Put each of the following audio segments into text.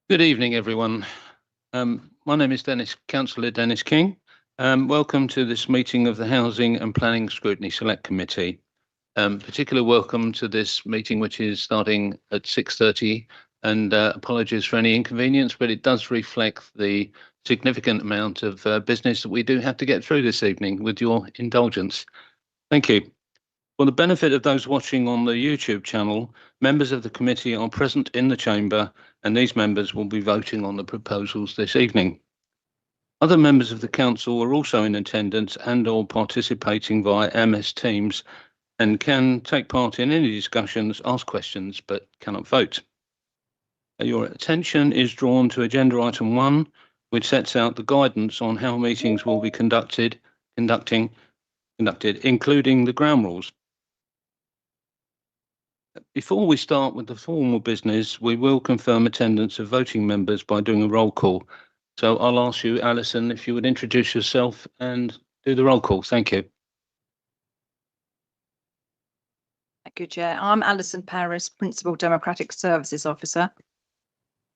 Good evening, everyone. My name is Councillor Dennis King. Welcome to this meeting of the Housing and Planning Scrutiny Select Committee. Particular welcome to this meeting, which is starting at 6:30, and apologies for any inconvenience, but it does reflect the significant amount of business that we do have to get through this evening with your indulgence. Thank you. For the benefit of those watching on the YouTube channel, members of the committee are present in the chamber, and these members will be voting on the proposals this evening. Other members of the council are also in attendance and/or participating via MS Teams and can take part in any discussions, ask questions, but cannot vote. Your attention is drawn to agenda item 1, which sets out the guidance on how meetings will be conducted, including the ground rules. Before we start with the formal business, we will confirm attendance of voting members by doing a roll call. So I'll ask you, Alison, if you would introduce yourself and do the roll call. Thank you. Thank you, Chair. I'm Alison Paris, Principal Democratic Services Officer.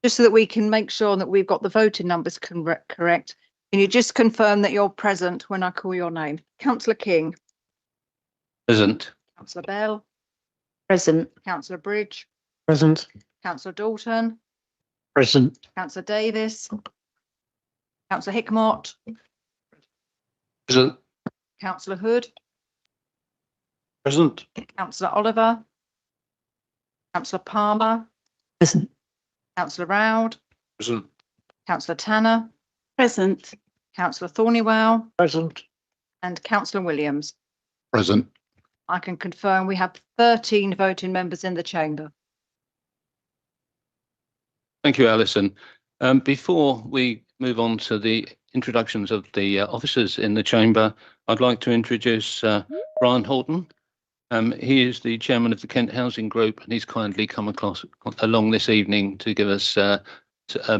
Just so that we can make sure that we've got the voting numbers correct, can you just confirm that you're present when I call your name? Councillor King. Present. Councillor Bell. Present. Councillor Bridge. Present. Councillor Dalton. Present. Councillor Davis. Councillor Hickmott. Present. Councillor Hood. Present. Councillor Oliver. Councillor Palmer. Present. Councillor Roud. Present. Councillor Tanner. Present. Councillor Thornywell. Present. And Councillor Williams. Present. I can confirm we have 13 voting members in the chamber. Thank you, Alison. Before we move on to the introductions of the officers in the chamber, I'd like to introduce Brian Horton. He is the chairman of the Kent Housing Group, and he's kindly come along this evening to give us a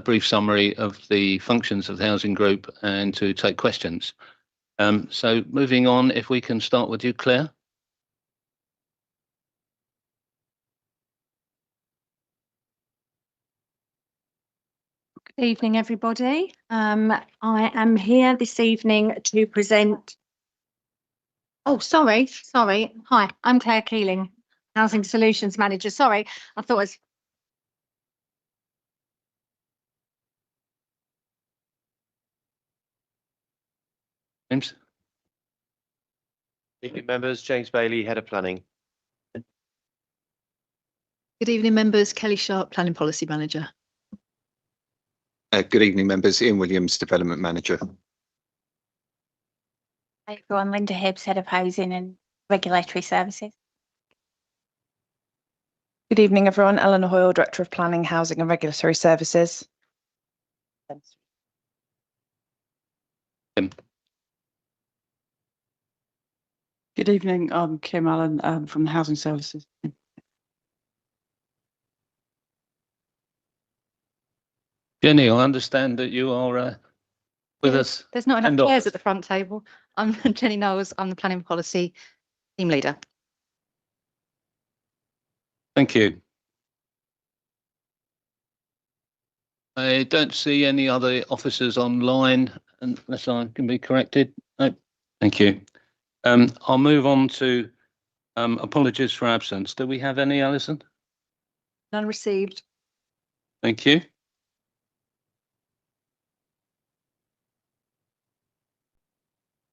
brief summary of the functions of the housing group and to take questions. So moving on, if we can start with you, Claire. Good evening, everybody. I am here this evening to present. Oh, sorry. Hi, I'm Claire Keeling, Housing Solutions Manager. Sorry, I thought it was. James. Evening members, James Bailey, Head of Planning. Good evening, members. Kelly Sharp, Planning Policy Manager. Good evening, members. Ian Williams, Development Manager. Hi everyone, Linda Hibbs, Head of Housing and Regulatory Services. Good evening, everyone. Eleanor Hoyle, Director of Planning, Housing and Regulatory Services. Kim. Good evening, I'm Kim Allen from the Housing Services. Jenny, I understand that you are with us. There's not enough chairs at the front table. I'm Jenny Knowles. I'm the Planning Policy Team Leader. Thank you. I don't see any other officers online unless I can be corrected. No, thank you. I'll move on to apologies for absence. Do we have any, Alison? None received. Thank you.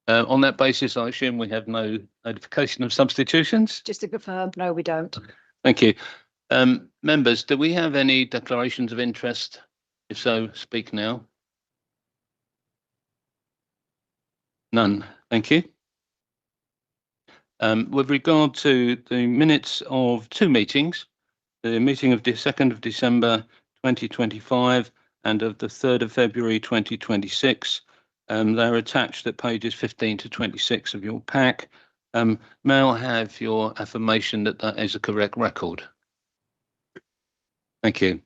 On that basis, I assume we have no notification of substitutions. Just to confirm, no, we don't. Thank you. Members, do we have any declarations of interest? If so, speak now. None. Thank you. With regard to the minutes of two meetings, the meeting of the 2nd of December 2025 and of the 3rd of February 2026, they're attached at pages 15 to 26 of your pack. May I have your affirmation that that is a correct record? Thank you.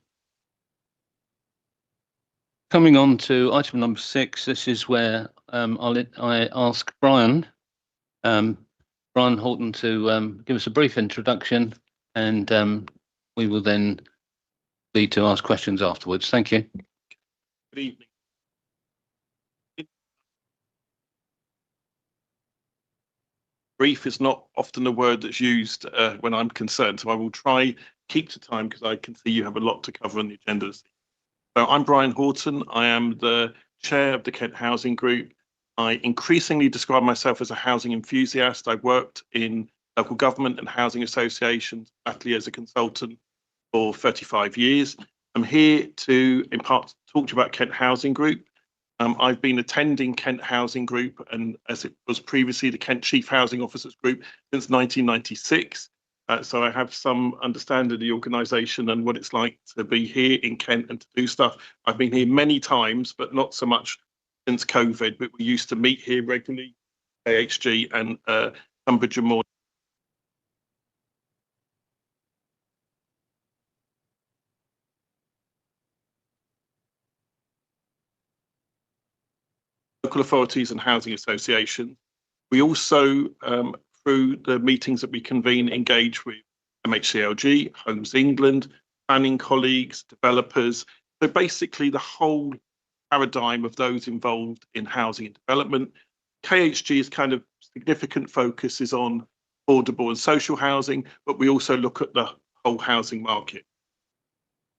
Coming on to item number 6, this is where I ask Brian Horton to give us a brief introduction, and we will then lead to ask questions afterwards. Thank you. Good evening. Brief is not often a word that's used when I'm concerned, so I will try keep to time because I can see you have a lot to cover on the agenda. So I'm Brian Horton. I am the chair of the Kent Housing Group. I increasingly describe myself as a housing enthusiast. I've worked in local government and housing associations, latterly as a consultant for 35 years. I'm here to, in part, talk to you about Kent Housing Group. I've been attending Kent Housing Group, and as it was previously the Kent Chief Housing Officers Group, since 1996. So I have some understanding of the organisation and what it's like to be here in Kent and to do stuff. I've been here many times, but not so much since COVID, but we used to meet here regularly, AHG and Tunbridge and Moor. Local authorities and housing associations. We also, through the meetings that we convene, engage with MHCLG, Homes England, planning colleagues, developers. So basically the whole paradigm of those involved in housing and development. KHG's kind of significant focus is on affordable and social housing, but we also look at the whole housing market.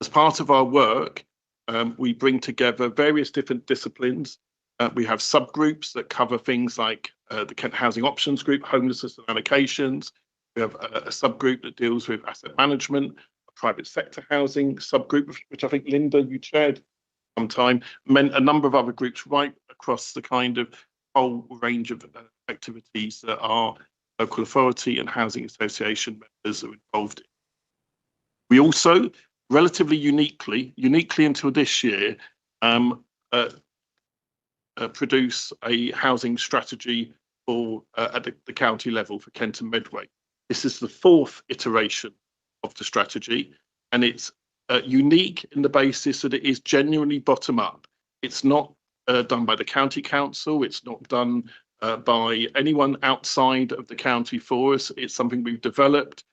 As part of our work, we bring together various different disciplines. We have subgroups that cover things like the Kent Housing Options Group, homelessness and allocations. We have a subgroup that deals with asset management, a private sector housing subgroup, which I think, Linda, you chaired sometime, a number of other groups right across the kind of whole range of activities that our local authority and housing association members are involved in. We also, relatively uniquely until this year, produce a housing strategy for at the county level for Kent and Medway. This is the fourth iteration of the strategy, and it's unique in the basis that it is genuinely bottom up. It's not done by the county council. It's not done by anyone outside of the county for us. It's something we've developed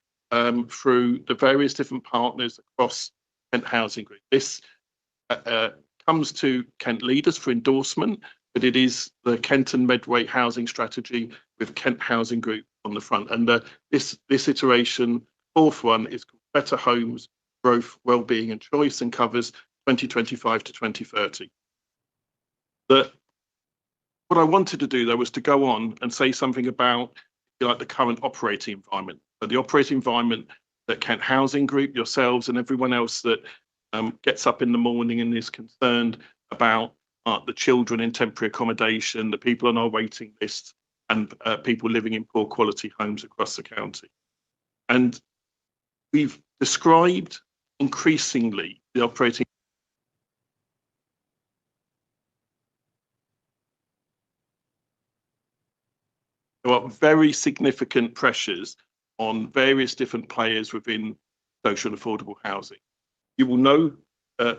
through the various different partners across Kent Housing Group. This comes to Kent leaders for endorsement, but it is the Kent and Medway housing strategy with Kent Housing Group on the front. And this iteration, fourth one, is called Better Homes, Growth, Wellbeing and Choice, and covers 2025 to 2030. What I wanted to do, though, was to go on and say something about, if you like, the current operating environment. So the operating environment that Kent Housing Group, yourselves and everyone else that gets up in the morning and is concerned about the children in temporary accommodation, the people on our waiting list, and people living in poor quality homes across the county. And we've described increasingly the operating. There are very significant pressures on various different players within social and affordable housing. You will know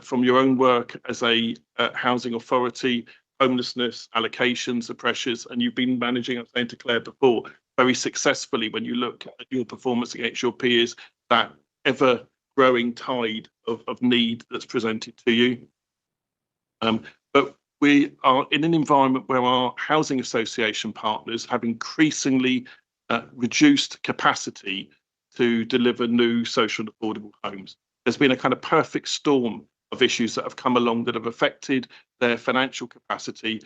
from your own work as a housing authority, homelessness, allocations, the pressures, and you've been managing, I was saying to Claire before, very successfully when you look at your performance against your peers, that ever growing tide of need that's presented to you. But we are in an environment where our housing association partners have increasingly reduced capacity to deliver new social and affordable homes. There's been a kind of perfect storm of issues that have come along that have affected their financial capacity.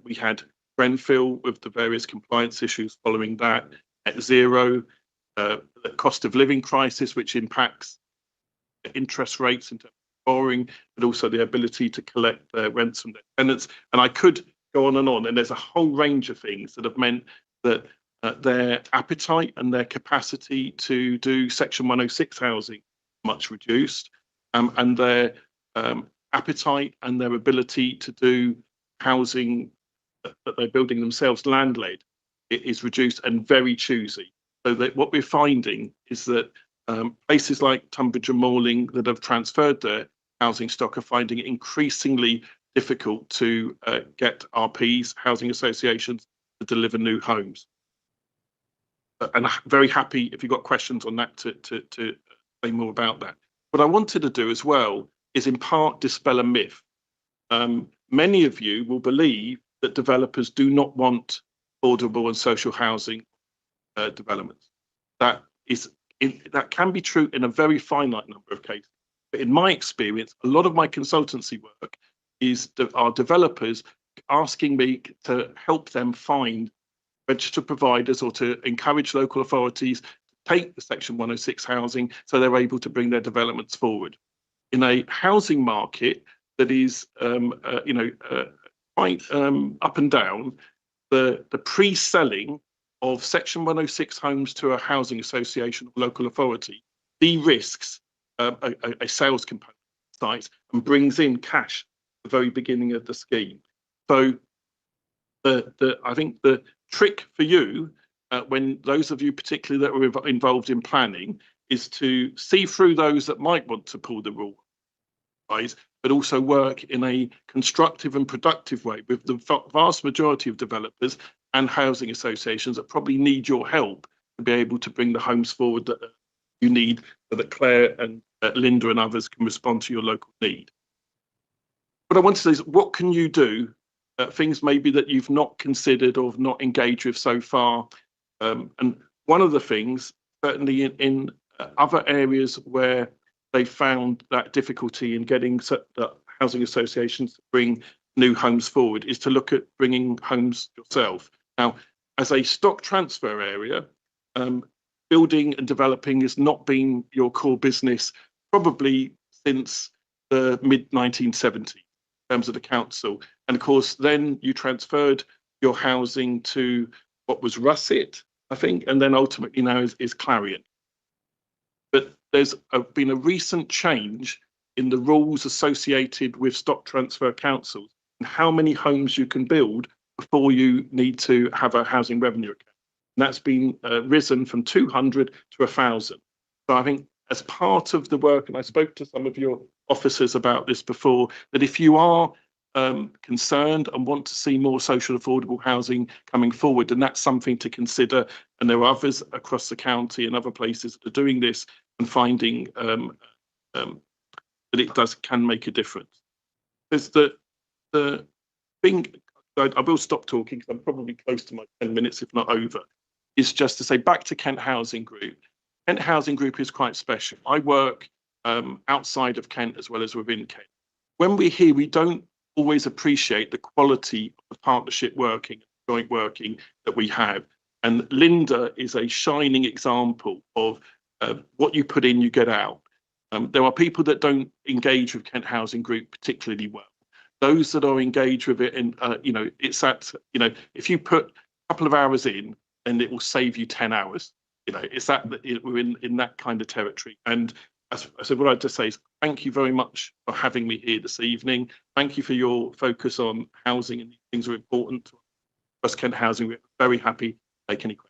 We had Grenfell with the various compliance issues following that, at zero, the cost of living crisis, which impacts interest rates in terms of borrowing, but also the ability to collect their rents from their tenants. And I could go on, and there's a whole range of things that have meant that their appetite and their capacity to do Section 106 housing much reduced, and their appetite and their ability to do housing that they're building themselves, land-led, it is reduced and very choosy. So that what we're finding is that places like Tunbridge and Moorling that have transferred their housing stock are finding it increasingly difficult to get RPs, housing associations, to deliver new homes. And I'm very happy if you've got questions on that to say more about that. What I wanted to do as well is in part dispel a myth. Many of you will believe that developers do not want affordable and social housing developments. That can be true in a very finite number of cases. But in my experience, a lot of my consultancy work are developers asking me to help them find registered providers or to encourage local authorities to take the Section 106 housing so they're able to bring their developments forward. In a housing market that is, quite up and down, the pre-selling of Section 106 homes to a housing association or local authority de-risks a sales component site and brings in cash at the very beginning of the scheme. So I think the trick for you, when those of you particularly that are involved in planning, is to see through those that might want to pull the rule, but also work in a constructive and productive way with the vast majority of developers and housing associations that probably need your help to be able to bring the homes forward that you need so that Claire and Linda and others can respond to your local need. What I want to say is, what can you do? Things maybe that you've not considered or not engaged with so far. And one of the things, certainly in other areas where they found that difficulty in getting housing associations to bring new homes forward, is to look at bringing homes yourself. Now, as a stock transfer area, building and developing has not been your core business probably since the mid-1970s. Terms of the council, and of course then you transferred your housing to what was Russet, I think, and then ultimately now is Clarion. But there's been a recent change in the rules associated with stock transfer councils and how many homes you can build before you need to have a housing revenue account. And that's been risen from 200 to 1,000. So I think as part of the work, and I spoke to some of your officers about this before, that if you are concerned and want to see more social affordable housing coming forward, then that's something to consider. And there are others across the county and other places that are doing this and finding that it can make a difference. There's the thing, I will stop talking because I'm probably close to my 10 minutes, if not over, is just to say back to Kent Housing Group. Kent Housing Group is quite special. I work outside of Kent as well as within Kent. When we're here, we don't always appreciate the quality of the partnership working, joint working that we have. And Linda is a shining example of what you put in, you get out. There are people that don't engage with Kent Housing Group particularly well. Those that are engaged with it, and it's that, if you put a couple of hours in, then it will save you 10 hours. It's that we're in that kind of territory. And as I said, what I'd just say is thank you very much for having me here this evening. Thank you for your focus on housing, and these things are important to us. Kent Housing, we're very happy to take any questions.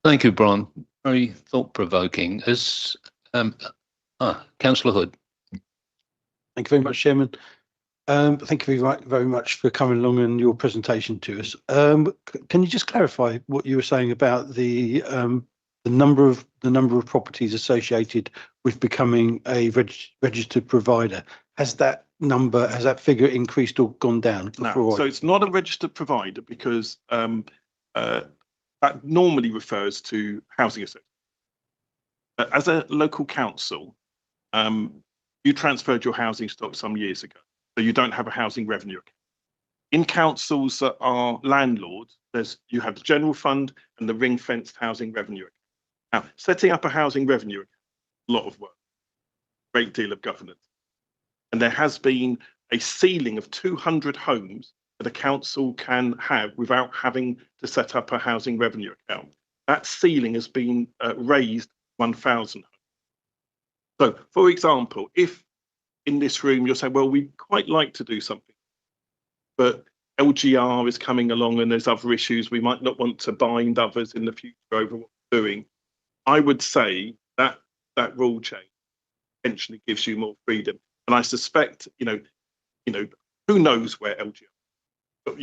Thank you, Bron. Very thought-provoking. As Councillor Hood. Thank you very much, Chairman. Thank you very much for coming along and your presentation to us. Can you just clarify what you were saying about the number of properties associated with becoming a registered provider? Has that figure increased or gone down? No, so it's not a registered provider because that normally refers to housing associations. As a local council, you transferred your housing stock some years ago, so you don't have a housing revenue account. In councils that are landlords, you have the general fund and the ring-fenced housing revenue account. Now, setting up a housing revenue account, a lot of work, great deal of governance. And there has been a ceiling of 200 homes that a council can have without having to set up a housing revenue account. That ceiling has been raised 1,000 homes. So, for example, if in this room you're saying, well, we'd quite like to do something, but LGR is coming along and there's other issues, we might not want to bind others in the future over what we're doing, I would say that that rule change potentially gives you more freedom. And I suspect, who knows where LGR, but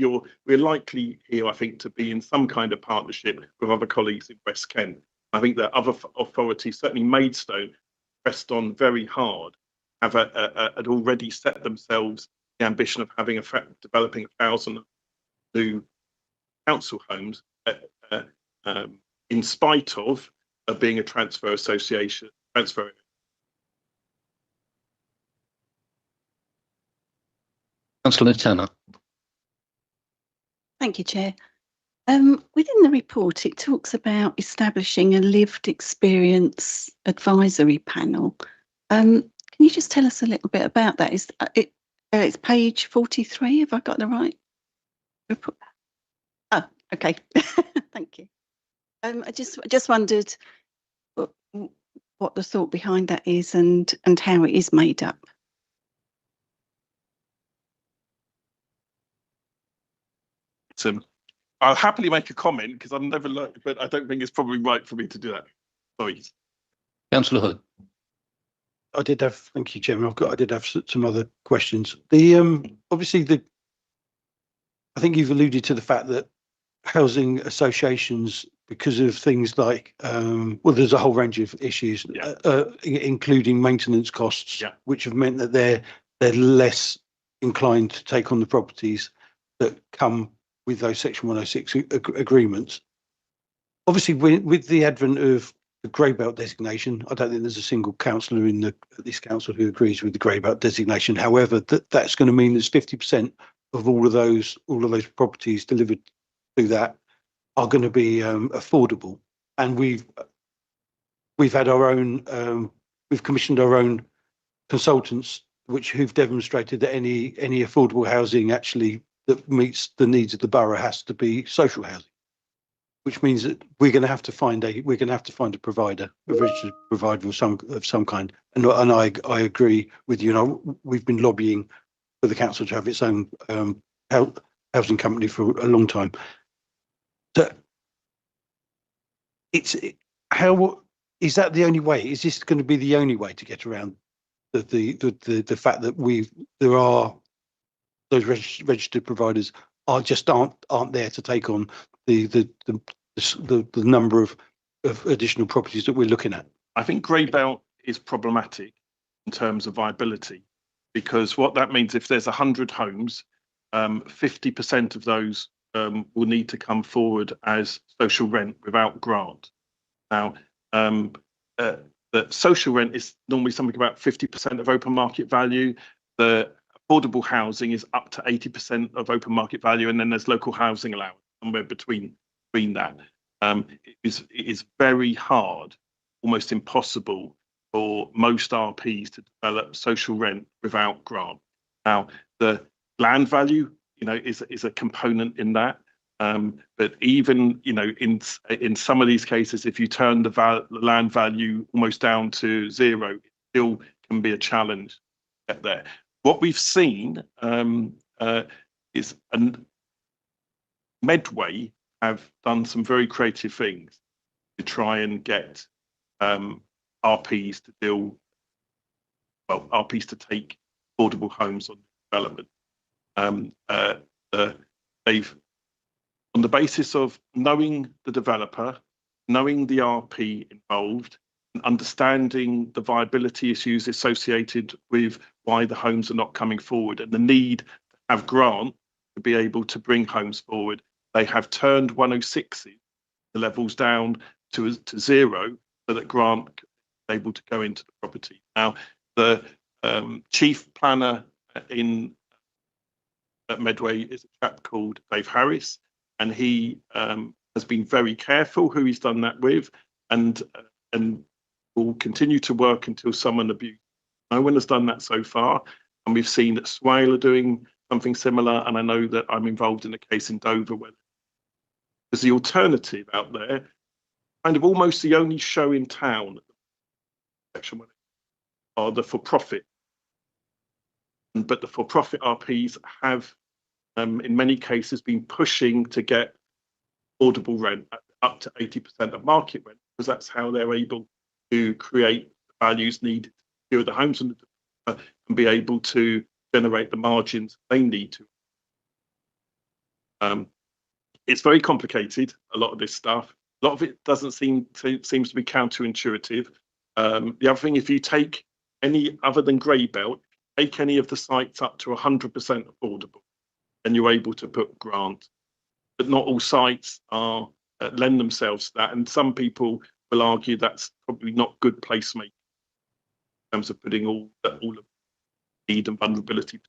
we're likely here, I think, to be in some kind of partnership with other colleagues in West Kent. I think that other authorities, certainly Maidstone, pressed on very hard, had already set themselves the ambition of having developing 1,000 new council homes in spite of being a transfer association. Councillor Tanner. Thank you, Chair. Within the report, it talks about establishing a lived experience advisory panel. Can you just tell us a little bit about that? Is it? It's page 43. Have I got the right report? Oh, okay. Thank you. I just wondered what the thought behind that is and how it is made up. I'll happily make a comment because I've never looked, but I don't think it's probably right for me to do that. Sorry. Councillor Hood. Thank you, Chairman. I did have some other questions. Obviously I think you've alluded to the fact that housing associations, because of things like, well, there's a whole range of issues, including maintenance costs, which have meant that they're less inclined to take on the properties that come with those Section 106 agreements. Obviously, with the advent of the grey belt designation, I don't think there's a single councillor in this council who agrees with the grey belt designation. However, that's going to mean there's 50% of all of those properties delivered through that are going to be affordable. And we've had our own, we've commissioned our own consultants, who've demonstrated that any affordable housing actually that meets the needs of the borough has to be social housing, which means that we're going to have to find a provider, a registered provider of some kind. And I agree with you. We've been lobbying for the council to have its own housing company for a long time. So how is that the only way? Is this going to be the only way to get around the fact that there are those registered providers aren't there to take on the number of additional properties that we're looking at? I think grey belt is problematic in terms of viability, because what that means, if there's 100 homes, 50% of those will need to come forward as social rent without grant. Now, the social rent is normally something about 50% of open market value. The affordable housing is up to 80% of open market value, and then there's local housing allowance somewhere between that. It is very hard, almost impossible, for most RPs to develop social rent without grant. Now, the land value, is a component in that. But even, in some of these cases, if you turn the land value almost down to zero, it still can be a challenge to get there. What we've seen is Medway have done some very creative things to try and get RPs to take affordable homes on development. They've, on the basis of knowing the developer, knowing the RP involved, and understanding the viability issues associated with why the homes are not coming forward and the need to have grant to be able to bring homes forward, they have turned 106 the levels down to zero so that grant is able to go into the property. Now, the chief planner at Medway is a chap called Dave Harris, and he has been very careful who he's done that with, and will continue to work until someone abuses. No one has done that so far, and we've seen that Swale are doing something similar, and I know that I'm involved in a case in Dover where there's the alternative out there, kind of almost the only show in town, section 1, are the for-profit. But the for-profit RPs have, in many cases, been pushing to get affordable rent up to 80% of market rent, because that's how they're able to create the values needed to secure the homes and be able to generate the margins they need to. It's very complicated, a lot of this stuff. A lot of it doesn't seems to be counterintuitive. The other thing, if you take any other than grey belt, take any of the sites up to 100% affordable, and you're able to put grant. But not all sites are lend themselves to that, and some people will argue that's probably not good placemaking in terms of putting all of need and vulnerability.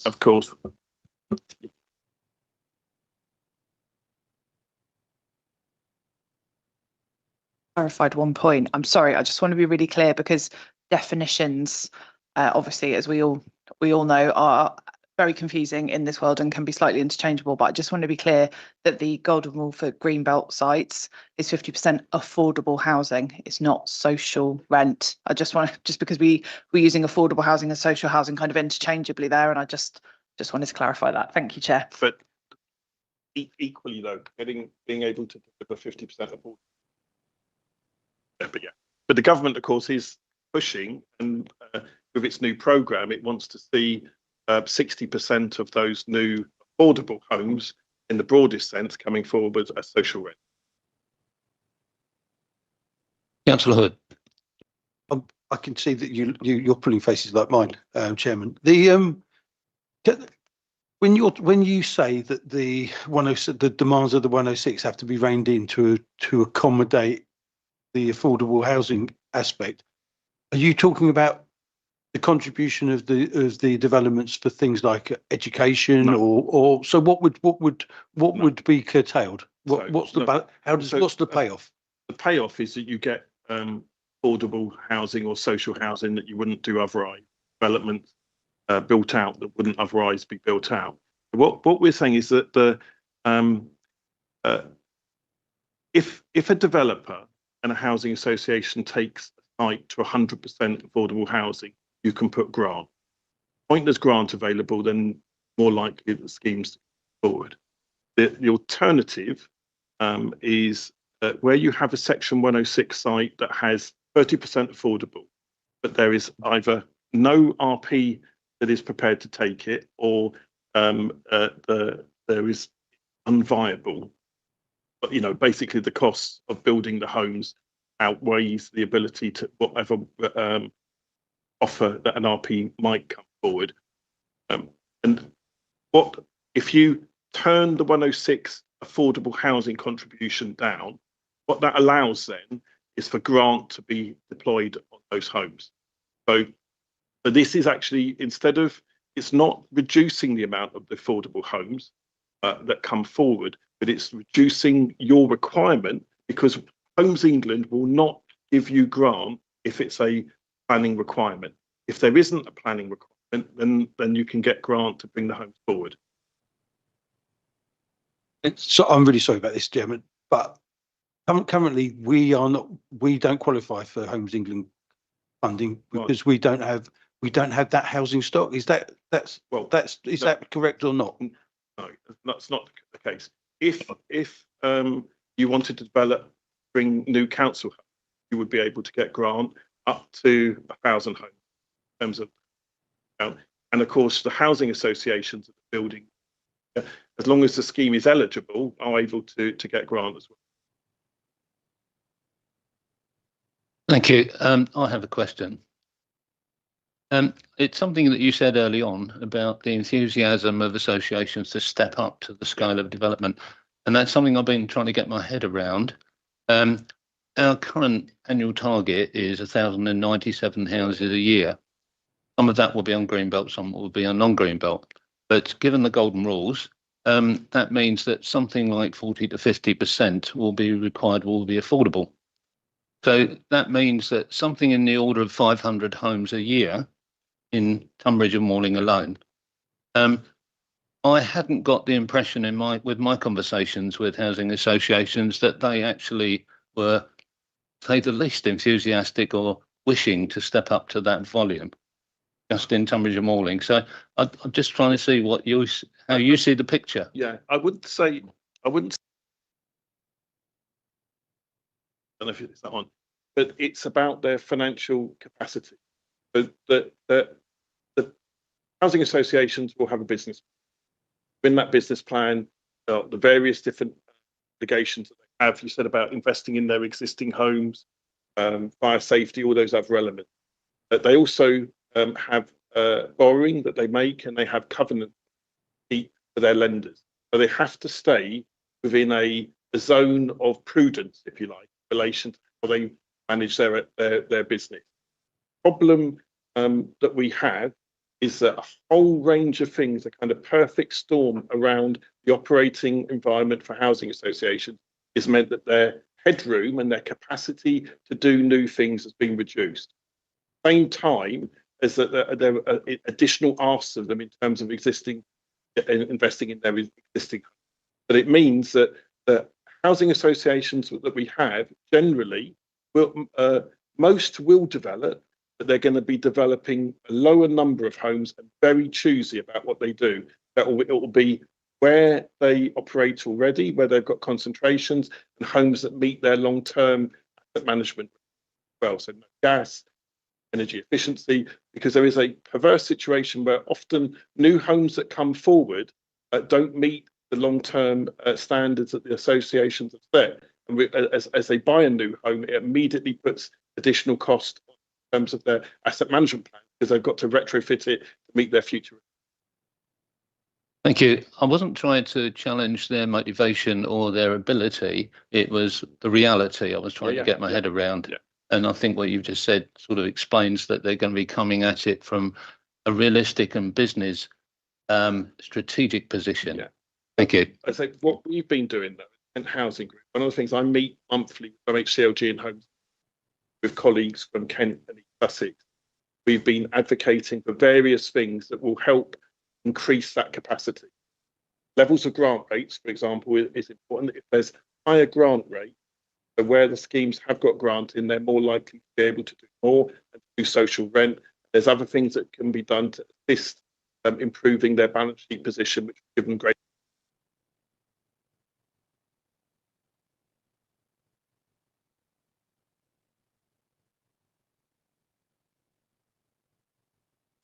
Of course. Clarified one point. I'm sorry, I just want to be really clear because definitions, obviously, as we all know, are very confusing in this world and can be slightly interchangeable. But I just want to be clear that the golden rule for greenbelt sites is 50% affordable housing. It's not social rent. I just want to, just because we're using affordable housing and social housing kind of interchangeably there, and I just wanted to clarify that. Thank you, Chair. But equally though, being able to deliver 50% affordable. But the government, of course, is pushing, and with its new programme, it wants to see 60% of those new affordable homes, in the broadest sense, coming forward as social rent. Councillor Hood. I can see that you're pulling faces like mine, Chairman. The when you say that the demands of the 106 have to be reined in to accommodate the affordable housing aspect, are you talking about the contribution of the developments for things like education? No. or so what would be curtailed? What's the payoff? The payoff is that you get affordable housing or social housing that you wouldn't do otherwise, developments built out that wouldn't otherwise be built out. What we're saying is that if a developer and a housing association takes a site to 100% affordable housing, you can put grant. Point there's grant available, then more likely the schemes forward. The alternative is where you have a Section 106 site that has 30% affordable, but there is either no RP that is prepared to take it, or there is unviable. But basically the cost of building the homes outweighs the ability to whatever offer that an RP might come forward. And what if you turn the 106 affordable housing contribution down? What that allows then is for grant to be deployed on those homes. So this is actually, it's not reducing the amount of the affordable homes that come forward, but it's reducing your requirement, because Homes England will not give you grant if it's a planning requirement. If there isn't a planning requirement, then you can get grant to bring the homes forward. So I'm really sorry about this, Chairman, but currently we don't qualify for Homes England funding because we don't have that housing stock. Is that correct or not? No, that's not the case. If you wanted to bring new council homes, you would be able to get grant up to 1,000 homes in terms of, and of course the housing associations of the building, as long as the scheme is eligible, are able to get grant as well. Thank you. I have a question. It's something that you said early on about the enthusiasm of associations to step up to the scale of development, and that's something I've been trying to get my head around. Our current annual target is 1,097 houses a year. Some of that will be on greenbelt, some will be on non-greenbelt. But given the golden rules, that means that something like 40 to 50% will be required, will be affordable. So that means that something in the order of 500 homes a year in Tunbridge and Malling alone. I hadn't got the impression with my conversations with housing associations that they actually were, say, the least enthusiastic or wishing to step up to that volume, just in Tunbridge and Malling. So I'm just trying to see how you see the picture. Yeah, I wouldn't. I don't know if it's that one, but it's about their financial capacity. So the housing associations will have a business. in that business plan, the various different obligations that they have. You said about investing in their existing homes, fire safety, all those other elements. But they also have borrowing that they make, and they have covenant for their lenders. So they have to stay within a zone of prudence, if you like, in relation to how they manage their business. Problem that we have is that a whole range of things, a kind of perfect storm around the operating environment for housing associations, is meant that their headroom and their capacity to do new things has been reduced. Same time as that there are additional asks of them in terms of investing in their existing. But it means that the housing associations that we have generally will most will develop, but they're going to be developing a lower number of homes and very choosy about what they do. It will be where they operate already, where they've got concentrations, and homes that meet their long-term asset management well. So no gas, energy efficiency, because there is a perverse situation where often new homes that come forward don't meet the long-term standards that the associations have set. And as they buy a new home, it immediately puts additional cost in terms of their asset management plan, because they've got to retrofit it to meet their future. Thank you. I wasn't trying to challenge their motivation or their ability. It was the reality I was trying to get my head around. Yeah. And I think what you've just said sort of explains that they're going to be coming at it from a realistic and business strategic position. Yeah. Thank you. I say what we've been doing though, and housing group. One of the things I meet monthly from HCLG and homes with colleagues from Kent and East Sussex. We've been advocating for various things that will help increase that capacity. Levels of grant rates, for example, is important. If there's higher grant rate, so where the schemes have got grant in, they're more likely to be able to do more and do social rent. There's other things that can be done to assist improving their balance sheet position, which will give them great.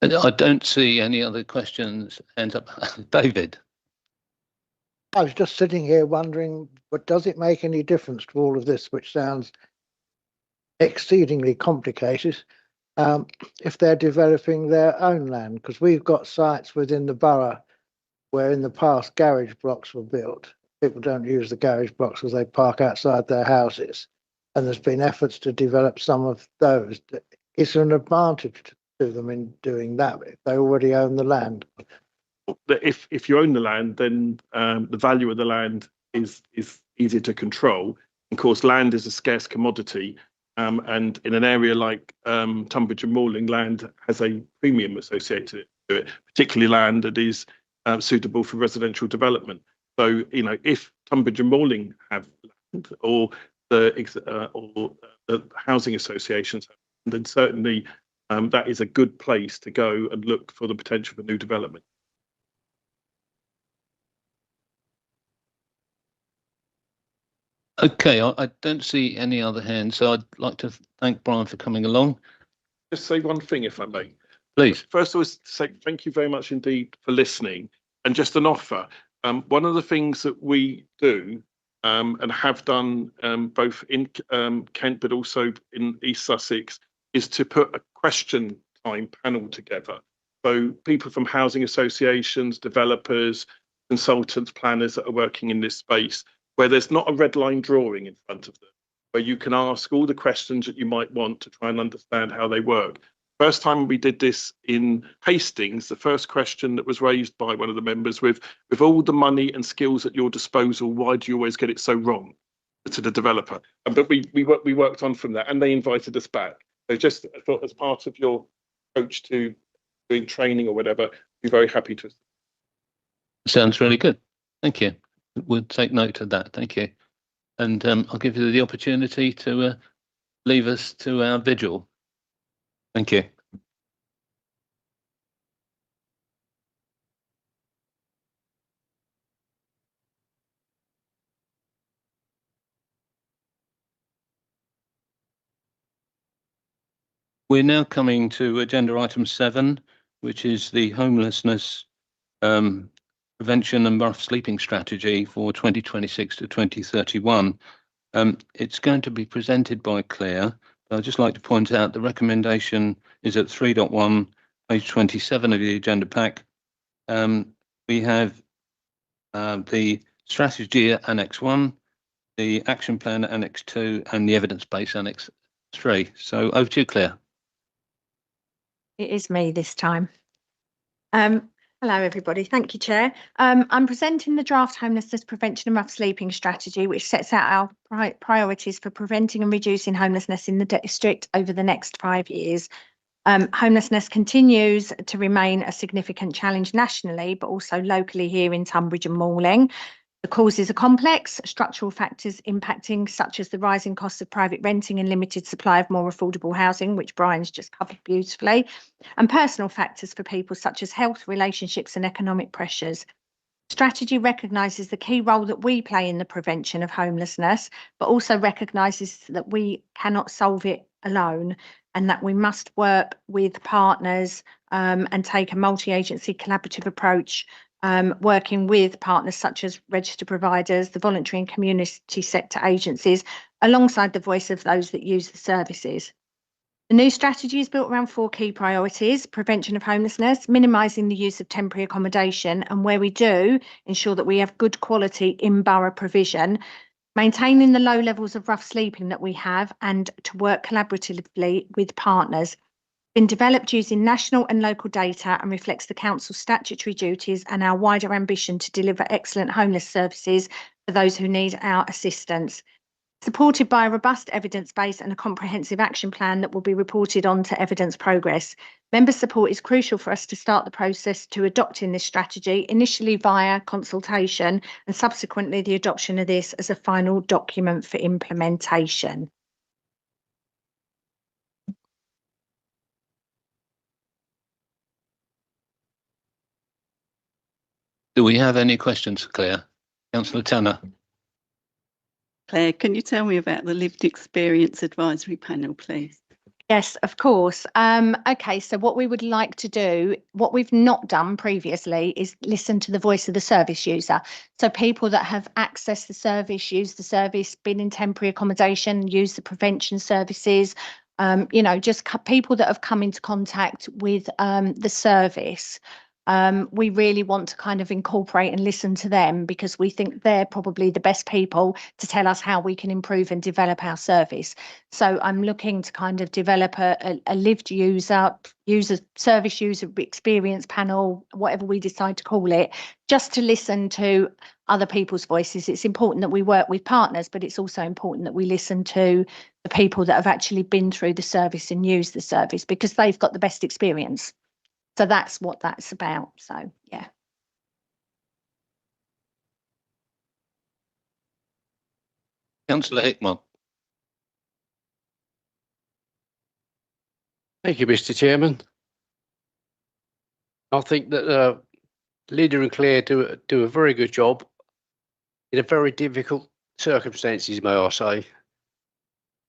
I don't see any other questions. Hands up. David. I was just sitting here wondering, but does it make any difference to all of this, which sounds exceedingly complicated, if they're developing their own land? Because we've got sites within the borough where in the past garage blocks were built. People don't use the garage blocks because they park outside their houses. And there's been efforts to develop some of those. Is there an advantage to them in doing that if they already own the land? If you own the land, then the value of the land is easier to control. Of course, land is a scarce commodity, and in an area like Tunbridge and Moorling, land has a premium associated to it, particularly land that is suitable for residential development. So, you know, if Tunbridge and Moorling have land, or the housing associations have land, then certainly that is a good place to go and look for the potential for new development. Okay, I don't see any other hands, so I'd like to thank Brian for coming along. Just say one thing, if I may. Please. First of all, say thank you very much indeed for listening. And just an offer. One of the things that we do and have done both in Kent but also in East Sussex is to put a question time panel together. So people from housing associations, developers, consultants, planners that are working in this space, where there's not a red line drawing in front of them, where you can ask all the questions that you might want to try and understand how they work. First time we did this in Hastings, the first question that was raised by one of the members with all the money and skills at your disposal, why do you always get it so wrong, to the developer? But we worked on from that, and they invited us back. So just I thought, as part of your approach to doing training or whatever, be very happy to. Sounds really good. Thank you. We'll take note of that. Thank you. And I'll give you the opportunity to leave us to our vigil. Thank you. We're now coming to agenda item 7, which is the homelessness prevention and rough sleeping strategy for 2026 to 2031. It's going to be presented by Claire. But I'd just like to point out the recommendation is at 3.1, page 27 of the agenda pack. We have the strategy Annex 1, the action plan Annex 2, and the evidence base Annex 3. So over to you, Claire. It is me this time. Hello, everybody. Thank you, Chair. I'm presenting the draft homelessness prevention and rough sleeping strategy, which sets out our priorities for preventing and reducing homelessness in the district over the next 5 years. Homelessness continues to remain a significant challenge nationally, but also locally here in Tunbridge and Malling. The causes are complex, structural factors impacting, such as the rising costs of private renting and limited supply of more affordable housing, which Brian's just covered beautifully, and personal factors for people such as health, relationships and economic pressures. Strategy recognises the key role that we play in the prevention of homelessness, but also recognises that we cannot solve it alone and that we must work with partners and take a multi-agency collaborative approach, working with partners such as registered providers, the voluntary and community sector agencies, alongside the voice of those that use the services. The new strategy is built around 4 key priorities: prevention of homelessness, minimising the use of temporary accommodation, and where we do, ensure that we have good quality in-borough provision, maintaining the low levels of rough sleeping that we have, and to work collaboratively with partners. Been developed using national and local data and reflects the Council's statutory duties and our wider ambition to deliver excellent homeless services for those who need our assistance. Supported by a robust evidence base and a comprehensive action plan that will be reported on to evidence progress. Member support is crucial for us to start the process to adopting this strategy, initially via consultation and subsequently the adoption of this as a final document for implementation. Do we have any questions, Claire? Councillor Tanner. Claire, can you tell me about the lived experience advisory panel, please? Yes, of course. Okay, so what we would like to do, what we've not done previously, is listen to the voice of the service user. So people that have accessed the service, used the service, been in temporary accommodation, used the prevention services, just people that have come into contact with the service. We really want to kind of incorporate and listen to them because we think they're probably the best people to tell us how we can improve and develop our service. So I'm looking to kind of develop a lived service user experience panel, whatever we decide to call it, just to listen to other people's voices. It's important that we work with partners, but it's also important that we listen to the people that have actually been through the service and used the service because they've got the best experience. So that's what that's about. So, yeah. Councillor Hickman. Thank you, Mr. Chairman. I think that Linda and Claire do a very good job in a very difficult circumstances, may I say.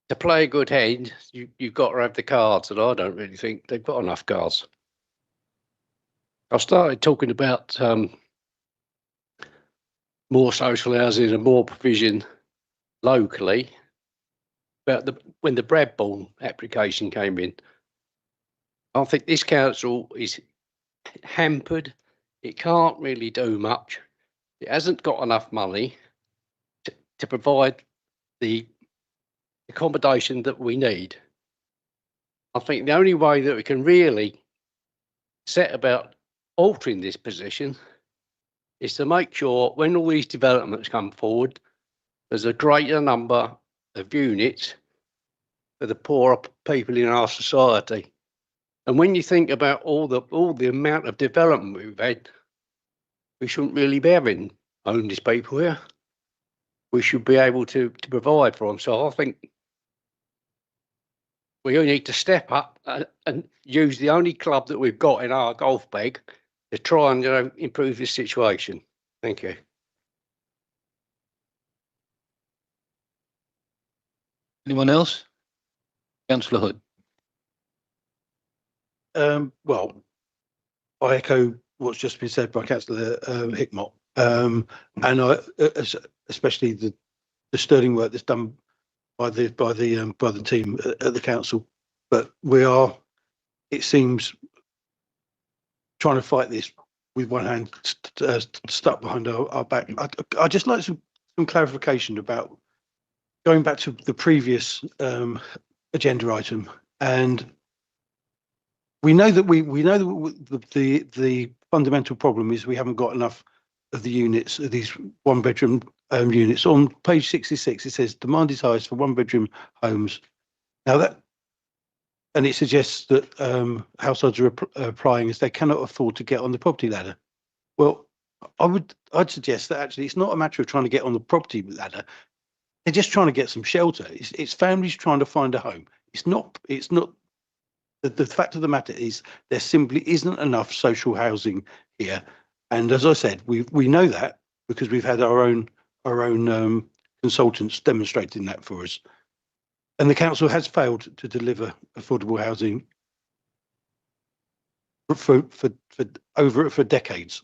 To play a good hand, you've got to have the cards, and I don't really think they've got enough cards. I started talking about more social housing and more provision locally about when the Bradbourne application came in. I think this council is hampered. It can't really do much. It hasn't got enough money to provide the accommodation that we need. I think the only way that we can really set about altering this position is to make sure when all these developments come forward, there's a greater number of units for the poorer people in our society. And when you think about all the amount of development we've had, we shouldn't really be having homeless people here. We should be able to provide for them. So I think we need to step up and use the only club that we've got in our golf bag to try and improve this situation. Thank you. Anyone else? Councillor Hood. Well, I echo what's just been said by Councillor Hickmott, and especially the sterling work that's done by the team at the council. But we are, it seems, trying to fight this with one hand stuck behind our back. I'd just like some clarification about going back to the previous agenda item, and we know that the fundamental problem is we haven't got enough of the units, of these one-bedroom units. On page 66, it says demand is highest for one-bedroom homes. Now that, and it suggests that households are applying as they cannot afford to get on the property ladder. Well, I'd suggest that actually it's not a matter of trying to get on the property ladder. They're just trying to get some shelter. It's families trying to find a home. It's not. The fact of the matter is there simply isn't enough social housing here. And as I said, we know that because we've had our own consultants demonstrating that for us. And the council has failed to deliver affordable housing for decades.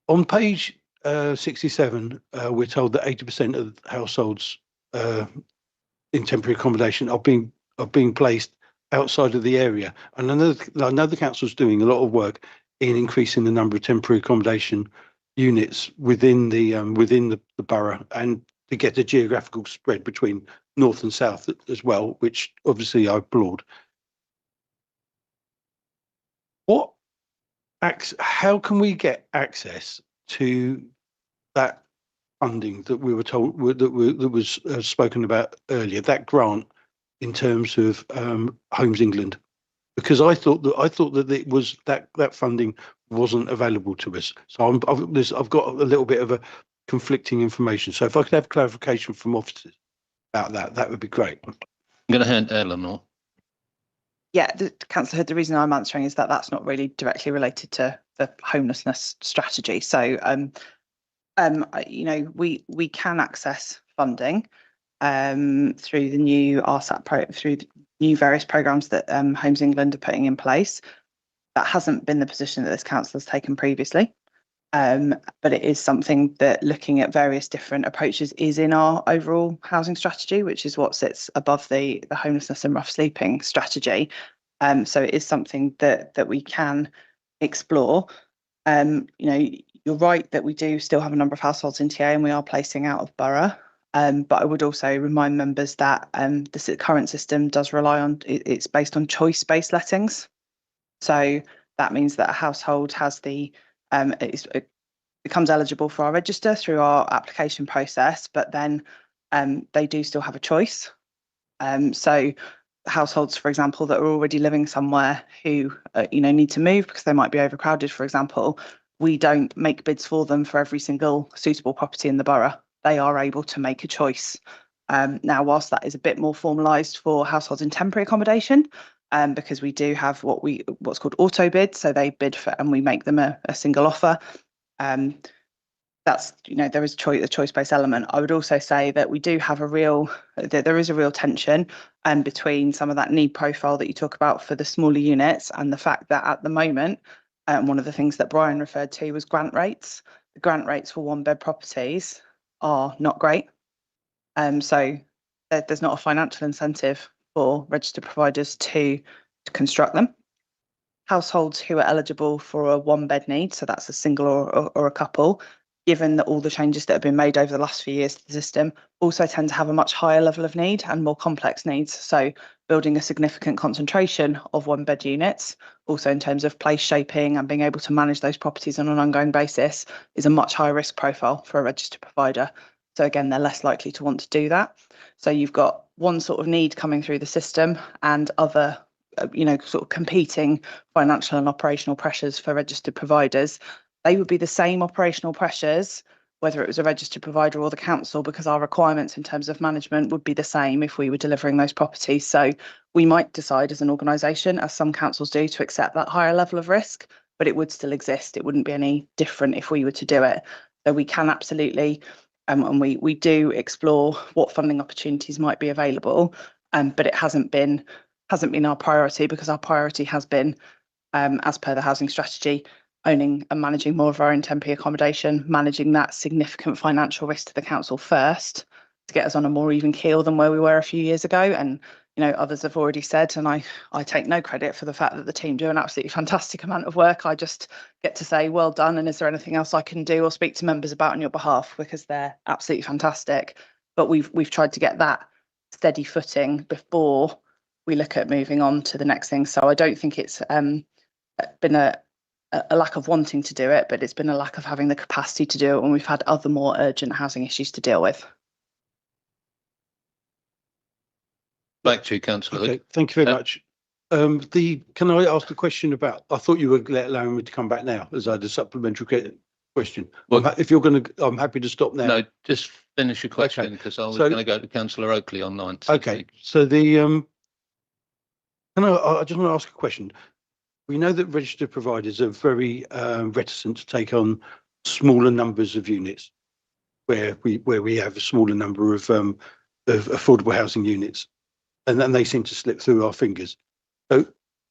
On page 67, we're told that 80% of households in temporary accommodation are being placed outside of the area. And I know the council's doing a lot of work in increasing the number of temporary accommodation units within the borough, and to get a geographical spread between north and south as well, which obviously I applaud. How can we get access to that funding that we were told that was spoken about earlier, that grant in terms of Homes England? Because I thought that it was that funding wasn't available to us. So I've got a little bit of a conflicting information. So if I could have clarification from officers about that would be great. I'm going to hand Eleanor. Yeah, Councillor Hood, the reason I'm answering is that that's not really directly related to the homelessness strategy. So, you know, we can access funding through the new RSAT through the new various programmes that Homes England are putting in place. That hasn't been the position that this council has taken previously, but it is something that, looking at various different approaches, is in our overall housing strategy, which is what sits above the homelessness and rough sleeping strategy. So it is something that we can explore. You know, you're right that we do still have a number of households in TA and we are placing out of borough. But I would also remind members that the current system does rely on, it's based on choice-based lettings. So that means that a household has it becomes eligible for our register through our application process, but then they do still have a choice. So households, for example, that are already living somewhere who you know, need to move because they might be overcrowded, for example, we don't make bids for them for every single suitable property in the borough. They are able to make a choice. Now, whilst that is a bit more formalised for households in temporary accommodation, because we do have what's called auto bid, so they bid for and we make them a single offer. That's, you know, there is a choice-based element. I would also say that we do have there is a real tension between some of that need profile that you talk about for the smaller units and the fact that at the moment, one of the things that Brian referred to was grant rates. The grant rates for one-bed properties are not great. So there's not a financial incentive for registered providers to construct them. Households who are eligible for a one-bed need, so that's a single or a couple, given that all the changes that have been made over the last few years to the system, also tend to have a much higher level of need and more complex needs. So building a significant concentration of one-bed units, also in terms of place shaping and being able to manage those properties on an ongoing basis, is a much higher risk profile for a registered provider. So again, they're less likely to want to do that. So you've got one sort of need coming through the system and other you know, sort of competing financial and operational pressures for registered providers. They would be the same operational pressures, whether it was a registered provider or the council, because our requirements in terms of management would be the same if we were delivering those properties. So we might decide as an organisation, as some councils do, to accept that higher level of risk, but it would still exist. It wouldn't be any different if we were to do it. So we can absolutely, and we do explore what funding opportunities might be available, but it hasn't been our priority, because our priority has been, as per the housing strategy, owning and managing more of our own temporary accommodation, managing that significant financial risk to the council first to get us on a more even keel than where we were a few years ago. And others have already said, and I take no credit for the fact that the team do an absolutely fantastic amount of work. I just get to say, well done. And is there anything else I can do or speak to members about on your behalf? Because they're absolutely fantastic. But we've tried to get that steady footing before we look at moving on to the next thing. So I don't think it's been a lack of wanting to do it, but it's been a lack of having the capacity to do it when we've had other more urgent housing issues to deal with. Back to you, Councillor Hood. Okay, thank you very much. Can I ask a question about? I thought you were allowing me to come back now, as I had a supplementary question. Well, if you're going to, I'm happy to stop now. No, just finish your question because I was going to go to Councillor Oakley on 9th. Okay, so I just want to ask a question. We know that registered providers are very reticent to take on smaller numbers of units, where we have a smaller number of affordable housing units, and then they seem to slip through our fingers. So,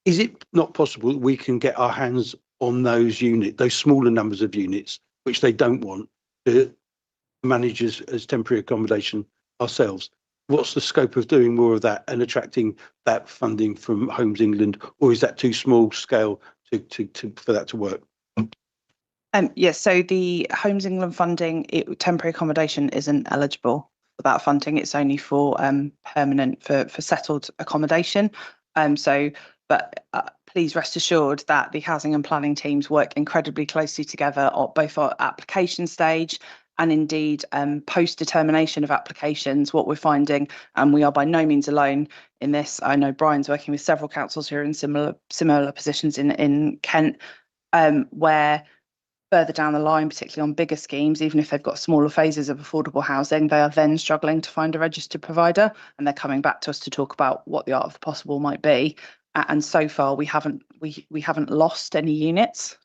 is it not possible that we can get our hands on those smaller numbers of units, which they don't want, to manage as temporary accommodation ourselves? What's the scope of doing more of that and attracting that funding from Homes England, or is that too small scale for that to work? Yes, so the Homes England funding, temporary accommodation isn't eligible for that funding. It's only for permanent, for settled accommodation. But please rest assured that the housing and planning teams work incredibly closely together, both at application stage and indeed post determination of applications. What we're finding, and we are by no means alone in this. I know Brian's working with several councils who are in similar positions in Kent, where further down the line, particularly on bigger schemes, even if they've got smaller phases of affordable housing, they are then struggling to find a registered provider, and they're coming back to us to talk about what the art of the possible might be. And so far, we haven't lost any units.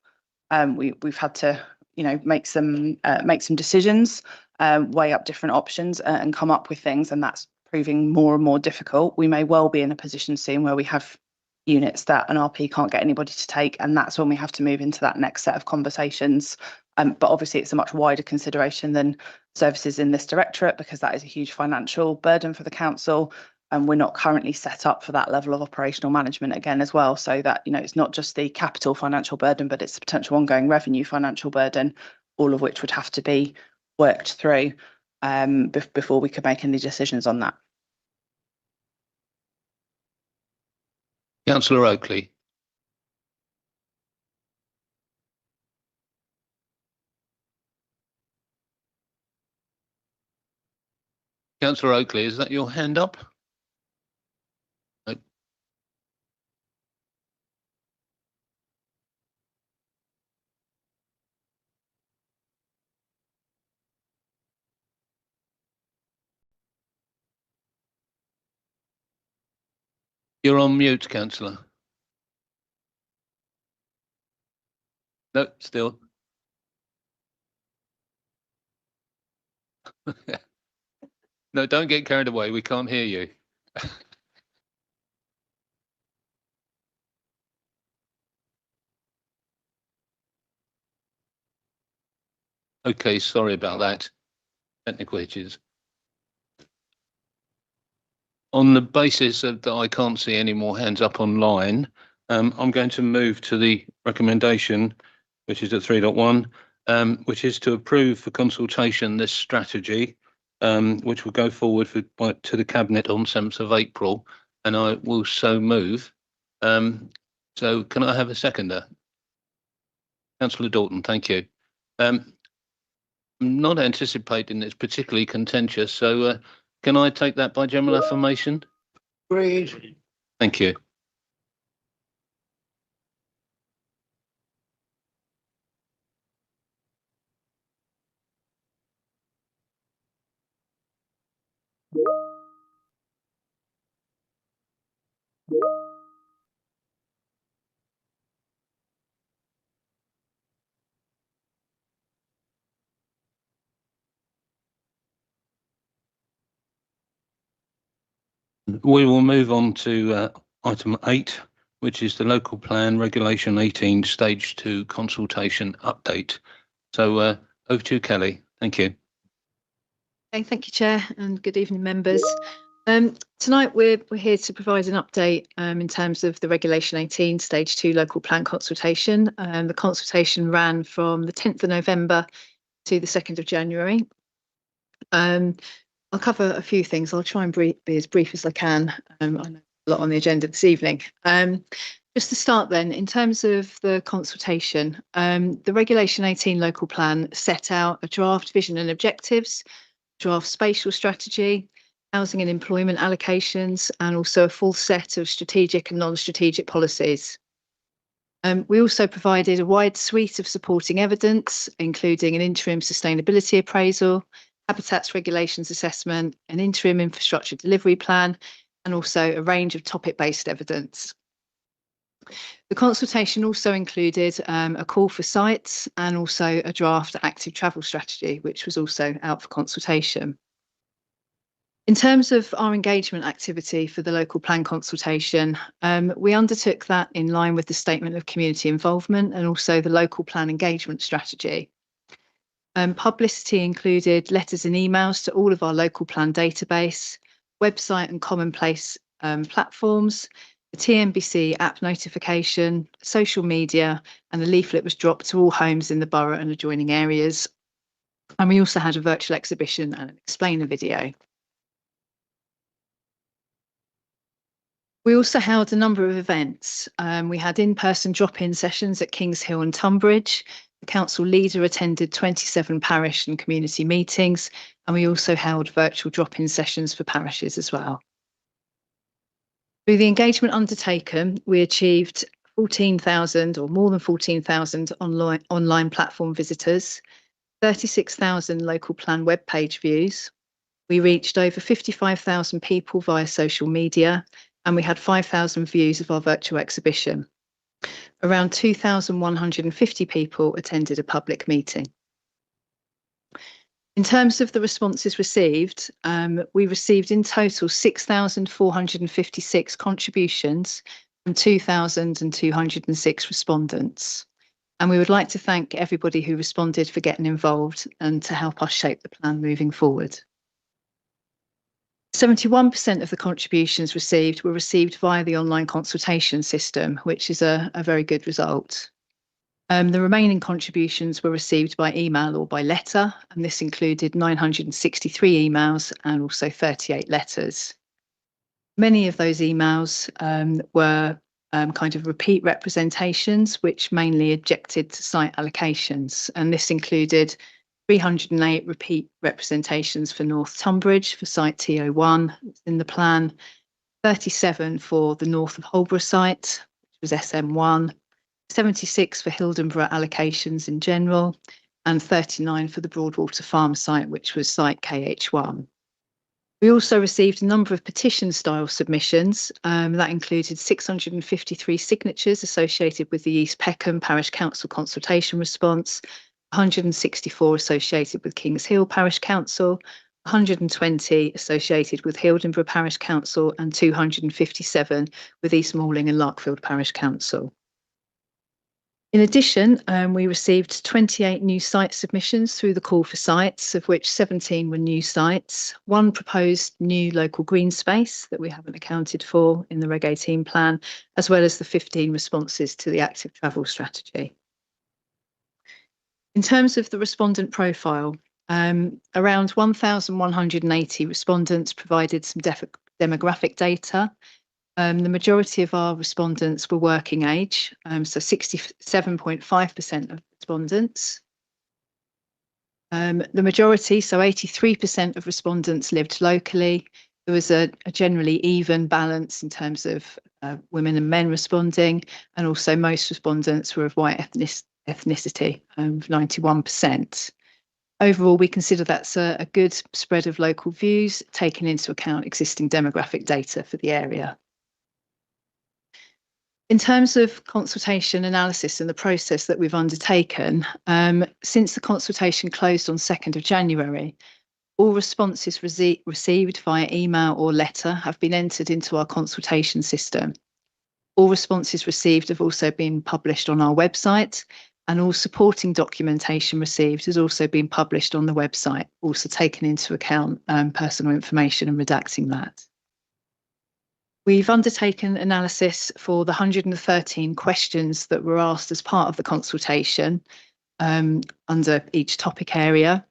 We've had to, make some decisions, weigh up different options, and come up with things, and that's proving more and more difficult. We may well be in a position soon where we have units that an RP can't get anybody to take, and that's when we have to move into that next set of conversations. But obviously it's a much wider consideration than services in this directorate, because that is a huge financial burden for the council, and we're not currently set up for that level of operational management again as well. So that, it's not just the capital financial burden, but it's the potential ongoing revenue financial burden, all of which would have to be worked through before we could make any decisions on that. Councillor Oakley. Councillor Oakley, is that your hand up? No. You're on mute, Councillor. No, still. No, don't get carried away. We can't hear you. Okay, sorry about that. Technical hitches. On the basis that I can't see any more hands up online, I'm going to move to the recommendation, which is at 3.1, which is to approve for consultation this strategy, which will go forward to the Cabinet on 7th of April, and I will so move. So can I have a seconder? Councillor Dalton, thank you. I'm not anticipating it's particularly contentious, so can I take that by general affirmation? Agreed. Thank you. We will move on to item 8, which is the Local Plan Regulation 18 Stage 2 consultation update. So over to you, Kelly. Thank you. Okay, thank you, Chair, and good evening, members. Tonight we're here to provide an update in terms of the Regulation 18 Stage 2 Local Plan consultation. The consultation ran from the 10th of November to the 2nd of January. I'll cover a few things. I'll try and be as brief as I can. I know a lot on the agenda this evening. Just to start then, in terms of the consultation, the Regulation 18 Local Plan set out a draft vision and objectives, draft spatial strategy, housing and employment allocations, and also a full set of strategic and non-strategic policies. We also provided a wide suite of supporting evidence, including an interim sustainability appraisal, habitats regulations assessment, an interim infrastructure delivery plan, and also a range of topic-based evidence. The consultation also included a call for sites and also a draft active travel strategy, which was also out for consultation. In terms of our engagement activity for the local plan consultation, we undertook that in line with the Statement of Community Involvement and also the local plan engagement strategy. Publicity included letters and emails to all of our local plan database, website and commonplace platforms, the TNBC app notification, social media, and a leaflet was dropped to all homes in the borough and adjoining areas. And we also had a virtual exhibition and an explainer video. We also held a number of events. We had in-person drop-in sessions at Kings Hill and Tunbridge. The council leader attended 27 parish and community meetings, and we also held virtual drop-in sessions for parishes as well. Through the engagement undertaken, we achieved 14,000 or more than 14,000 online platform visitors, 36,000 local plan web page views. We reached over 55,000 people via social media, and we had 5,000 views of our virtual exhibition. Around 2,150 people attended a public meeting. In terms of the responses received, we received in total 6,456 contributions from 2,206 respondents. And we would like to thank everybody who responded for getting involved and to help us shape the plan moving forward. 71% of the contributions received were received via the online consultation system, which is a very good result. The remaining contributions were received by email or by letter, and this included 963 emails and also 38 letters. Many of those emails were kind of repeat representations, which mainly objected to site allocations, and this included 308 repeat representations for North Tunbridge for site TO1 in the plan, 37 for the North of Holborough site, which was SM1, 76 for Hildenborough allocations in general, and 39 for the Broadwater Farm site, which was site KH1. We also received a number of petition-style submissions that included 653 signatures associated with the East Peckham Parish Council consultation response, 164 associated with Kings Hill Parish Council, 120 associated with Hildenborough Parish Council, and 257 with East Malling and Larkfield Parish Council. In addition, we received 28 new site submissions through the call for sites, of which 17 were new sites, one proposed new local green space that we haven't accounted for in the Reg 18 plan, as well as the 15 responses to the active travel strategy. In terms of the respondent profile, around 1,180 respondents provided some demographic data. The majority of our respondents were working age, so 67.5% of respondents. The majority, so 83% of respondents lived locally. There was a generally even balance in terms of women and men responding, and also most respondents were of white ethnicity, 91%. Overall, we consider that's a good spread of local views, taking into account existing demographic data for the area. In terms of consultation analysis and the process that we've undertaken, since the consultation closed on 2nd of January, all responses received via email or letter have been entered into our consultation system. All responses received have also been published on our website, and all supporting documentation received has also been published on the website, also taking into account personal information and redacting that. We've undertaken analysis for the 113 questions that were asked as part of the consultation under each topic area.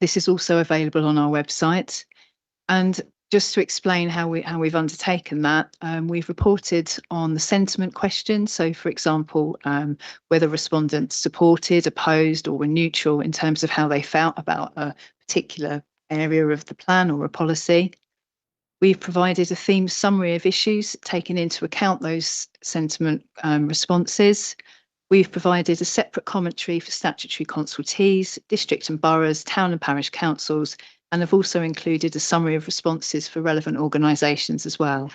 This is also available on our website. And just to explain how we've undertaken that, we've reported on the sentiment question. So, for example, whether respondents supported, opposed, or were neutral in terms of how they felt about a particular area of the plan or a policy. We've provided a themed summary of issues, taking into account those sentiment responses. We've provided a separate commentary for statutory consultees, district and boroughs, town and parish councils, and have also included a summary of responses for relevant organisations as well.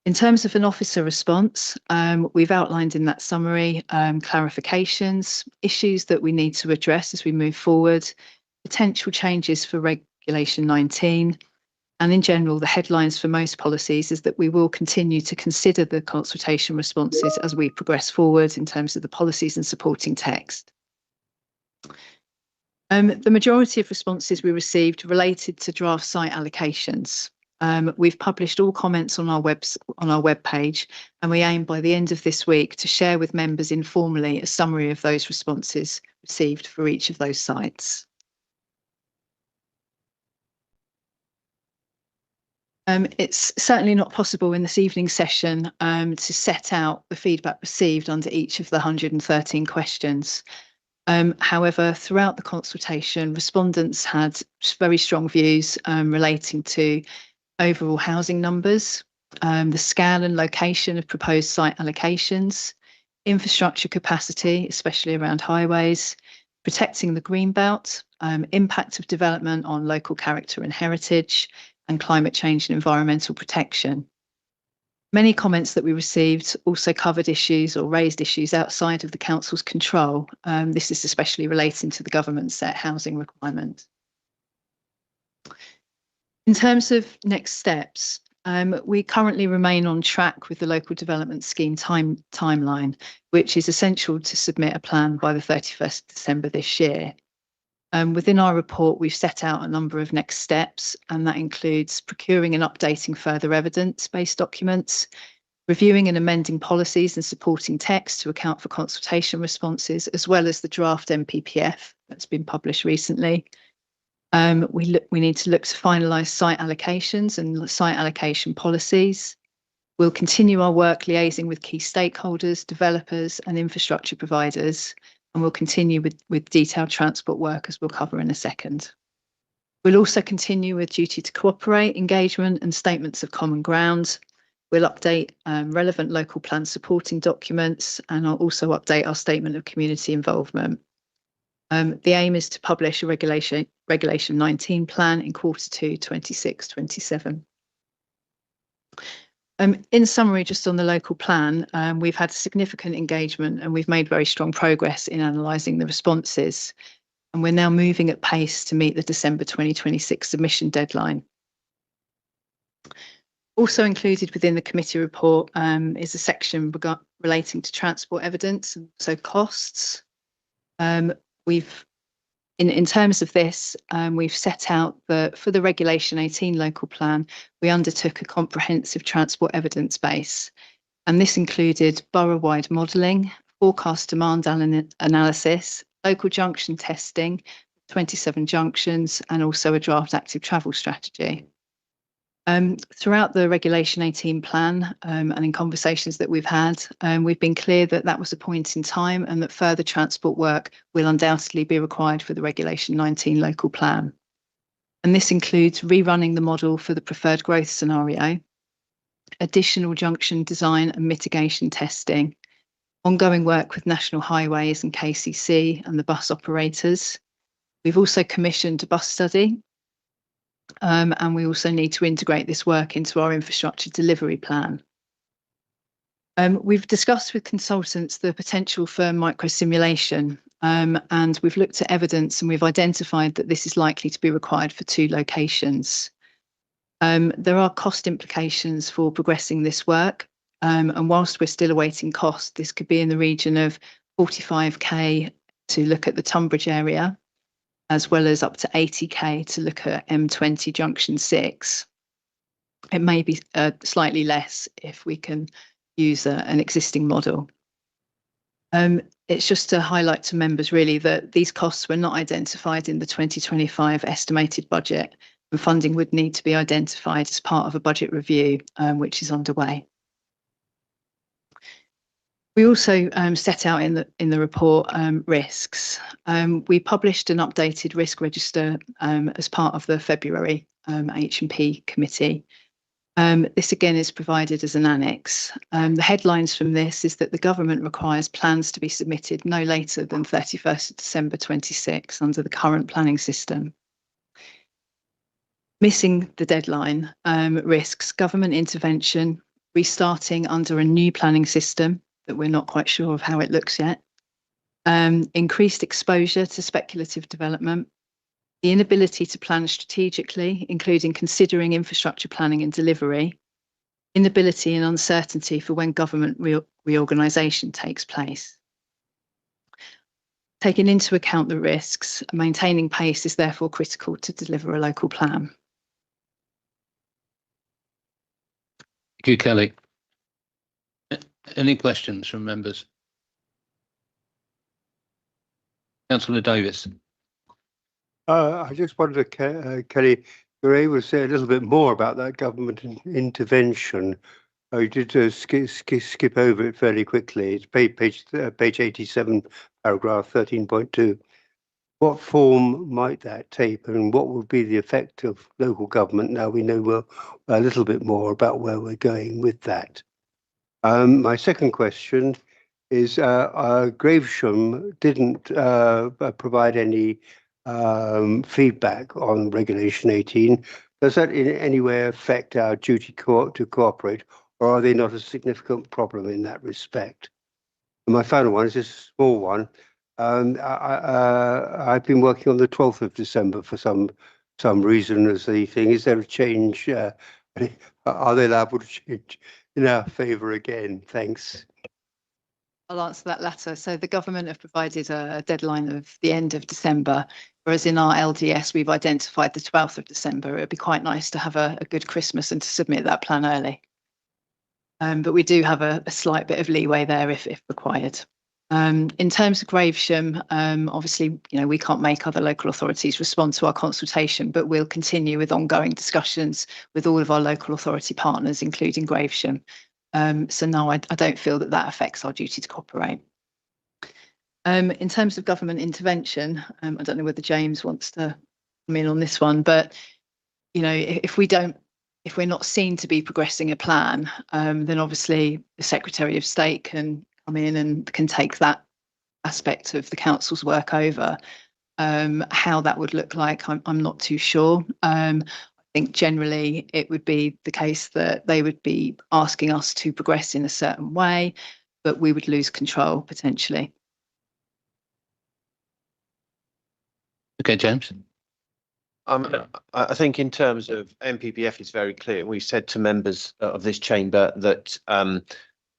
In terms of an officer response, we've outlined in that summary clarifications, issues that we need to address as we move forward, potential changes for Regulation 19, and in general, the headlines for most policies is that we will continue to consider the consultation responses as we progress forward in terms of the policies and supporting text. The majority of responses we received related to draft site allocations. We've published all comments on our web page, and we aim by the end of this week to share with members informally a summary of those responses received for each of those sites. It's certainly not possible in this evening's session to set out the feedback received under each of the 113 questions. However, throughout the consultation, respondents had very strong views relating to overall housing numbers, the scale and location of proposed site allocations, infrastructure capacity, especially around highways, protecting the green belt, impact of development on local character and heritage, and climate change and environmental protection. Many comments that we received also covered issues or raised issues outside of the Council's control. This is especially relating to the government's set housing requirement. In terms of next steps, we currently remain on track with the local development scheme timeline, which is essential to submit a plan by the 31st December this year. Within our report, we've set out a number of next steps, and that includes procuring and updating further evidence-based documents, reviewing and amending policies and supporting text to account for consultation responses, as well as the draft MPPF that's been published recently. We need to look to finalise site allocations and site allocation policies. We'll continue our work liaising with key stakeholders, developers and infrastructure providers, and we'll continue with detailed transport work, as we'll cover in a second. We'll also continue with duty to cooperate, engagement and statements of common ground. We'll update relevant local plan supporting documents, and I'll also update our statement of community involvement. The aim is to publish a Regulation 19 plan in Q2 26-27. In summary, just on the local plan, we've had significant engagement and we've made very strong progress in analysing the responses. And we're now moving at pace to meet the December 2026 submission deadline. Also included within the committee report is a section relating to transport evidence and so costs. In terms of this, we've set out that for the Regulation 18 local plan, we undertook a comprehensive transport evidence base, and this included borough-wide modelling, forecast demand analysis, local junction testing, 27 junctions, and also a draft active travel strategy. Throughout the Regulation 18 plan and in conversations that we've had, we've been clear that that was a point in time and that further transport work will undoubtedly be required for the Regulation 19 local plan. And this includes rerunning the model for the preferred growth scenario, additional junction design and mitigation testing, ongoing work with National Highways and KCC and the bus operators. We've also commissioned a bus study. And we also need to integrate this work into our infrastructure delivery plan. We've discussed with consultants the potential for microsimulation, and we've looked at evidence and we've identified that this is likely to be required for 2 locations. There are cost implications for progressing this work, And whilst we're still awaiting cost, this could be in the region of 45k to look at the Tunbridge area, as well as up to 80k to look at M20 Junction 6. It may be slightly less if we can use an existing model. It's just to highlight to members really that these costs were not identified in the 2025 estimated budget, and funding would need to be identified as part of a budget review, which is underway. We also set out in the report risks. We published an updated risk register as part of the February H&P committee. This again is provided as an annex. The headlines from this is that the government requires plans to be submitted no later than 31st of December 26 under the current planning system. Missing the deadline risks government intervention, restarting under a new planning system that we're not quite sure of how it looks yet, increased exposure to speculative development, the inability to plan strategically, including considering infrastructure planning and delivery, inability and uncertainty for when government reorganisation takes place. Taking into account the risks, maintaining pace is therefore critical to deliver a local plan. Thank you, Kelly. Any questions from members? Councillor Davis. I just wondered, Kelly, you're able to say a little bit more about that government intervention. You did skip over it fairly quickly. It's page 87, paragraph 13.2. What form might that take, and what would be the effect of local government? Now we know a little bit more about where we're going with that. My second question is Gravesham didn't provide any feedback on Regulation 18. Does that in any way affect our duty to cooperate, or are they not a significant problem in that respect? And my final one is just a small one. I've been working on the 12th of December for some reason as the thing. Is there a change? Are they liable to change in our favour again? Thanks. I'll answer that latter. So the government have provided a deadline of the end of December, whereas in our LDS we've identified the 12th of December. It'd be quite nice to have a good Christmas and to submit that plan early. But we do have a slight bit of leeway there if required. In terms of Gravesham, obviously, we can't make other local authorities respond to our consultation, but we'll continue with ongoing discussions with all of our local authority partners, including Gravesham. So no, I don't feel that affects our duty to cooperate. In terms of government intervention, I don't know whether James wants to come in on this one, but if we're not seen to be progressing a plan, then obviously the Secretary of State can come in and can take that aspect of the council's work over. How that would look like, I'm not too sure. I think generally it would be the case that they would be asking us to progress in a certain way, but we would lose control potentially. Okay, James. I think in terms of MPPF, it's very clear. We've said to members of this chamber that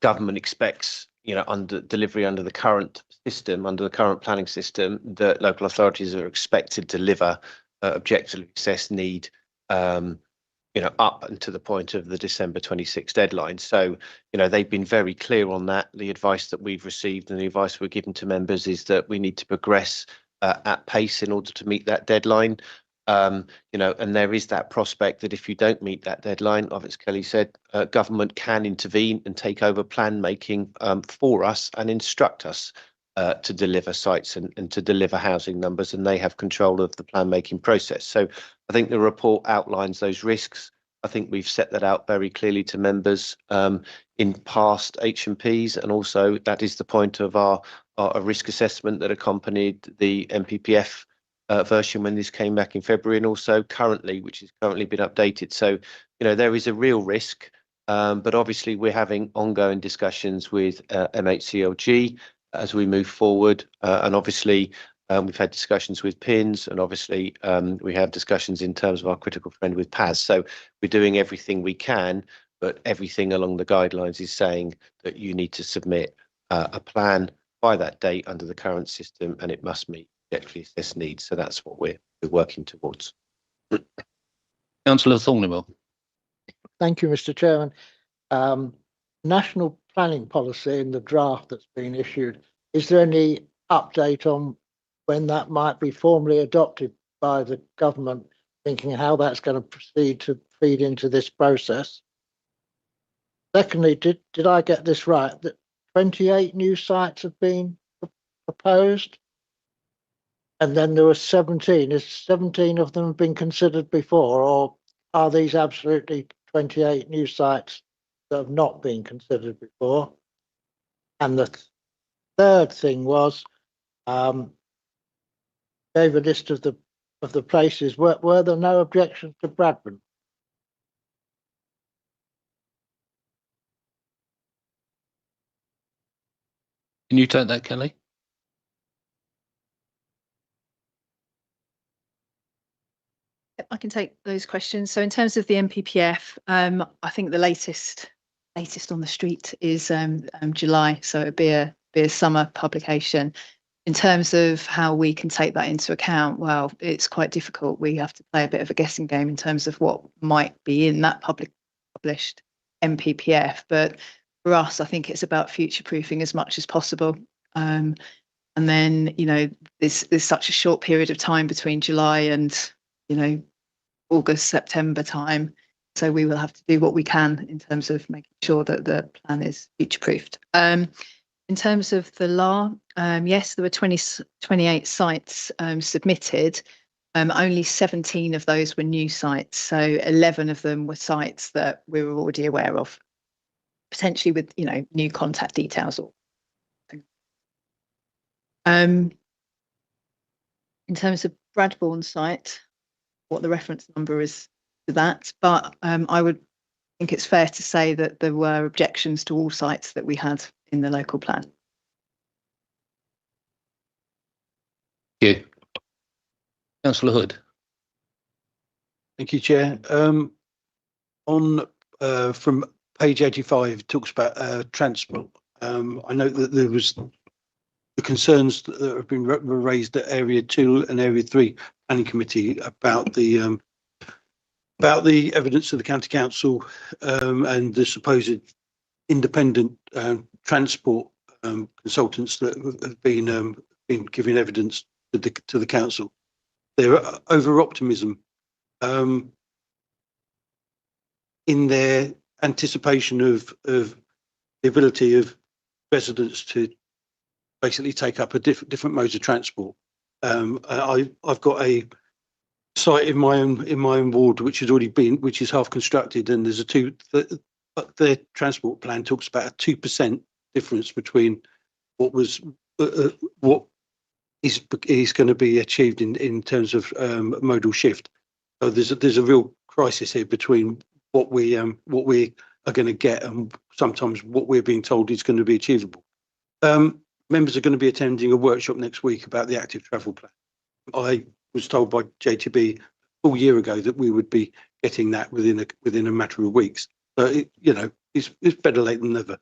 government expects, under delivery under the current system, under the current planning system, that local authorities are expected to deliver objectively assessed need, up until the point of the December 26 deadline. So, they've been very clear on that. The advice that we've received and the advice we're giving to members is that we need to progress at pace in order to meet that deadline. And there is that prospect that if you don't meet that deadline, as Kelly said, government can intervene and take over plan making for us and instruct us to deliver sites and to deliver housing numbers, and they have control of the plan making process. So I think the report outlines those risks. I think we've set that out very clearly to members in past H&Ps, and also that is the point of our risk assessment that accompanied the MPPF version when this came back in February, and also currently, which has currently been updated. So, there is a real risk, but obviously we're having ongoing discussions with MHCLG as we move forward, and obviously we've had discussions with PINS, and obviously we have discussions in terms of our critical friend with PAS. So we're doing everything we can, but everything along the guidelines is saying that you need to submit a plan by that date under the current system, and it must meet objectively assessed needs. So that's what we're working towards. Councillor Thornewell. Thank you, Mr. Chairman. National planning policy in the draft that's been issued, is there any update on when that might be formally adopted by the government, thinking how that's going to proceed to feed into this process? Secondly, did I get this right, that 28 new sites have been proposed? And then there were 17. Is 17 of them been considered before, or are these absolutely 28 new sites that have not been considered before? And the third thing was, gave a list of the places. Were there no objections to Bradburn? Can you take that, Kelly? I can take those questions. So in terms of the NPPF, I think the latest on the street is July, so it'd be a summer publication. In terms of how we can take that into account, well, it's quite difficult. We have to play a bit of a guessing game in terms of what might be in that published NPPF. But for us, I think it's about future-proofing as much as possible. And then, you know, there's such a short period of time between July and, you know, August, September time. So we will have to do what we can in terms of making sure that the plan is future-proofed. In terms of the law, yes, there were 28 sites submitted. Only 17 of those were new sites. So 11 of them were sites that we were already aware of, potentially with, you know, new contact details or something. In terms of Bradburn site, what the reference number is to that, but I would think it's fair to say that there were objections to all sites that we had in the local plan. Thank you. Councillor Hood. Thank you, Chair. On from page 85, it talks about transport. I know that there was the concerns that have been raised at Area 2 and Area 3 Planning Committee about the evidence of the County Council and the supposed independent transport consultants that have been giving evidence to the council. Their over-optimism in their anticipation of the ability of residents to basically take up a different modes of transport. I've got a site in my own ward which is half constructed, and there's their transport plan talks about a 2% difference between what is going to be achieved in terms of modal shift. So there's a real crisis here between what we are going to get and sometimes what we're being told is going to be achievable. Members are going to be attending a workshop next week about the active travel plan. I was told by JTB a full year ago that we would be getting that within a matter of weeks. But it's better late than never.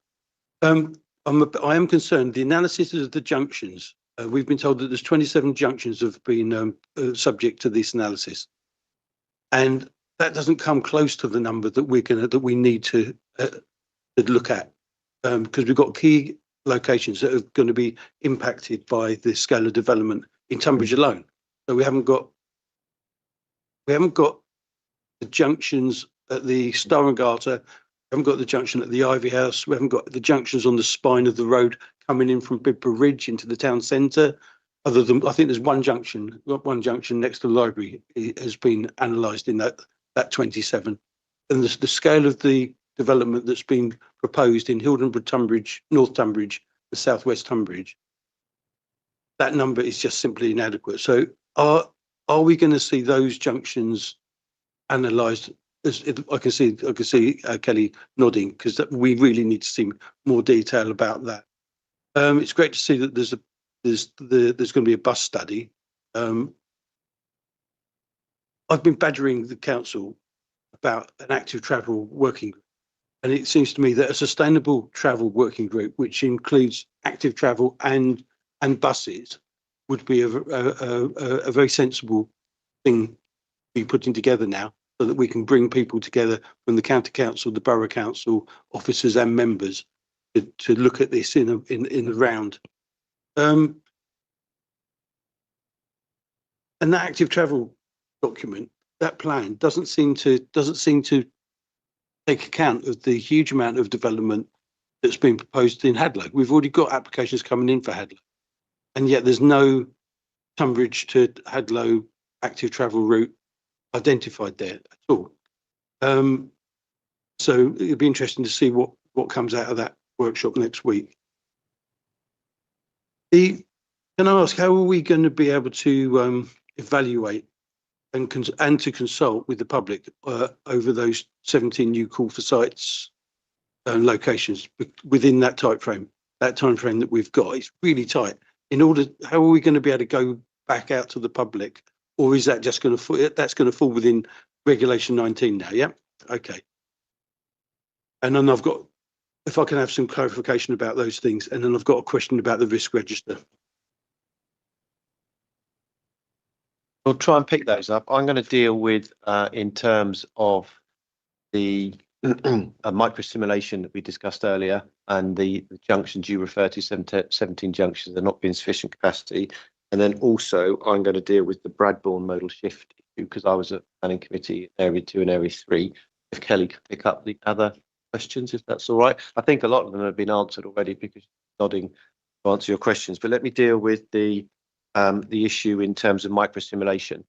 I am concerned. The analysis of the junctions. We've been told that there's 27 junctions have been subject to this analysis, and that doesn't come close to the number that we need to look at, because we've got key locations that are going to be impacted by the scale of development in Tunbridge alone. So we haven't got the junctions at the Star and Garter. We haven't got the junction at the Ivy House. We haven't got the junctions on the spine of the road coming in from Bidborough Ridge into the town centre. Other than, I think there's one junction next to the library has been analysed in that 27. And the scale of the development that's been proposed in Hildenburg, Tunbridge, North Tunbridge, and South West Tunbridge, that number is just simply inadequate. So are we going to see those junctions analysed? I can see Kelly nodding, because we really need to see more detail about that. It's great to see that there's going to be a bus study. I've been badgering the council about an active travel working group. And it seems to me that a sustainable travel working group, which includes active travel and buses, would be a very sensible thing to be putting together now, so that we can bring people together from the county council, the borough council, officers and members to look at this in the round. And that active travel document, that plan, doesn't seem to take account of the huge amount of development that's been proposed in Hadlow. We've already got applications coming in for Hadlow, and yet there's no Tunbridge to Hadlow active travel route identified there at all. So it'd be interesting to see what comes out of that workshop next week. Can I ask, how are we going to be able to evaluate and to consult with the public over those 17 new call for sites and locations within that time frame that we've got? It's really tight. How are we going to be able to go back out to the public, or is that just going to fall within Regulation 19 now? Yeah, okay. And then if I can have some clarification about those things, and then I've got a question about the risk register. We'll try and pick those up. I'm going to deal with in terms of the microsimulation that we discussed earlier, and the junctions you refer to, 17 junctions, they're not being sufficient capacity. And then also I'm going to deal with the Bradbourne modal shift issue, because I was at planning committee area 2 and area 3. If Kelly could pick up the other questions, if that's all right. I think a lot of them have been answered already because you're nodding to answer your questions, but let me deal with the issue in terms of microsimulation.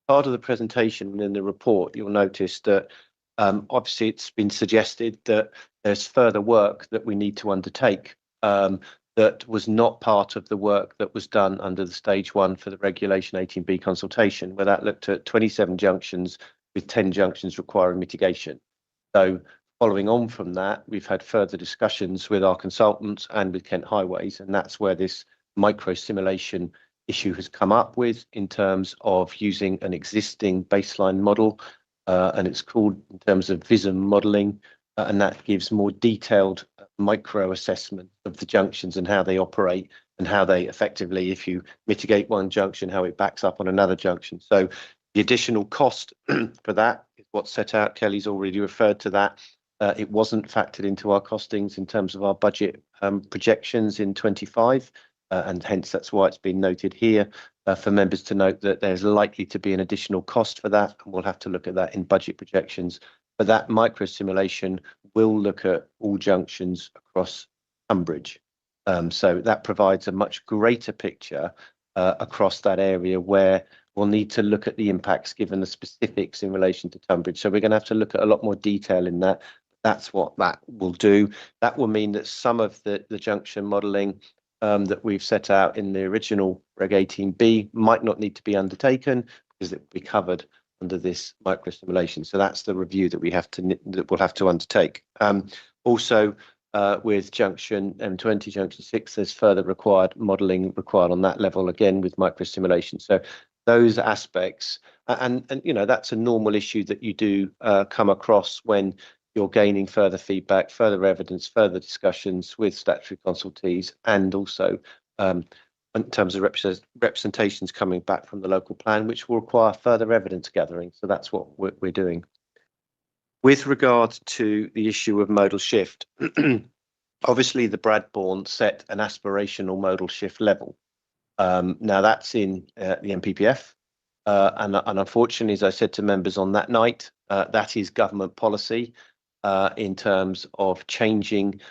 Part of the presentation and in the report, you'll notice that obviously it's been suggested that there's further work that we need to undertake that was not part of the work that was done under the stage 1 for the Regulation 18B consultation, where that looked at 27 junctions with 10 junctions requiring mitigation. So following on from that, we've had further discussions with our consultants and with Kent Highways, and that's where this micro simulation issue has come up with, in terms of using an existing baseline model, and it's called in terms of VISM modelling, and that gives more detailed micro assessment of the junctions and how they operate, and how they effectively, if you mitigate one junction, how it backs up on another junction. So the additional cost for that is what's set out. Kelly's already referred to that. It wasn't factored into our costings in terms of our budget projections in 25, and hence that's why it's been noted here for members to note that there's likely to be an additional cost for that, and we'll have to look at that in budget projections. But that micro simulation will look at all junctions across Tunbridge. So that provides a much greater picture across that area, where we'll need to look at the impacts given the specifics in relation to Tunbridge. So we're going to have to look at a lot more detail in that. That's what that will do. That will mean that some of the junction modelling that we've set out in the original Reg 18B might not need to be undertaken, because it will be covered under this micro simulation. So that's the review that we'll have to undertake. Also, with junction M20, junction 6, there's further modelling required on that level, again with micro simulation. So those aspects, and that's a normal issue that you do come across when you're gaining further feedback, further evidence, further discussions with statutory consultees, and also in terms of representations coming back from the local plan, which will require further evidence gathering. So that's what we're doing. With regard to the issue of modal shift, obviously the Bradbourne set an aspirational modal shift level. Now that's in the MPPF, and unfortunately, as I said to members on that night, that is government policy in terms of changing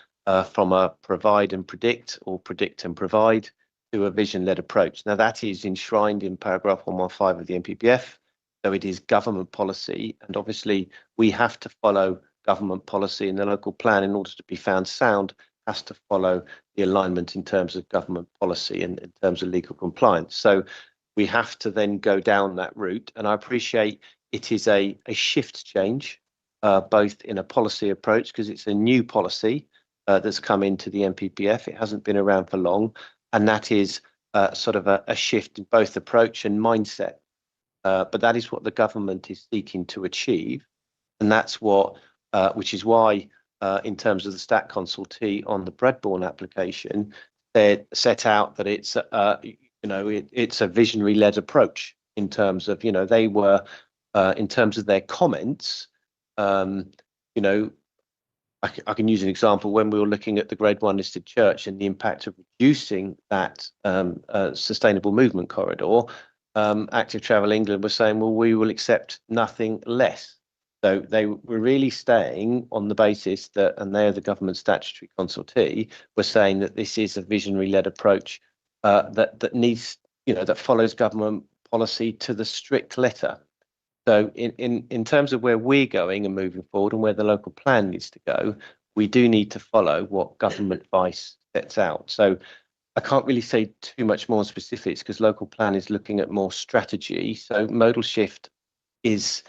from a provide and predict, or predict and provide, to a vision-led approach. Now that is enshrined in paragraph 115 of the MPPF, so it is government policy, and obviously we have to follow government policy, and the local plan, in order to be found sound, has to follow the alignment in terms of government policy and in terms of legal compliance. So we have to then go down that route, and I appreciate it is a shift change, both in a policy approach, because it's a new policy that's come into the MPPF. It hasn't been around for long, and that is sort of a shift in both approach and mindset. But that is what the government is seeking to achieve, and that's what, which is why in terms of the stat consultee on the Bradbourne application, they set out that it's it's a visionary led approach in terms of they were in terms of their comments. I can use an example when we were looking at the Grade 1 listed church and the impact of reducing that sustainable movement corridor. Active Travel England was saying, well, we will accept nothing less. So they were really staying on the basis that, and they're the government statutory consultee, were saying that this is a visionary-led approach that needs, that follows government policy to the strict letter. So in terms of where we're going and moving forward and where the local plan needs to go, we do need to follow what government advice sets out. So I can't really say too much more specifics because local plan is looking at more strategy. So modal shift is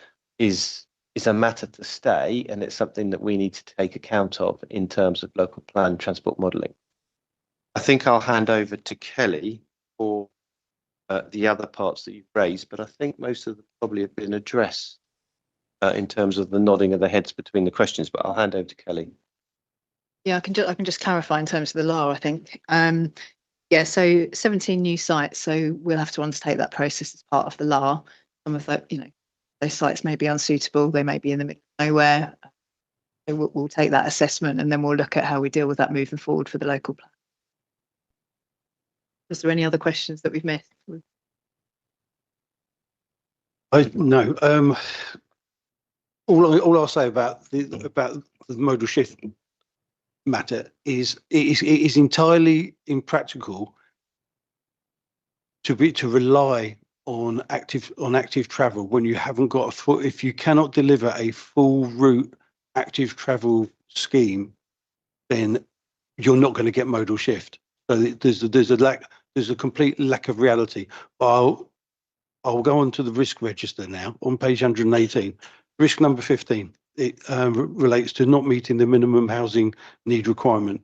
a matter to stay, and it's something that we need to take account of in terms of local plan transport modelling. I think I'll hand over to Kelly for the other parts that you've raised, but I think most of them probably have been addressed in terms of the nodding of the heads between the questions, but I'll hand over to Kelly. Yeah, I can just clarify in terms of the law, I think. Yeah, so 17 new sites, so we'll have to undertake that process as part of the law. Some of that, those sites may be unsuitable, they may be in the middle of nowhere. So we'll take that assessment and then we'll look at how we deal with that moving forward for the local plan. Is there any other questions that we've missed? No. All I'll say about the modal shift matter is it is entirely impractical to rely on active travel when you haven't got if you cannot deliver a full route active travel scheme, then you're not going to get modal shift. So there's a complete lack of reality. I'll go on to the risk register now on page 118. Risk number 15. It relates to not meeting the minimum housing need requirement.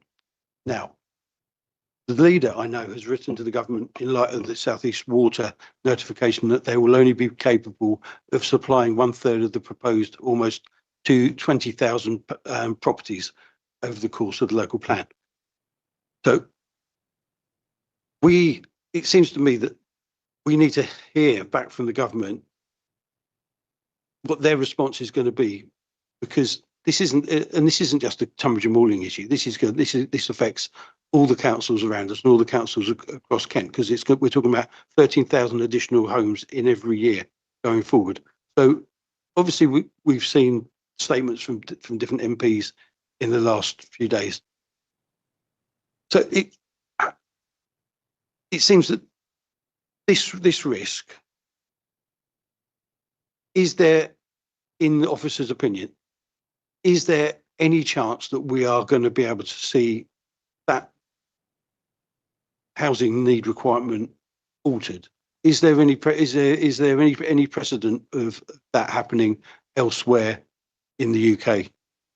Now, the leader I know has written to the government in light of the South East Water notification that they will only be capable of supplying 1/3 of the proposed almost to 20,000 properties over the course of the local plan. So it seems to me that we need to hear back from the government what their response is going to be, because this isn't just a Tunbridge and Malling issue. This affects all the councils around us and all the councils across Kent, because we're talking about 13,000 additional homes in every year going forward. So obviously we've seen statements from different MPs in the last few days. So it seems that this risk, is there, in the officer's opinion, is there any chance that we are going to be able to see that housing need requirement altered? Is there any any precedent of that happening elsewhere in the UK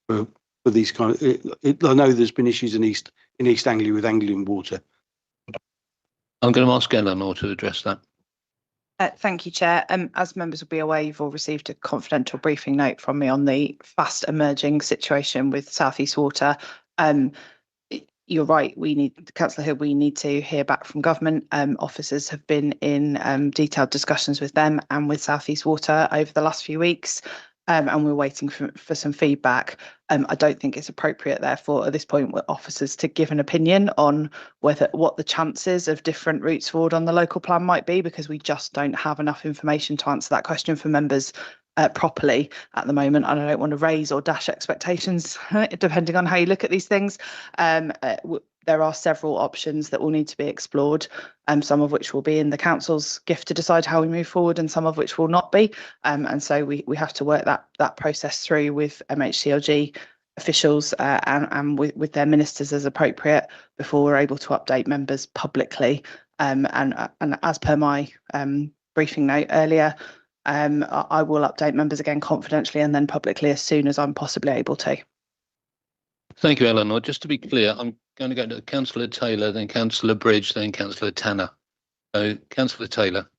for these kind of? I know there's been issues in East Anglia with Anglian Water. I'm going to ask Eleanor to address that. Thank you, Chair. As members will be aware, you've all received a confidential briefing note from me on the fast emerging situation with South East Water. You're right, Councillor Hill, we need to hear back from government. Officers have been in detailed discussions with them and with South East Water over the last few weeks. And we're waiting for some feedback. I don't think it's appropriate, therefore, at this point, with officers to give an opinion on what the chances of different routes forward on the local plan might be, because we just don't have enough information to answer that question for members properly at the moment. And I don't want to raise or dash expectations, depending on how you look at these things. There are several options that will need to be explored, some of which will be in the council's gift to decide how we move forward, and some of which will not be. And so we have to work that process through with MHCLG officials and with their ministers as appropriate before we're able to update members publicly. And as per my briefing note earlier, I will update members again confidentially and then publicly as soon as I'm possibly able to. Thank you, Eleanor. Just to be clear, I'm going to go to Councillor Taylor, then Councillor Bridge, then Councillor Tanner. So, Councillor Taylor.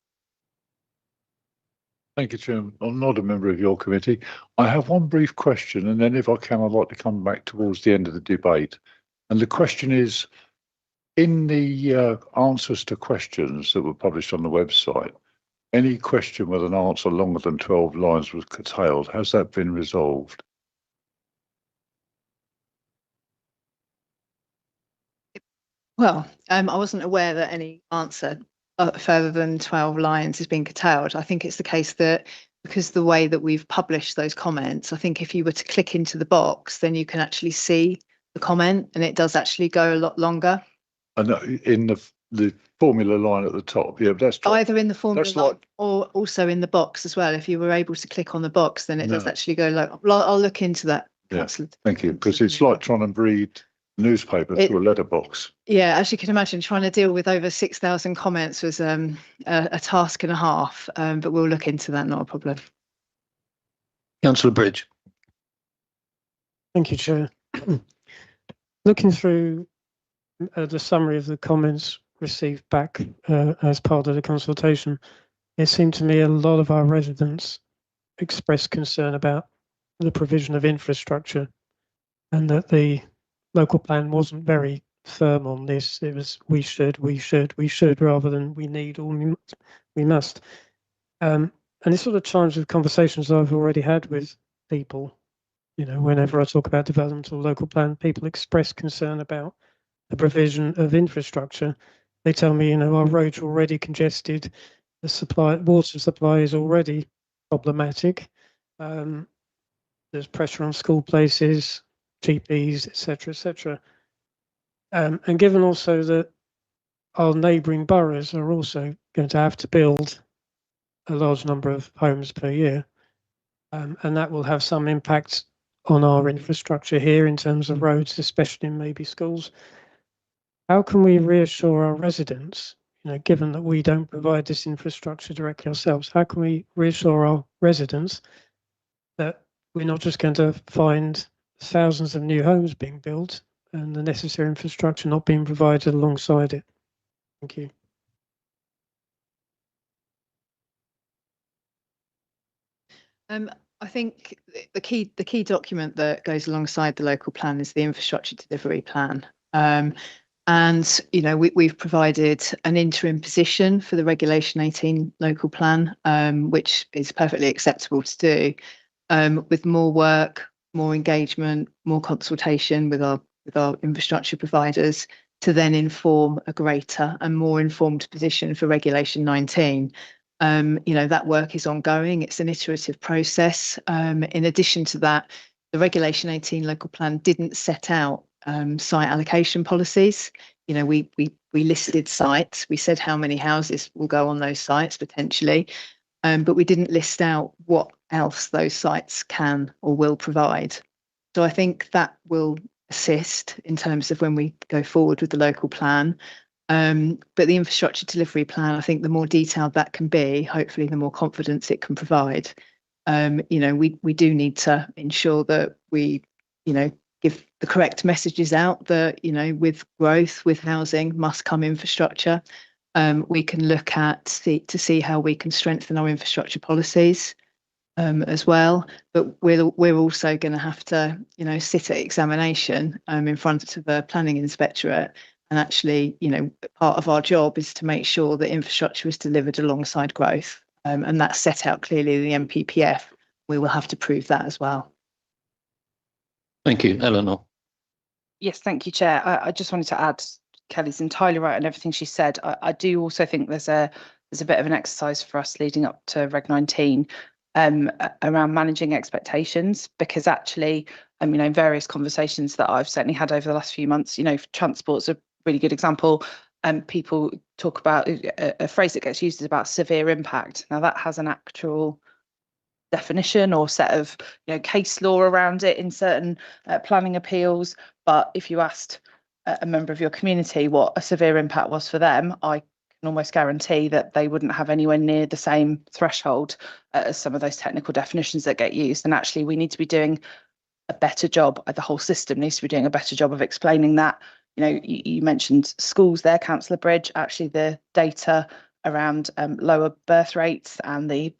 Thank you, Chairman. I'm not a member of your committee. I have one brief question, and then if I can, I'd like to come back towards the end of the debate. And the question is, in the answers to questions that were published on the website, any question with an answer longer than 12 lines was curtailed. Has that been resolved? Well, I wasn't aware that any answer further than 12 lines has been curtailed. I think it's the case that because the way that we've published those comments, I think if you were to click into the box, then you can actually see the comment and it does actually go a lot longer. And in the formula line at the top, yeah, but that's Either in the formula that's line like, or also in the box as well. If you were able to click on the box, then it does No. actually go like, I'll look into that. yeah, Councillor. thank you, because it's like trying to read newspaper through a letterbox. Yeah, as you can imagine, trying to deal with over 6,000 comments was a task and a half, but we'll look into that, not a problem. Councillor Bridge. Thank you, Chair. Looking through the summary of the comments received back as part of the consultation, it seemed to me a lot of our residents expressed concern about the provision of infrastructure and that the local plan wasn't very firm on this. It was we should, rather than we need or we must. And it sort of chimes with conversations I've already had with people. You know, whenever I talk about development or local plan, people express concern about the provision of infrastructure. They tell me, you know, our roads are already congested, the water supply is already problematic. There's pressure on school places, GPs, etc., etc. And given also that our neighbouring boroughs are also going to have to build a large number of homes per year, and that will have some impact on our infrastructure here in terms of roads, especially in maybe schools. How can we reassure our residents, you know, given that we don't provide this infrastructure directly ourselves, how can we reassure our residents that we're not just going to find thousands of new homes being built and the necessary infrastructure not being provided alongside it? Thank you. I think the key document that goes alongside the local plan is the infrastructure delivery plan. And you know, we've provided an interim position for the Regulation 18 local plan, which is perfectly acceptable to do, with more work, more engagement, more consultation with our infrastructure providers to then inform a greater and more informed position for Regulation 19. You know, that work is ongoing. It's an iterative process. In addition to that, the Regulation 18 local plan didn't set out site allocation policies. You know, we listed sites. We said how many houses will go on those sites potentially, but we didn't list out what else those sites can or will provide. So I think that will assist in terms of when we go forward with the local plan. But the infrastructure delivery plan, I think the more detailed that can be, hopefully the more confidence it can provide. You know, we do need to ensure that we, you know, give the correct messages out that, you know, with growth, with housing must come infrastructure. We can look at to see how we can strengthen our infrastructure policies as well. But we're also going to have to, you know, sit at examination in front of a planning inspectorate. And actually, you know, part of our job is to make sure that infrastructure is delivered alongside growth. And that's set out clearly in the MPPF. We will have to prove that as well. Thank you, Eleanor. Yes, thank you, Chair. I just wanted to add, Kelly's entirely right on everything she said. I do also think there's a bit of an exercise for us leading up to Reg 19 around managing expectations, because actually, you know, various conversations that I've certainly had over the last few months, you know, transport's a really good example. People talk about a phrase that gets used is about severe impact. Now that has an actual definition or set of, you know, case law around it in certain planning appeals. But if you asked a member of your community what a severe impact was for them, I can almost guarantee that they wouldn't have anywhere near the same threshold as some of those technical definitions that get used. And actually, we need to be doing a better job. The whole system needs to be doing a better job of explaining that. You know, you mentioned schools there, Councillor Bridge. Actually, the data around lower birth rates, and the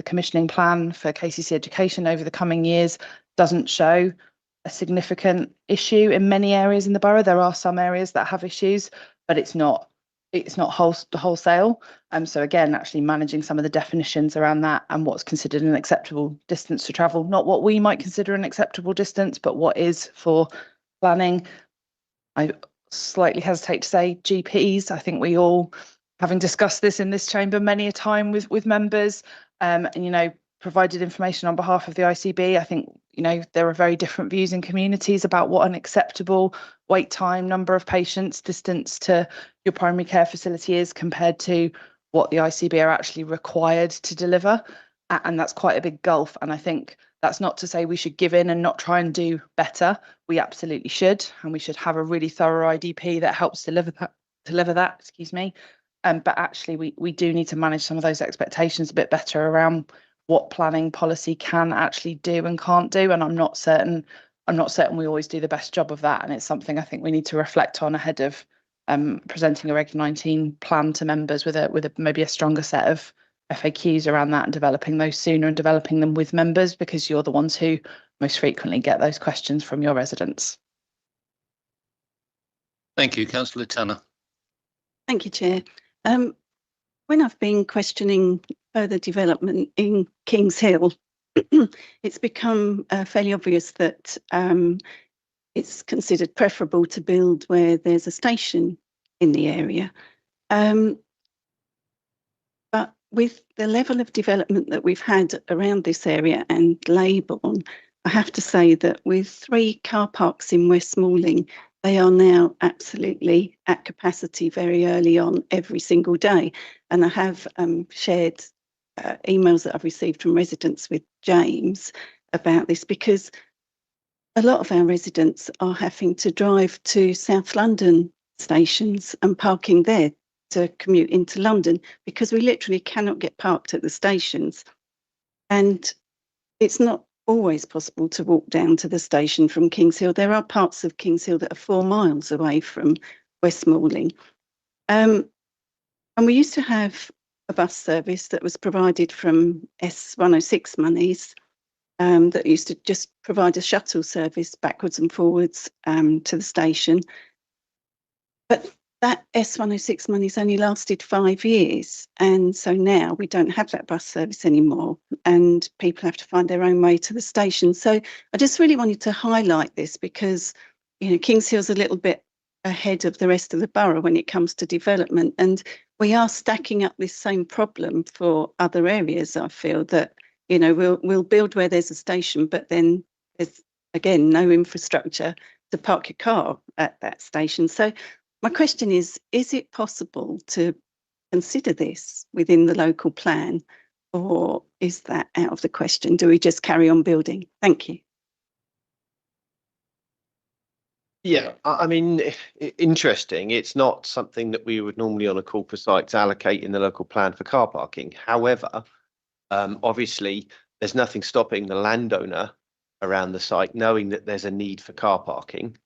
commissioning plan for KCC education over the coming years doesn't show a significant issue in many areas in the borough. There are some areas that have issues, but it's not wholesale. So again, actually managing some of the definitions around that and what's considered an acceptable distance to travel, not what we might consider an acceptable distance, but what is for planning. I slightly hesitate to say GPs. I think we all, having discussed this in this chamber many a time with members, and provided information on behalf of the ICB, I think there are very different views in communities about what an acceptable wait time, number of patients, distance to your primary care facility is compared to what the ICB are actually required to deliver. And that's quite a big gulf. And I think that's not to say we should give in and not try and do better. We absolutely should. And we should have a really thorough IDP that helps deliver that, excuse me. But actually we do need to manage some of those expectations a bit better around what planning policy can actually do and can't do. And I'm not certain we always do the best job of that. And it's something I think we need to reflect on ahead of presenting a Reg 19 plan to members with a maybe a stronger set of FAQs around that, and developing those sooner and developing them with members, because you're the ones who most frequently get those questions from your residents. Thank you, Councillor Tanner. Thank you, Chair. When I've been questioning further development in Kings Hill, it's become fairly obvious that it's considered preferable to build where there's a station in the area. But with the level of development that we've had around this area and Leybourne, I have to say that with 3 car parks in West Malling, they are now absolutely at capacity very early on every single day. And I have shared emails that I've received from residents with James about this, because a lot of our residents are having to drive to South London stations and parking there to commute into London, because we literally cannot get parked at the stations. And it's not always possible to walk down to the station from Kings Hill. There are parts of Kings Hill that are 4 miles away from West Malling. And we used to have a bus service that was provided from S106 monies, that used to just provide a shuttle service backwards and forwards to the station. But that S106 money's only lasted 5 years. And so now we don't have that bus service anymore, and people have to find their own way to the station. So I just really wanted to highlight this, because, Kings Hill's a little bit ahead of the rest of the borough when it comes to development. And we are stacking up this same problem for other areas. I feel that, we'll build where there's a station, but then there's, again, no infrastructure to park your car at that station. So my question is it possible to consider this within the local plan, or is that out of the question? Do we just carry on building? Thank you. Yeah, I mean, interesting. It's not something that we would normally on a call for sites allocate in the local plan for car parking. However, obviously, there's nothing stopping the landowner around the site knowing that there's a need for car parking,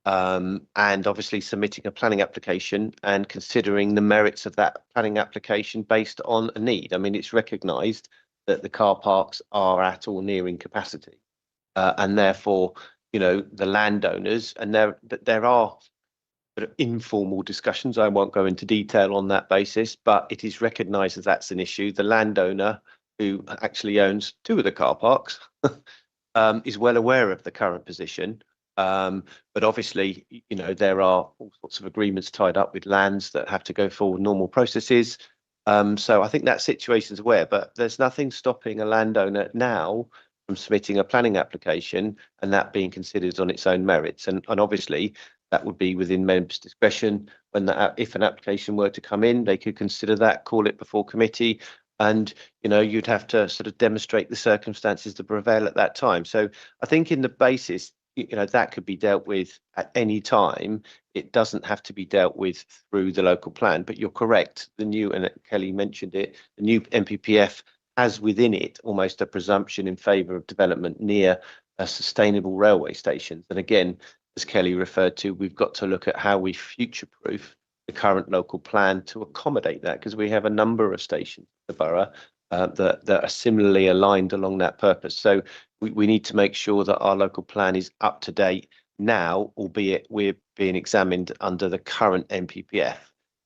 and obviously submitting a planning application and considering the merits of that planning application based on a need. I mean, it's recognised that the car parks are at or nearing capacity, and therefore, the landowners, and there are sort of informal discussions. I won't go into detail on that basis, but it is recognised that that's an issue. The landowner, who actually owns 2 of the car parks, is well aware of the current position. But obviously, there are all sorts of agreements tied up with lands that have to go forward normal processes. So I think that situation's aware, but there's nothing stopping a landowner now from submitting a planning application and that being considered on its own merits. And obviously that would be within members' discretion. If an application were to come in, they could consider that, call it before committee, and you'd have to sort of demonstrate the circumstances to prevail at that time. So I think in the basis, that could be dealt with at any time. It doesn't have to be dealt with through the local plan. But you're correct, the new, and Kelly mentioned it, the new NPPF has within it almost a presumption in favour of development near sustainable railway stations. And again, as Kelly referred to, we've got to look at how we future-proof the current local plan to accommodate that, because we have a number of stations in the borough that are similarly aligned along that purpose. So we need to make sure that our local plan is up to date now, albeit we're being examined under the current NPPF.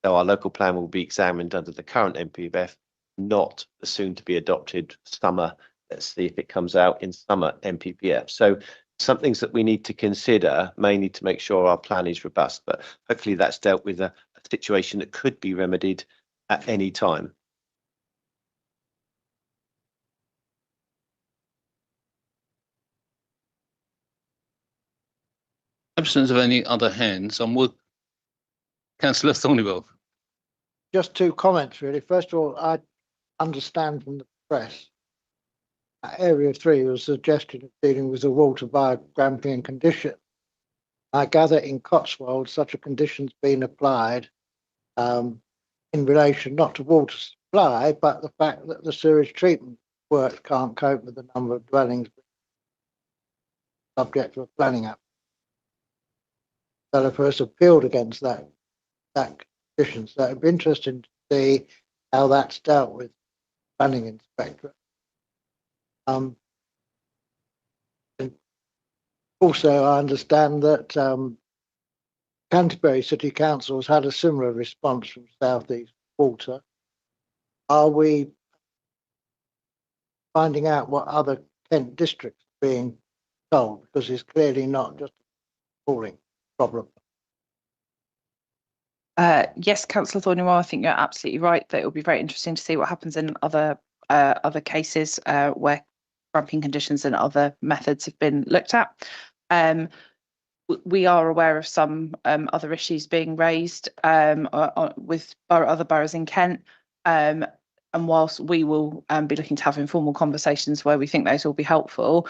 So our local plan will be examined under the current NPPF, not the soon to be adopted summer. Let's see if it comes out in summer NPPF. So some things that we need to consider, mainly to make sure our plan is robust, but hopefully that's dealt with a situation that could be remedied at any time. Absence of any other hands, Councillor Thornewell. Just two comments, really. First of all, I understand from the press that Area 3 was suggested of dealing with the water by Grampian condition. I gather in Cotswold such a condition's been applied in relation not to water supply, but the fact that the sewage treatment works can't cope with the number of dwellings subject to a planning app. Developers appealed against that condition, so it'd be interesting to see how that's dealt with planning inspector. Also, I understand that Canterbury City Council has had a similar response from South East Water. Are we finding out what other Kent districts are being told? Because it's clearly not just a cooling problem. Yes, Councillor Thornewell, I think you're absolutely right that it will be very interesting to see what happens in other cases where Grampian conditions and other methods have been looked at. We are aware of some other issues being raised with other boroughs in Kent. And whilst we will be looking to have informal conversations where we think those will be helpful,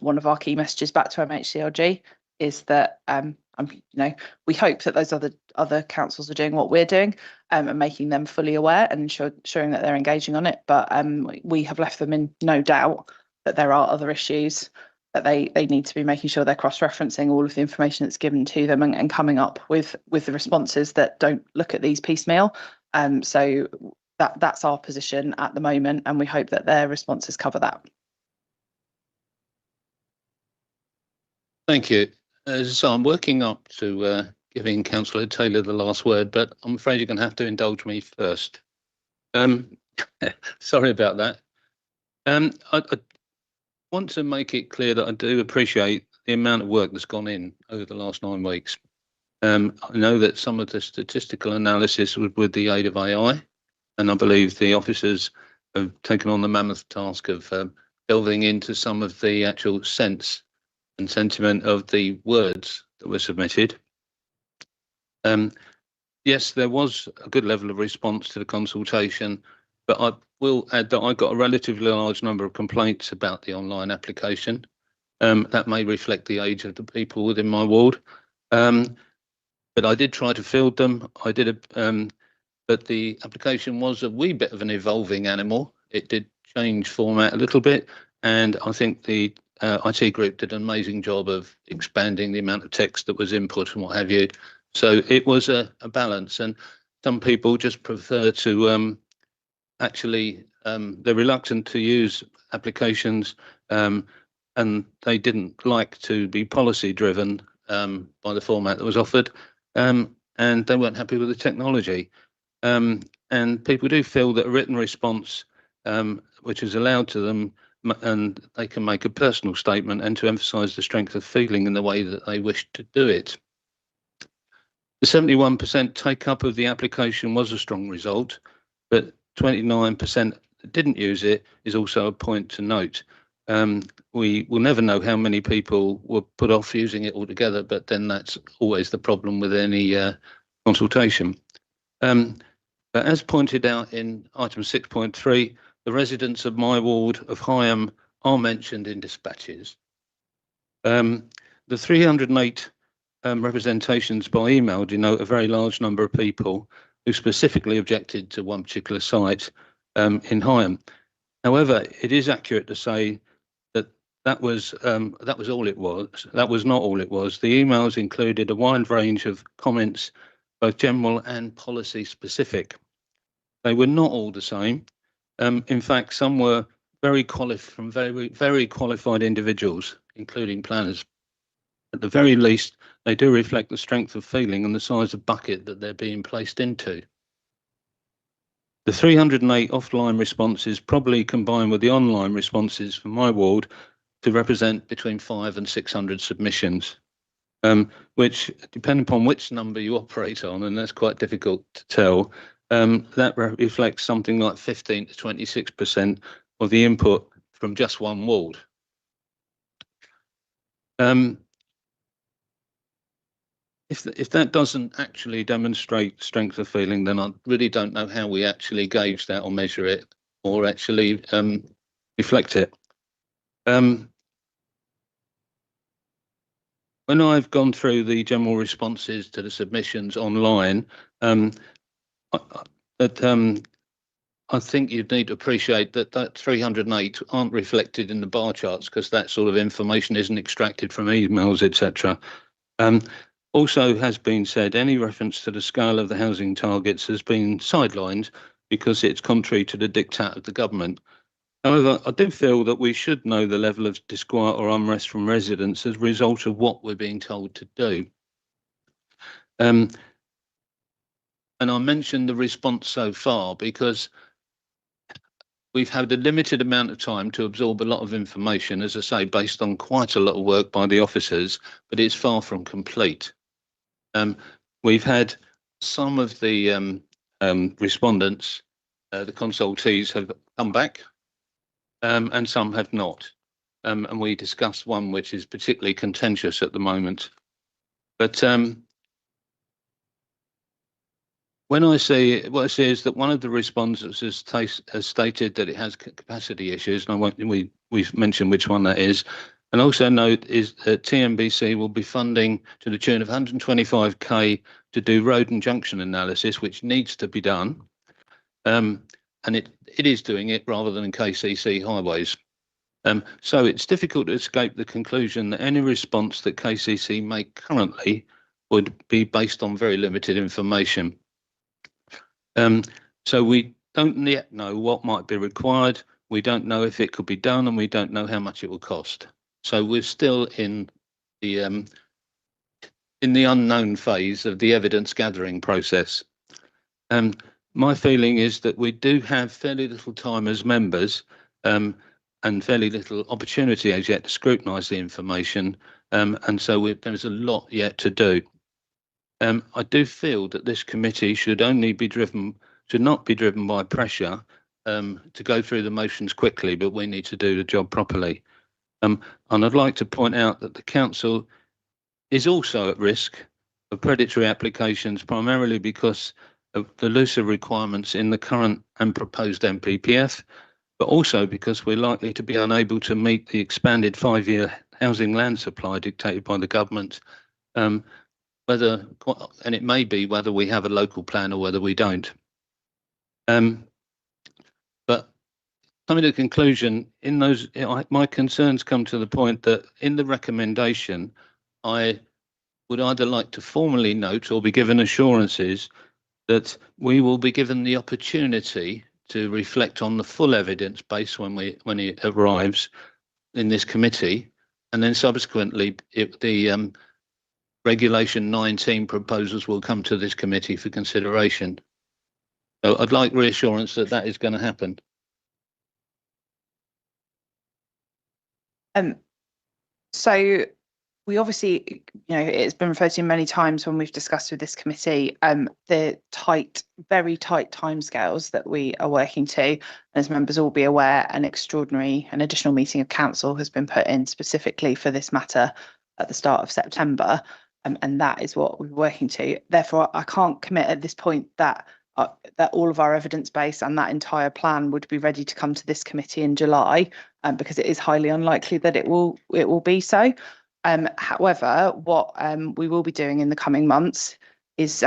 one of our key messages back to MHCLG is that we hope that those other councils are doing what we're doing and making them fully aware and ensuring that they're engaging on it. But we have left them in no doubt that there are other issues that they need to be making sure they're cross-referencing all of the information that's given to them and coming up with the responses that don't look at these piecemeal. So that's our position at the moment, and we hope that their responses cover that. Thank you. So I'm working up to giving Councillor Taylor the last word, but I'm afraid you're going to have to indulge me first. Sorry about that. I want to make it clear that I do appreciate the amount of work that's gone in over the last 9 weeks. I know that some of the statistical analysis was with the aid of AI, and I believe the officers have taken on the mammoth task of delving into some of the actual sense and sentiment of the words that were submitted. Yes, there was a good level of response to the consultation, but I will add that I got a relatively large number of complaints about the online application. That may reflect the age of the people within my ward, but I did try to field them. But the application was a wee bit of an evolving animal. It did change format a little bit, and I think the IT group did an amazing job of expanding the amount of text that was input and what have you. So it was a balance, and some people just prefer to actually, they're reluctant to use applications, and they didn't like to be policy driven by the format that was offered, and they weren't happy with the technology. And people do feel that a written response, which is allowed to them, and they can make a personal statement and to emphasise the strength of feeling in the way that they wish to do it. The 71% take up of the application was a strong result, but 29% didn't use it is also a point to note. We will never know how many people were put off using it altogether, but then that's always the problem with any consultation. But as pointed out in item 6.3, the residents of my ward of Higham are mentioned in dispatches. The 308 representations by email denote a very large number of people who specifically objected to one particular site in Higham. However, it is accurate to say that that was all it was. That was not all it was. The emails included a wide range of comments both general and policy specific. They were not all the same. In fact, some were very qualified individuals, including planners. At the very least, they do reflect the strength of feeling and the size of bucket that they're being placed into. The 308 offline responses probably combined with the online responses for my ward to represent between 500 and 600 submissions, which, depending upon which number you operate on, and that's quite difficult to tell, that reflects something like 15 to 26% of the input from just one ward. If that doesn't actually demonstrate strength of feeling, then I really don't know how we actually gauge that or measure it or actually reflect it. When I've gone through the general responses to the submissions online, I think you'd need to appreciate that 308 aren't reflected in the bar charts because that sort of information isn't extracted from emails, etc. Also has been said, any reference to the scale of the housing targets has been sidelined because it's contrary to the diktat of the government. However, I do feel that we should know the level of disquiet or unrest from residents as a result of what we're being told to do. And I mentioned the response so far because we've had a limited amount of time to absorb a lot of information, as I say, based on quite a lot of work by the officers, but it's far from complete. We've had some of the respondents, the consultees have come back, and some have not. And we discussed one which is particularly contentious at the moment. But what I see is that one of the respondents has stated that it has capacity issues, and we've mentioned which one that is. And also note is that TNBC will be funding to the tune of 125k to do road and junction analysis, which needs to be done. And it is doing it rather than KCC highways. So it's difficult to escape the conclusion that any response that KCC make currently would be based on very limited information. So we don't yet know what might be required. We don't know if it could be done, and we don't know how much it will cost. So we're still in the unknown phase of the evidence gathering process. My feeling is that we do have fairly little time as members and fairly little opportunity as yet to scrutinise the information, and so there's a lot yet to do. I do feel that this committee should not be driven by pressure to go through the motions quickly, but we need to do the job properly. And I'd like to point out that the council is also at risk of predatory applications, primarily because of the looser requirements in the current and proposed MPPF, but also because we're likely to be unable to meet the expanded 5-year housing land supply dictated by the government, and it may be whether we have a local plan or whether we don't. But coming to the conclusion, my concerns come to the point that in the recommendation, I would either like to formally note or be given assurances that we will be given the opportunity to reflect on the full evidence base when it arrives in this committee, and then subsequently the Regulation 19 proposals will come to this committee for consideration. So I'd like reassurance that that is going to happen. So we obviously, it's been referred to many times when we've discussed with this committee, the very tight timescales that we are working to. As members will be aware, an additional meeting of council has been put in specifically for this matter at the start of September, and that is what we're working to. Therefore, I can't commit at this point that all of our evidence base and that entire plan would be ready to come to this committee in July, because it is highly unlikely that it will be so. However, what we will be doing in the coming months is,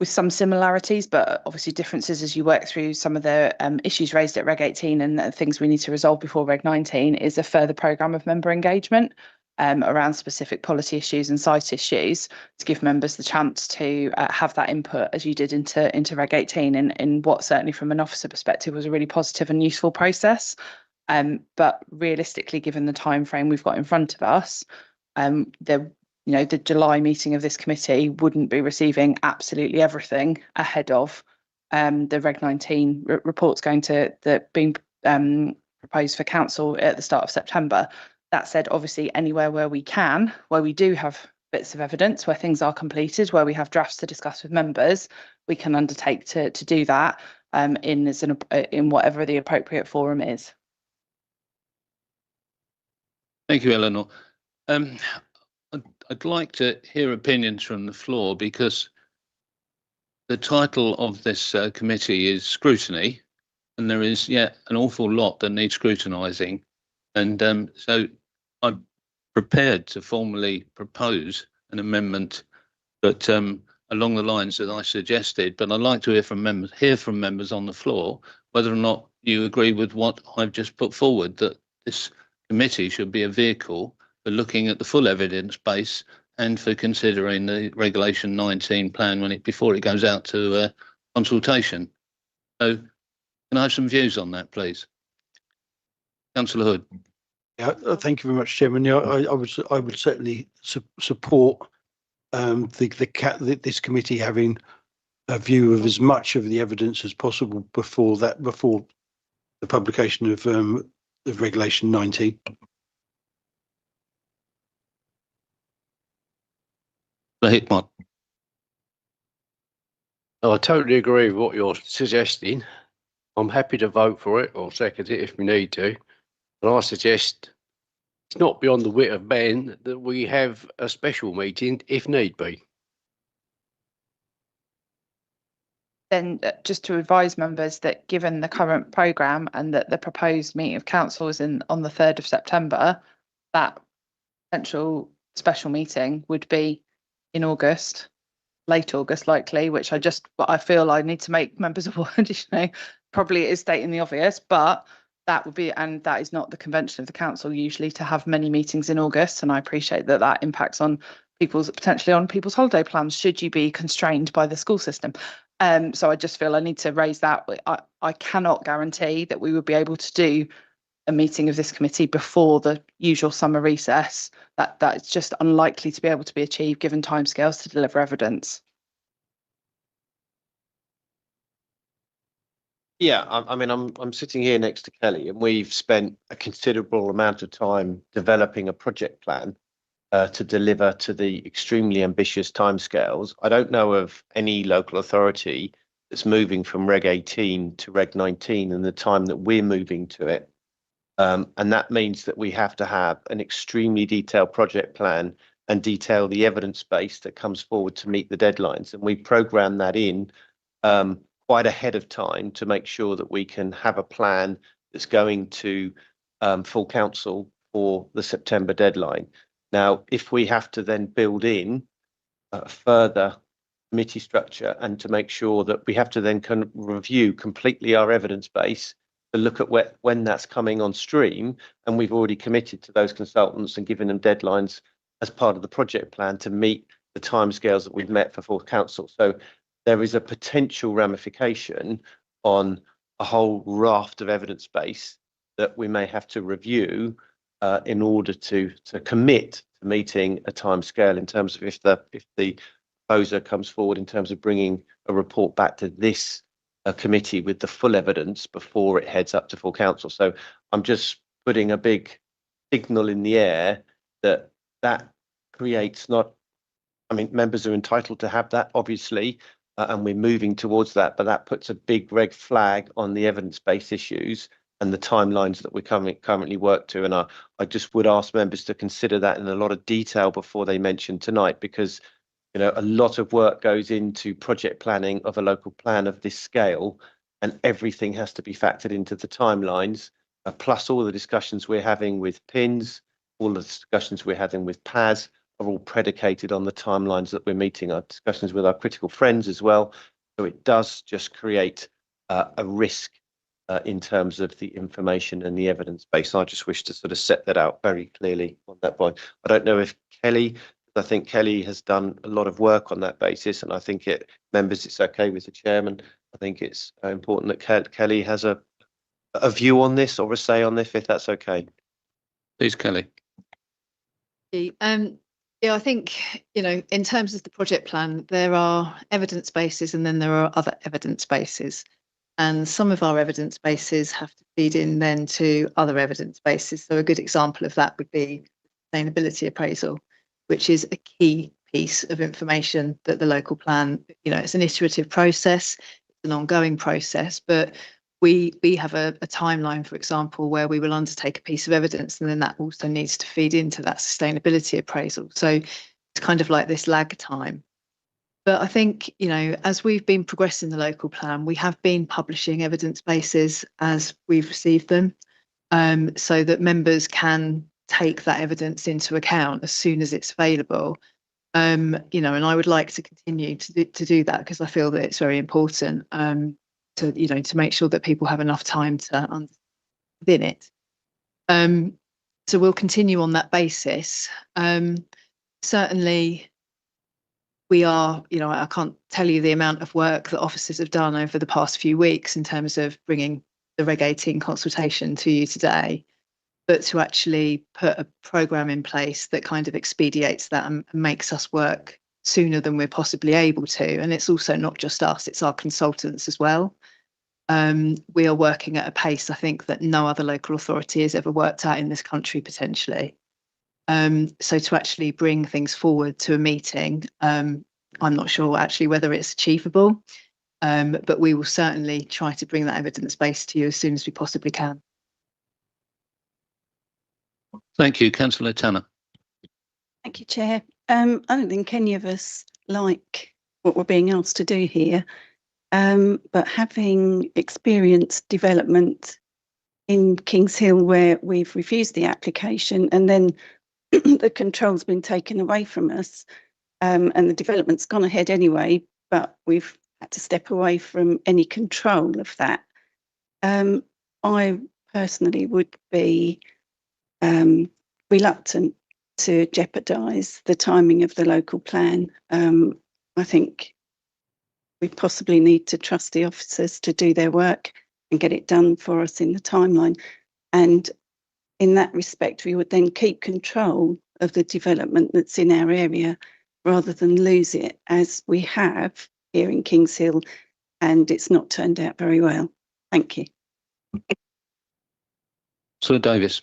with some similarities, but obviously differences as you work through some of the issues raised at Reg 18 and things we need to resolve before Reg 19, is a further programme of member engagement. around specific policy issues and site issues, to give members the chance to have that input, as you did into Reg 18, in what certainly from an officer perspective was a really positive and useful process. But realistically, given the time frame we've got in front of us, the July meeting of this committee wouldn't be receiving absolutely everything ahead of the Reg 19 reports being proposed for council at the start of September. That said, obviously, anywhere where we do have bits of evidence, where things are completed, where we have drafts to discuss with members, we can undertake to do that in whatever the appropriate forum is. Thank you, Eleanor. I'd like to hear opinions from the floor, because the title of this committee is Scrutiny, and there is yet an awful lot that needs scrutinising. And so I'm prepared to formally propose an amendment, but along the lines that I suggested. But I'd like to hear from members on the floor whether or not you agree with what I've just put forward, that this committee should be a vehicle for looking at the full evidence base and for considering the Regulation 19 plan before it goes out to consultation. So can I have some views on that, please? Councillor Hood. Yeah, thank you very much, Chairman. Yeah, I would certainly support this committee having a view of as much of the evidence as possible before the publication of Regulation 19. Oh, I totally agree with what you're suggesting. I'm happy to vote for it or second it if we need to. But I suggest it's not beyond the wit of man that we have a special meeting if need be. Then just to advise members that given the current programme and that the proposed meeting of council is on the 3rd of September, that special meeting would be in August, late August likely, which I feel I need to make members aware. Probably it is stating the obvious, but that would be, and that is not the convention of the council usually to have many meetings in August. And I appreciate that impacts on potentially on people's holiday plans should you be constrained by the school system. So I just feel I need to raise that. I cannot guarantee that we would be able to do a meeting of this committee before the usual summer recess. That's just unlikely to be able to be achieved given timescales to deliver evidence. Yeah, I mean, I'm sitting here next to Kelly, and we've spent a considerable amount of time developing a project plan to deliver to the extremely ambitious timescales. I don't know of any local authority that's moving from Reg 18 to Reg 19 in the time that we're moving to it. And that means that we have to have an extremely detailed project plan and detail the evidence base that comes forward to meet the deadlines. And we program that in quite ahead of time to make sure that we can have a plan that's going to full council for the September deadline. Now, if we have to then build in further committee structure and to make sure that we have to then review completely our evidence base to look at when that's coming on stream, and we've already committed to those consultants and given them deadlines as part of the project plan to meet the timescales that we've met for full council. So there is a potential ramification on a whole raft of evidence base that we may have to review in order to commit to meeting a timescale in terms of if the proposer comes forward in terms of bringing a report back to this committee with the full evidence before it heads up to full council. So I'm just putting a big signal in the air that creates members are entitled to have that, obviously, and we're moving towards that, but that puts a big red flag on the evidence-based issues and the timelines that we currently work to. And I just would ask members to consider that in a lot of detail before they mention tonight, because a lot of work goes into project planning of a local plan of this scale, and everything has to be factored into the timelines, plus all the discussions we're having with PINs, all the discussions we're having with PAS are all predicated on the timelines that we're meeting, our discussions with our critical friends as well. So it does just create a risk in terms of the information and the evidence base. I just wish to sort of set that out very clearly on that point. I don't know if Kelly, I think Kelly has done a lot of work on that basis, and I think members, it's okay with the chairman. I think it's important that Kelly has a view on this or a say on this, if that's okay. Please, Kelly. Yeah, I think, in terms of the project plan, there are evidence bases and then there are other evidence bases. And some of our evidence bases have to feed in then to other evidence bases. So a good example of that would be sustainability appraisal, which is a key piece of information that the local plan, it's an iterative process, it's an ongoing process, but we have a timeline, for example, where we will undertake a piece of evidence and then that also needs to feed into that sustainability appraisal. So it's kind of like this lag time. But I think, as we've been progressing the local plan, we have been publishing evidence bases as we've received them, so that members can take that evidence into account as soon as it's available. And I would like to continue to do that because I feel that it's very important to make sure that people have enough time to understand within it. So we'll continue on that basis. Certainly, we are, I can't tell you the amount of work that officers have done over the past few weeks in terms of bringing the Reg 18 consultation to you today, but to actually put a programme in place that kind of expedites that and makes us work sooner than we're possibly able to. And it's also not just us, it's our consultants as well. We are working at a pace, I think, that no other local authority has ever worked at in this country, potentially. So to actually bring things forward to a meeting, I'm not sure actually whether it's achievable, but we will certainly try to bring that evidence base to you as soon as we possibly can. Thank you, Councillor Tanner. Thank you, Chair. I don't think any of us like what we're being asked to do here, but having experienced development in Kings Hill where we've refused the application and then the control's been taken away from us, and the development's gone ahead anyway, but we've had to step away from any control of that. I personally would be reluctant to jeopardise the timing of the local plan. I think we possibly need to trust the officers to do their work and get it done for us in the timeline. And in that respect, we would then keep control of the development that's in our area rather than lose it as we have here in Kings Hill, and it's not turned out very well. Thank you. Sir Davis.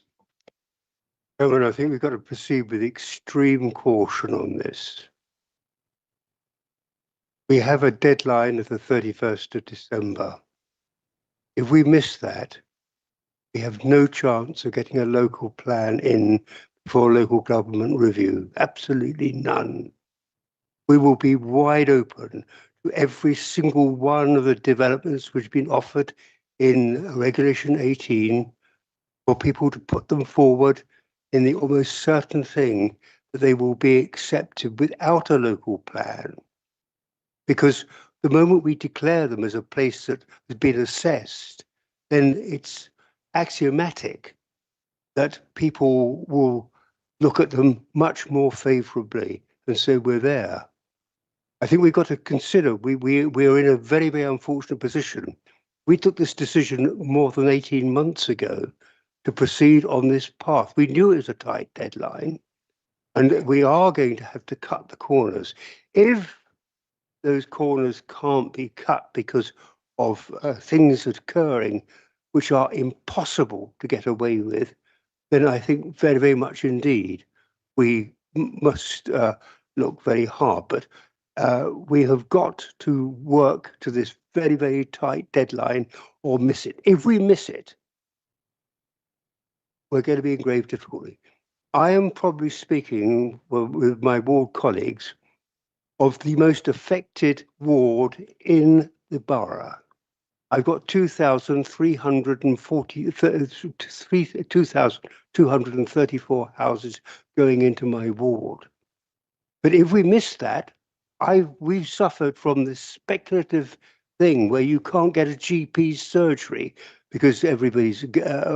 Chairman, I think we've got to proceed with extreme caution on this. We have a deadline of the 31st of December. If we miss that, we have no chance of getting a local plan in for local government review. Absolutely none. We will be wide open to every single one of the developments which have been offered in Regulation 18 for people to put them forward in the almost certain thing that they will be accepted without a local plan. Because the moment we declare them as a place that has been assessed, then it's axiomatic that people will look at them much more favourably and say we're there. I think we've got to consider we're in a very, very unfortunate position. We took this decision more than 18 months ago to proceed on this path. We knew it was a tight deadline and we are going to have to cut the corners. If those corners can't be cut because of things occurring which are impossible to get away with, then I think very, very much indeed we must look very hard. But we have got to work to this very, very tight deadline or miss it. If we miss it, we're going to be in grave difficulty. I am probably speaking with my ward colleagues of the most affected ward in the borough. I've got 2,234 houses going into my ward. But if we miss that, we've suffered from this speculative thing where you can't get a GP surgery because everybody's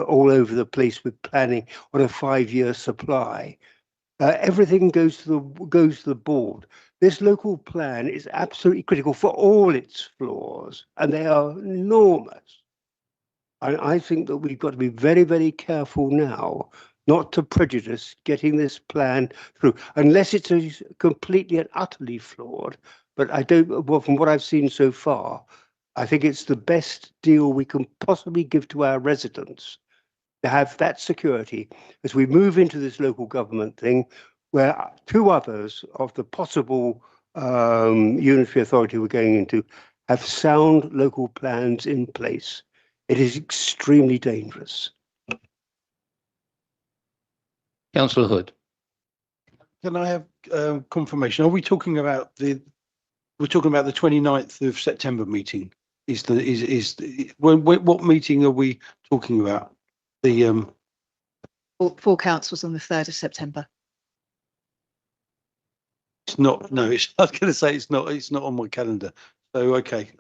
all over the place with planning on a 5-year supply. Everything goes to the board. This local plan is absolutely critical for all its flaws, and they are enormous. I think that we've got to be very, very careful now not to prejudice getting this plan through, unless it's completely and utterly flawed. But I don't, well, from what I've seen so far, I think it's the best deal we can possibly give to our residents to have that security as we move into this local government thing, where 2 others of the possible unitary authority we're going into have sound local plans in place. It is extremely dangerous. Councillor Hood. Can I have confirmation? Are we talking about we're talking about the 29th of September meeting? What meeting are we talking about? The Full councils on the 3rd of September. it's not, no, it's, I was going to say it's not on my calendar. So, okay.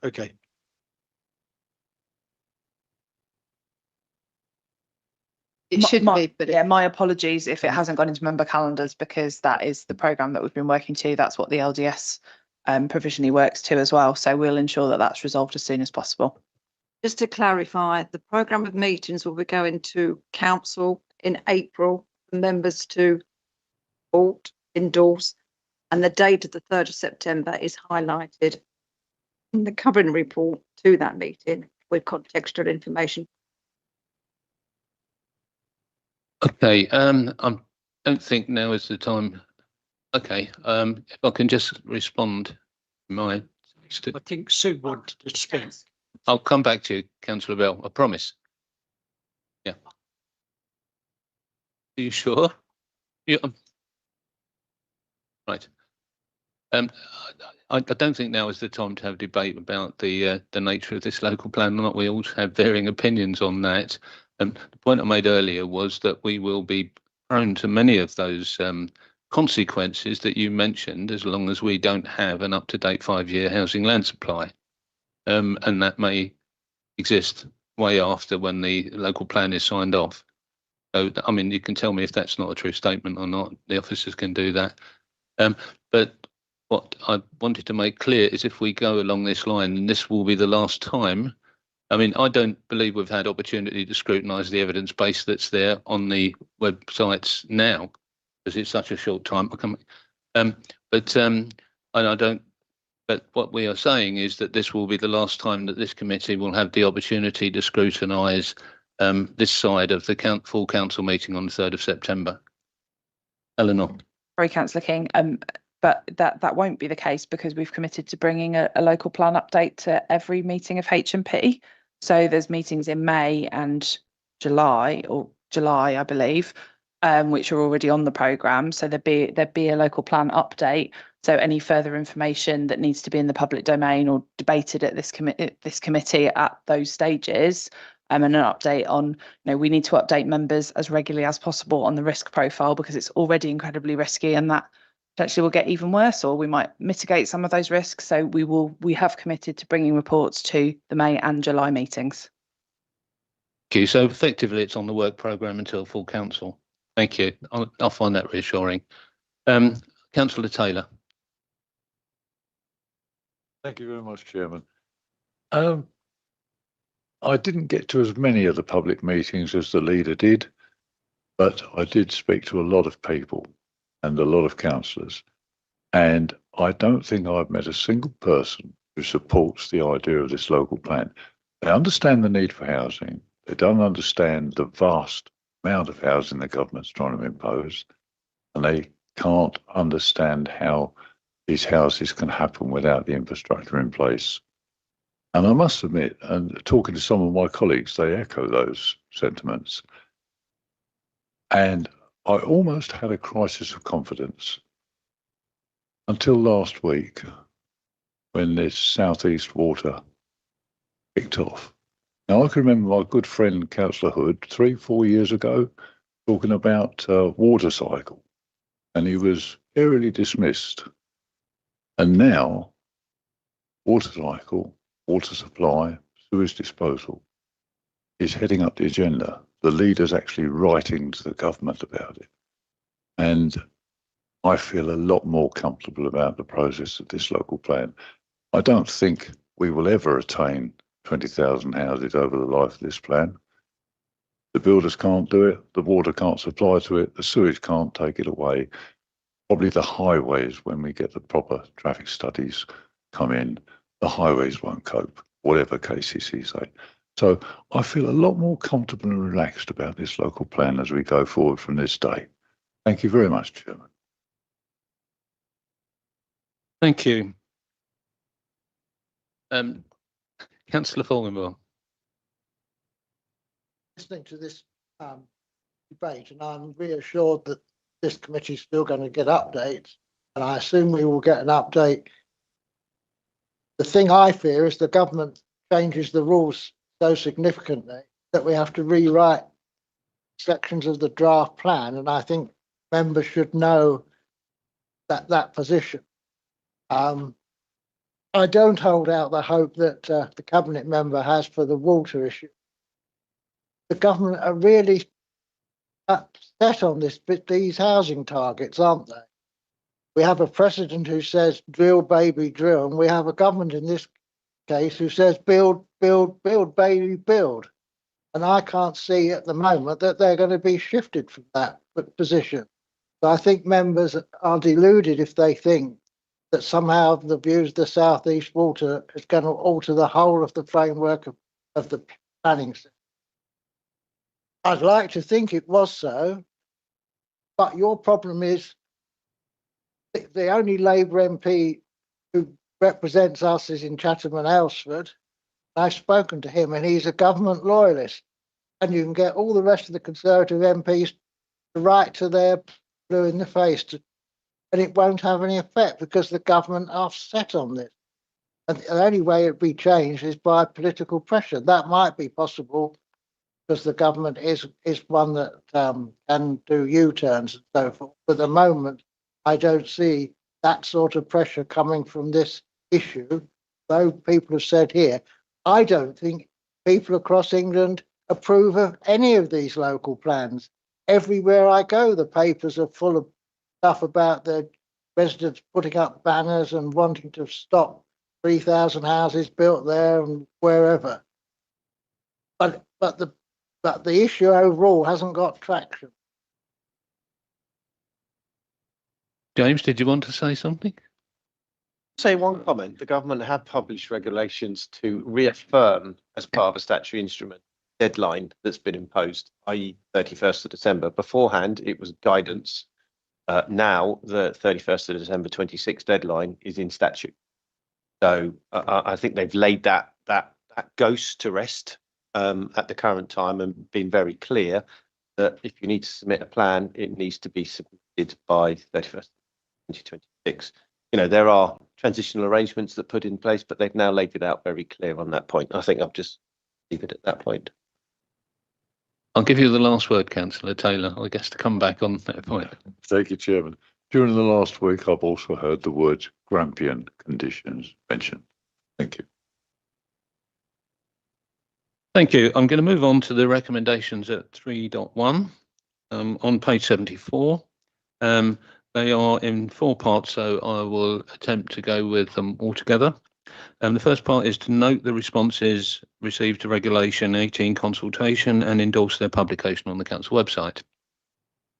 It should be, but yeah, my apologies if it hasn't gone into member calendars, because that is the programme that we've been working to. That's what the LDS provisionally works to as well. So we'll ensure that that's resolved as soon as possible. Just to clarify, the programme of meetings will be going to council in April, for members to vote, endorse, and the date of the 3rd of September is highlighted in the covering report to that meeting with contextual information. Okay, I don't think now is the time. Okay, if I can just respond, I think Sue wanted to speak. I'll come back to you, Councillor Bell, I promise. Yeah. Are you sure? Yeah. Right. I don't think now is the time to have debate about the nature of this local plan or not. We all have varying opinions on that. And the point I made earlier was that we will be prone to many of those consequences that you mentioned, as long as we don't have an up-to-date 5-year housing land supply. And that may exist way after when the local plan is signed off. So, I mean, you can tell me if that's not a true statement or not. The officers can do that. But what I wanted to make clear is if we go along this line, and this will be the last time. I mean, I don't believe we've had opportunity to scrutinise the evidence base that's there on the websites now, because it's such a short time. And I don't. But what we are saying is that this will be the last time that this committee will have the opportunity to scrutinise this side of the full council meeting on the 3rd of September. Eleanor. Sorry, Councillor King. But that won't be the case, because we've committed to bringing a local plan update to every meeting of H&P. So there's meetings in May and July, I believe, which are already on the programme. So there'd be a local plan update. So any further information that needs to be in the public domain or debated at this committee at those stages, and an update on, we need to update members as regularly as possible on the risk profile, because it's already incredibly risky, and that potentially will get even worse, or we might mitigate some of those risks. So we have committed to bringing reports to the May and July meetings. Thank you. So effectively, it's on the work programme until full council. Thank you. I'll find that reassuring. Councillor Taylor. Thank you very much, Chairman. I didn't get to as many of the public meetings as the leader did, but I did speak to a lot of people and a lot of councillors, and I don't think I've met a single person who supports the idea of this local plan. They understand the need for housing. They don't understand the vast amount of housing the government's trying to impose, and they can't understand how these houses can happen without the infrastructure in place. And I must admit, and talking to some of my colleagues, they echo those sentiments. And I almost had a crisis of confidence until last week, when this southeast water kicked off. Now, I can remember my good friend, Councillor Hood, 3-4 years ago, talking about water cycle, and he was airily dismissed. And now, water cycle, water supply, sewage disposal. is heading up the agenda. The leader's actually writing to the government about it. And I feel a lot more comfortable about the process of this local plan. I don't think we will ever attain 20,000 houses over the life of this plan. The builders can't do it, the water can't supply to it, the sewage can't take it away. Probably the highways, when we get the proper traffic studies come in, the highways won't cope, whatever KCC say. So I feel a lot more comfortable and relaxed about this local plan as we go forward from this day. Thank you very much, Chairman. Thank you. Councillor Falkenberg. Listening to this debate, and I'm reassured that this committee is still going to get updates, and I assume we will get an update. The thing I fear is the government changes the rules so significantly that we have to rewrite sections of the draft plan, and I think members should know that position. I don't hold out the hope that the cabinet member has for the water issue. The government are really set on these housing targets, aren't they? We have a president who says drill, baby, drill, and we have a government in this case who says build, build, build, baby, build. And I can't see at the moment that they're going to be shifted from that position. So I think members are deluded if they think that somehow the views of the South East Water is going to alter the whole of the framework of the planning system. I'd like to think it was so, but your problem is the only Labour MP who represents us is in Chatham and Aylesford. I've spoken to him and he's a government loyalist. And you can get all the rest of the Conservative MPs to write to their blue in the face, and it won't have any effect because the government are set on this. And the only way it'd be changed is by political pressure. That might be possible because the government is one that can do U-turns and so forth. But at the moment, I don't see that sort of pressure coming from this issue. Though people have said here, I don't think people across England approve of any of these local plans. Everywhere I go, the papers are full of stuff about the residents putting up banners and wanting to stop 3,000 houses built there and wherever. But the issue overall hasn't got traction. James, did you want to say something? Say one comment. The government have published regulations to reaffirm, as part of a statutory instrument, deadline that's been imposed, i.e. 31st of December. Beforehand, it was guidance. Now, the 31st of December 26 deadline is in statute. So I think they've laid that ghost to rest at the current time and been very clear that if you need to submit a plan, it needs to be submitted by 31st 2026. You know, there are transitional arrangements that put in place, but they've now laid it out very clear on that point. I think I'll just leave it at that point. I'll give you the last word, Councillor Taylor, I guess, to come back on that point. Thank you, Chairman. During the last week, I've also heard the words Grampian conditions mentioned. Thank you. Thank you. I'm going to move on to the recommendations at 3.1 on page 74. They are in 4 parts, so I will attempt to go with them all together. The first part is to note the responses received to Regulation 18 consultation and endorse their publication on the Council website.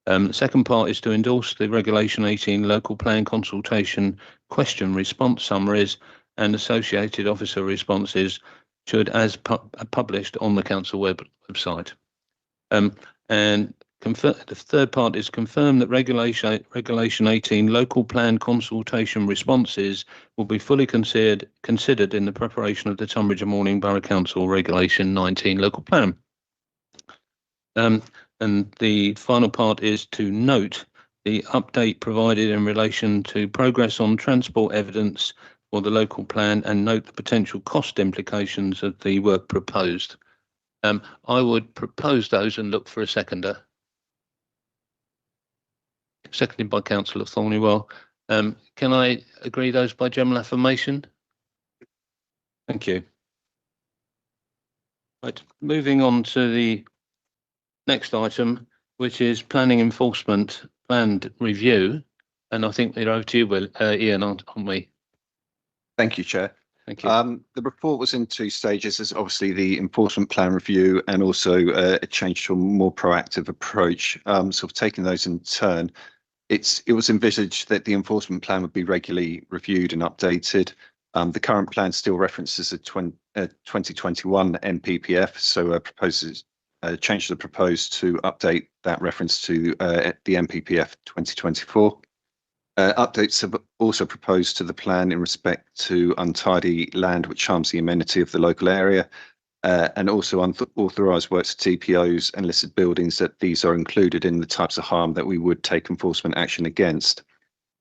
The second part is to endorse the Regulation 18 local plan consultation question response summaries and associated officer responses should as published on the Council website. And the third part is confirm that Regulation 18 local plan consultation responses will be fully considered in the preparation of the Tunbridge and Morning Borough Council Regulation 19 local plan. And the final part is to note the update provided in relation to progress on transport evidence for the local plan and note the potential cost implications of the work proposed. I would propose those and look for a seconder. Seconded by Councillor Thornywell. Can I agree those by general affirmation? Thank you. Right, moving on to the next item, which is planning enforcement planned review. And I think we're over to you, Ian, aren't we? Thank you, Chair. Thank you. The report was in two stages. There's obviously the enforcement plan review and also a change to a more proactive approach. Sort of taking those in turn, it was envisaged that the enforcement plan would be regularly reviewed and updated. The current plan still references a 2021 MPPF, so proposes changes are proposed to update that reference to the MPPF 2024. Updates have also proposed to the plan in respect to untidy land which harms the amenity of the local area, and also unauthorised works of TPOs and listed buildings, that these are included in the types of harm that we would take enforcement action against.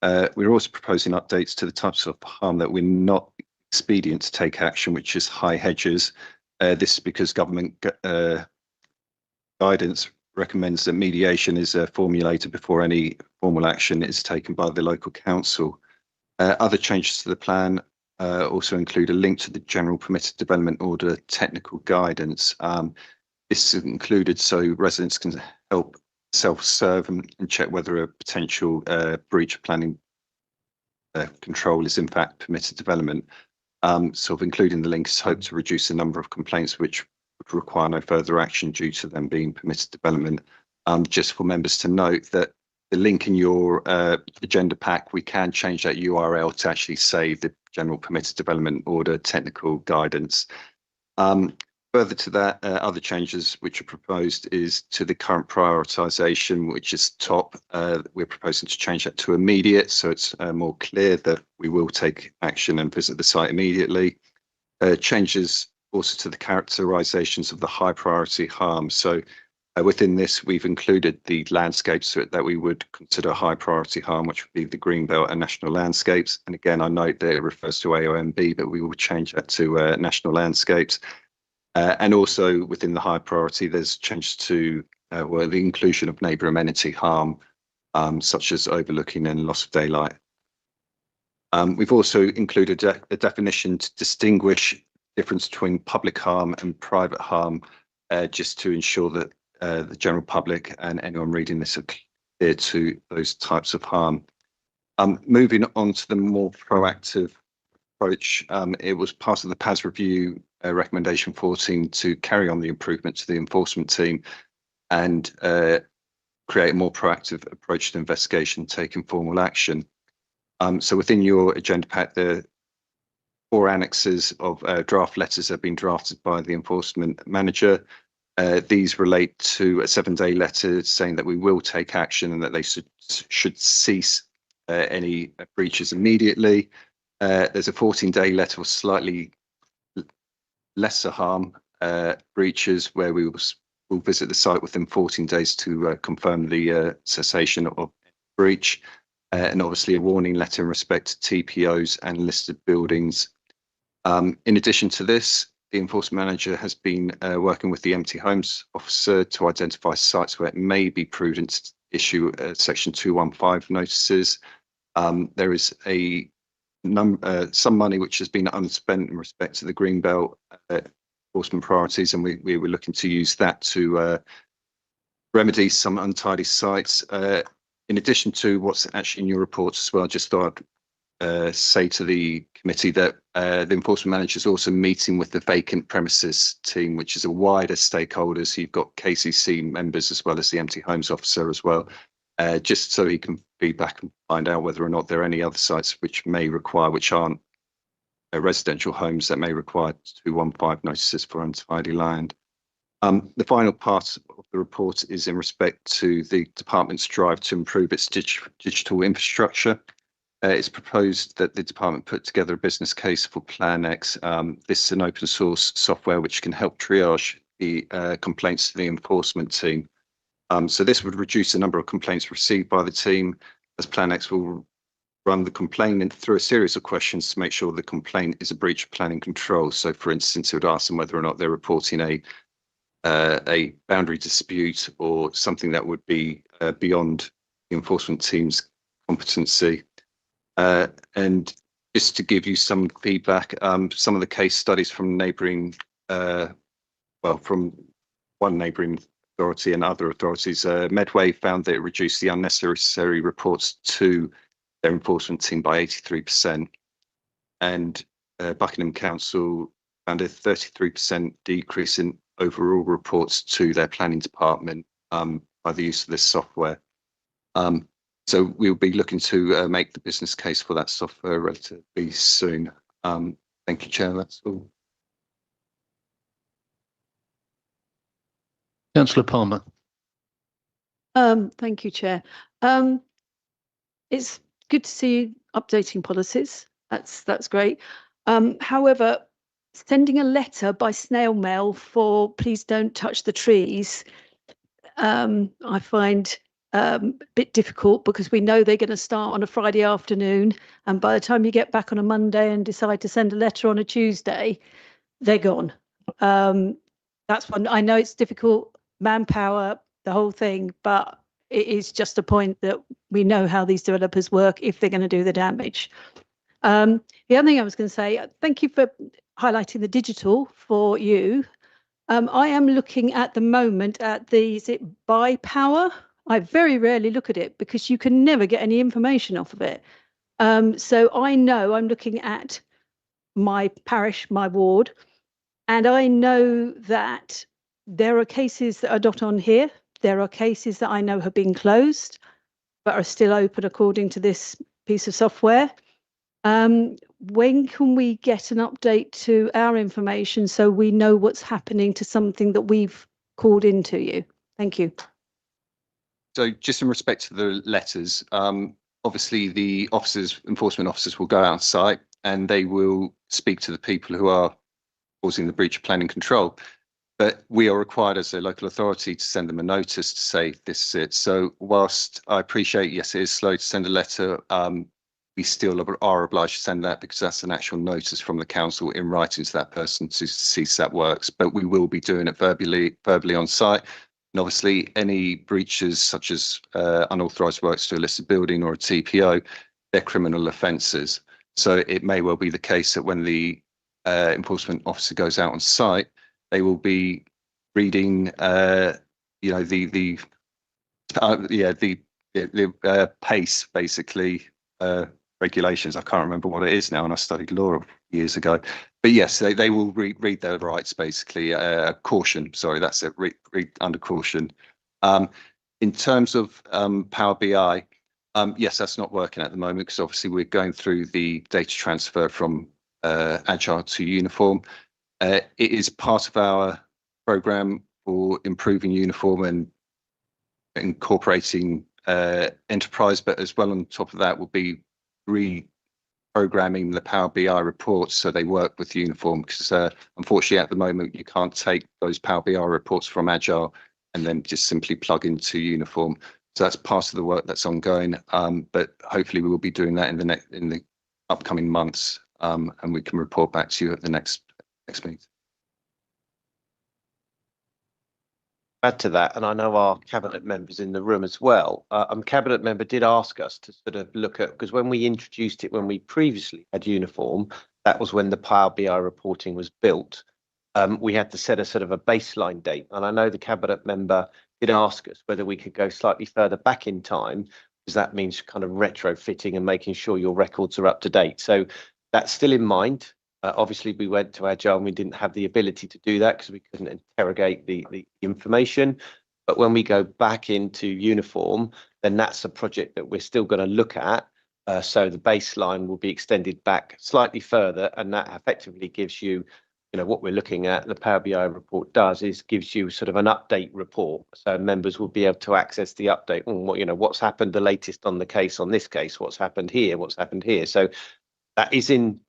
We're also proposing updates to the types of harm that we're not expedient to take action, which is high hedges. This is because government guidance recommends that mediation is formulated before any formal action is taken by the local council. Other changes to the plan also include a link to the General Permitted Development Order technical guidance. This is included so residents can help self-serve and check whether a potential breach of planning control is in fact permitted development. Sort of including the link is hoped to reduce the number of complaints which would require no further action due to them being permitted development. Just for members to note that the link in your agenda pack, we can change that URL to actually say the General Permitted Development Order technical guidance. Further to that, other changes which are proposed is to the current prioritisation, which is top. We're proposing to change that to immediate, so it's more clear that we will take action and visit the site immediately. Changes also to the characterisations of the high priority harm. So within this, we've included the landscapes that we would consider high priority harm, which would be the Greenbelt and National Landscapes. And again, I note that it refers to AONB, but we will change that to National Landscapes. And also within the high priority, there's changes to the inclusion of neighbour amenity harm, such as overlooking and loss of daylight. We've also included a definition to distinguish the difference between public harm and private harm, just to ensure that the general public and anyone reading this are clear to those types of harm. Moving on to the more proactive approach, it was part of the PAS review recommendation 14 to carry on the improvement to the enforcement team and create a more proactive approach to investigation, taking formal action. So within your agenda pack, the 4 annexes of draft letters have been drafted by the enforcement manager. These relate to a 7-day letter saying that we will take action and that they should cease any breaches immediately. There's a 14-day letter with slightly lesser harm breaches where we will visit the site within 14 days to confirm the cessation of breach. And obviously a warning letter in respect to TPOs and listed buildings. In addition to this, the enforcement manager has been working with the empty homes officer to identify sites where it may be prudent to issue section 215 notices. There is some money which has been unspent in respect to the Greenbelt enforcement priorities, and we were looking to use that to remedy some untidy sites. In addition to what's actually in your reports as well, just thought I'd say to the committee that the enforcement manager is also meeting with the vacant premises team, which is a wider stakeholders. You've got KCC members as well as the empty homes officer as well, just so he can feed back and find out whether or not there are any other sites which may require, which aren't residential homes, that may require 215 notices for untidy land. The final part of the report is in respect to the department's drive to improve its digital infrastructure. It's proposed that the department put together a business case for PlanX. This is an open source software which can help triage the complaints to the enforcement team. So this would reduce the number of complaints received by the team, as PlanX will run the complainant through a series of questions to make sure the complaint is a breach of planning control. So for instance, it would ask them whether or not they're reporting a boundary dispute or something that would be beyond the enforcement team's competency. And just to give you some feedback, some of the case studies from neighbouring, from one neighbouring authority and other authorities. Medway found that it reduced the unnecessary reports to their enforcement team by 83%. And Buckingham Council found a 33% decrease in overall reports to their planning department by the use of this software. So we'll be looking to make the business case for that software relatively soon. Thank you, Chair. That's all. Councillor Palmer. Thank you, Chair. It's good to see you updating policies. That's great. However, sending a letter by snail mail for please don't touch the trees, I find a bit difficult because we know they're going to start on a Friday afternoon, and by the time you get back on a Monday and decide to send a letter on a Tuesday, they're gone. That's one. I know it's difficult, manpower, the whole thing, but it is just a point that we know how these developers work if they're going to do the damage. The other thing I was going to say, thank you for highlighting the digital for you. I am looking at the moment at the, is it Buy Power? I very rarely look at it because you can never get any information off of it. So I know I'm looking at my parish, my ward, and I know that there are cases that are not on here. There are cases that I know have been closed, but are still open according to this piece of software. When can we get an update to our information so we know what's happening to something that we've called into you? Thank you. So just in respect to the letters, obviously the enforcement officers will go out on site and they will speak to the people who are causing the breach of planning control. But we are required as a local authority to send them a notice to say this is it. So whilst I appreciate, yes, it is slow to send a letter, we still are obliged to send that because that's an actual notice from the council in writing to that person to cease that works. But we will be doing it verbally on site. And obviously any breaches such as unauthorised works to a listed building or a TPO, they're criminal offences. So it may well be the case that when the enforcement officer goes out on site, they will be reading, you know, the PACE basically regulations. I can't remember what it is now, and I studied law years ago. But yes, they will read their rights basically. Caution, sorry, that's it. Read under caution. In terms of Power BI, yes, that's not working at the moment because obviously we're going through the data transfer from Agile to Uniform. It is part of our programme for improving Uniform and incorporating enterprise, but as well on top of that will be reprogramming the Power BI reports so they work with Uniform because unfortunately at the moment you can't take those Power BI reports from Agile and then just simply plug into Uniform. So that's part of the work that's ongoing, but hopefully we will be doing that in the upcoming months, and we can report back to you at the next meeting. Add to that, and I know our cabinet members in the room as well. Cabinet member did ask us to sort of look at, because when we introduced it, when we previously had Uniform, that was when the Power BI reporting was built. We had to set a sort of a baseline date, and I know the cabinet member did ask us whether we could go slightly further back in time, because that means kind of retrofitting and making sure your records are up to date. So that's still in mind. Obviously, we went to Agile and we didn't have the ability to do that because we couldn't interrogate the information. But when we go back into Uniform, then that's a project that we're still going to look at. So the baseline will be extended back slightly further, and that effectively gives you, what we're looking at. The Power BI report gives you sort of an update report. So members will be able to access the update. What's happened, the latest on the case, on this case, what's happened here, what's happened here. So that is in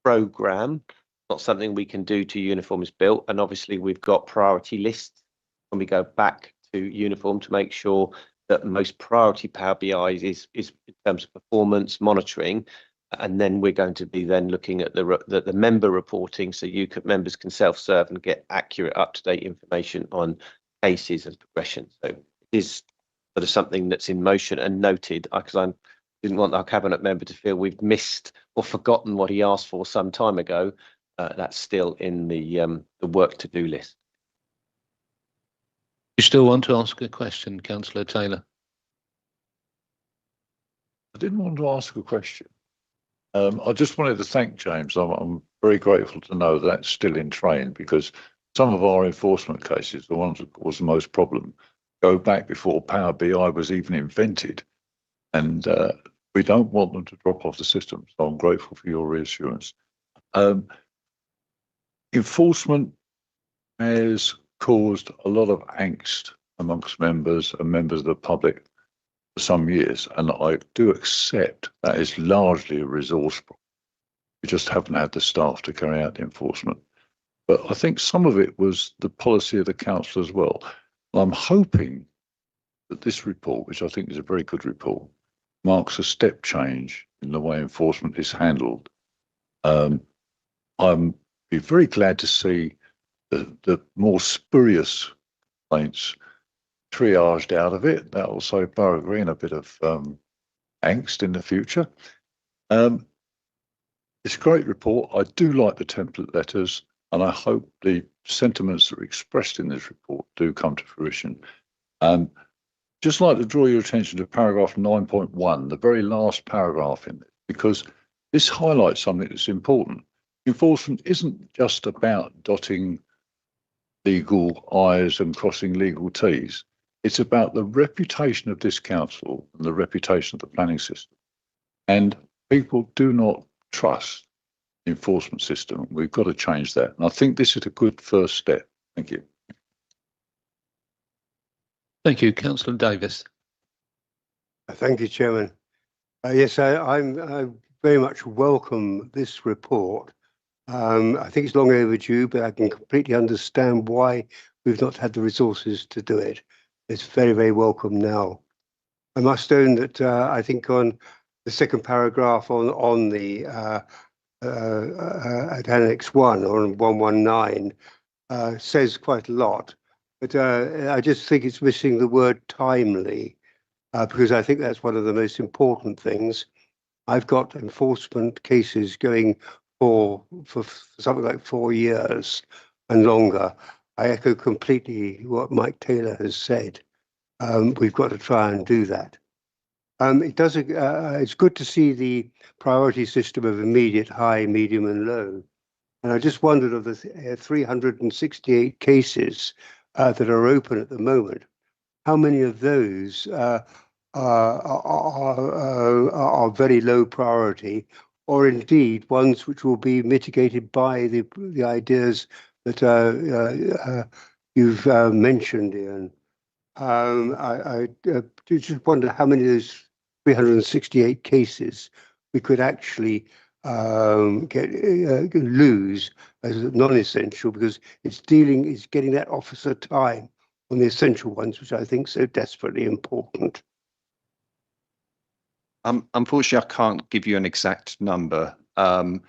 program, not something we can do to Uniform is built, and obviously we've got priority lists when we go back to Uniform to make sure that most priority Power BI is in terms of performance monitoring, and then we're going to be then looking at the member reporting, so members can self-serve and get accurate, up-to-date information on cases and progression. So it is sort of something that's in motion and noted, because I didn't want our cabinet member to feel we've missed or forgotten what he asked for some time ago. That's still in the work to-do list. You still want to ask a question, Councillor Taylor? I didn't want to ask a question. I just wanted to thank James. I'm very grateful to know that's still in train, because some of our enforcement cases, the ones that caused the most problem, go back before Power BI was even invented. And we don't want them to drop off the system. So I'm grateful for your reassurance. Enforcement has caused a lot of angst amongst members and members of the public for some years, and I do accept that is largely a resource problem. We just haven't had the staff to carry out the enforcement. But I think some of it was the policy of the council as well. And I'm hoping that this report, which I think is a very good report, marks a step change in the way enforcement is handled. I'm be very glad to see the more spurious complaints triaged out of it. That will save Borough Green a bit of angst in the future. It's a great report. I do like the template letters, and I hope the sentiments that are expressed in this report do come to fruition. Just like to draw your attention to paragraph 9.1, the very last paragraph in it, because this highlights something that's important. Enforcement isn't just about dotting legal I's and crossing legal T's. It's about the reputation of this council and the reputation of the planning system. And people do not trust the enforcement system. We've got to change that. And I think this is a good first step. Thank you. Thank you, Councillor Davis. Thank you, Chairman. Yes, I very much welcome this report. I think it's long overdue, but I can completely understand why we've not had the resources to do it. It's very, very welcome now. I must own that I think on the second paragraph on the at Annex 1 on 119 says quite a lot, but I just think it's missing the word timely, because I think that's one of the most important things. I've got enforcement cases going for something like 4 years and longer. I echo completely what Mike Taylor has said. We've got to try and do that. It's good to see the priority system of immediate, high, medium, and low. And I just wondered, of the 368 cases that are open at the moment, how many of those are very low priority, or indeed ones which will be mitigated by the ideas that you've mentioned, Ian. I just wonder how many of those 368 cases we could actually lose as non-essential, because it's getting that officer time on the essential ones, which I think so desperately important. Unfortunately, I can't give you an exact number. Well,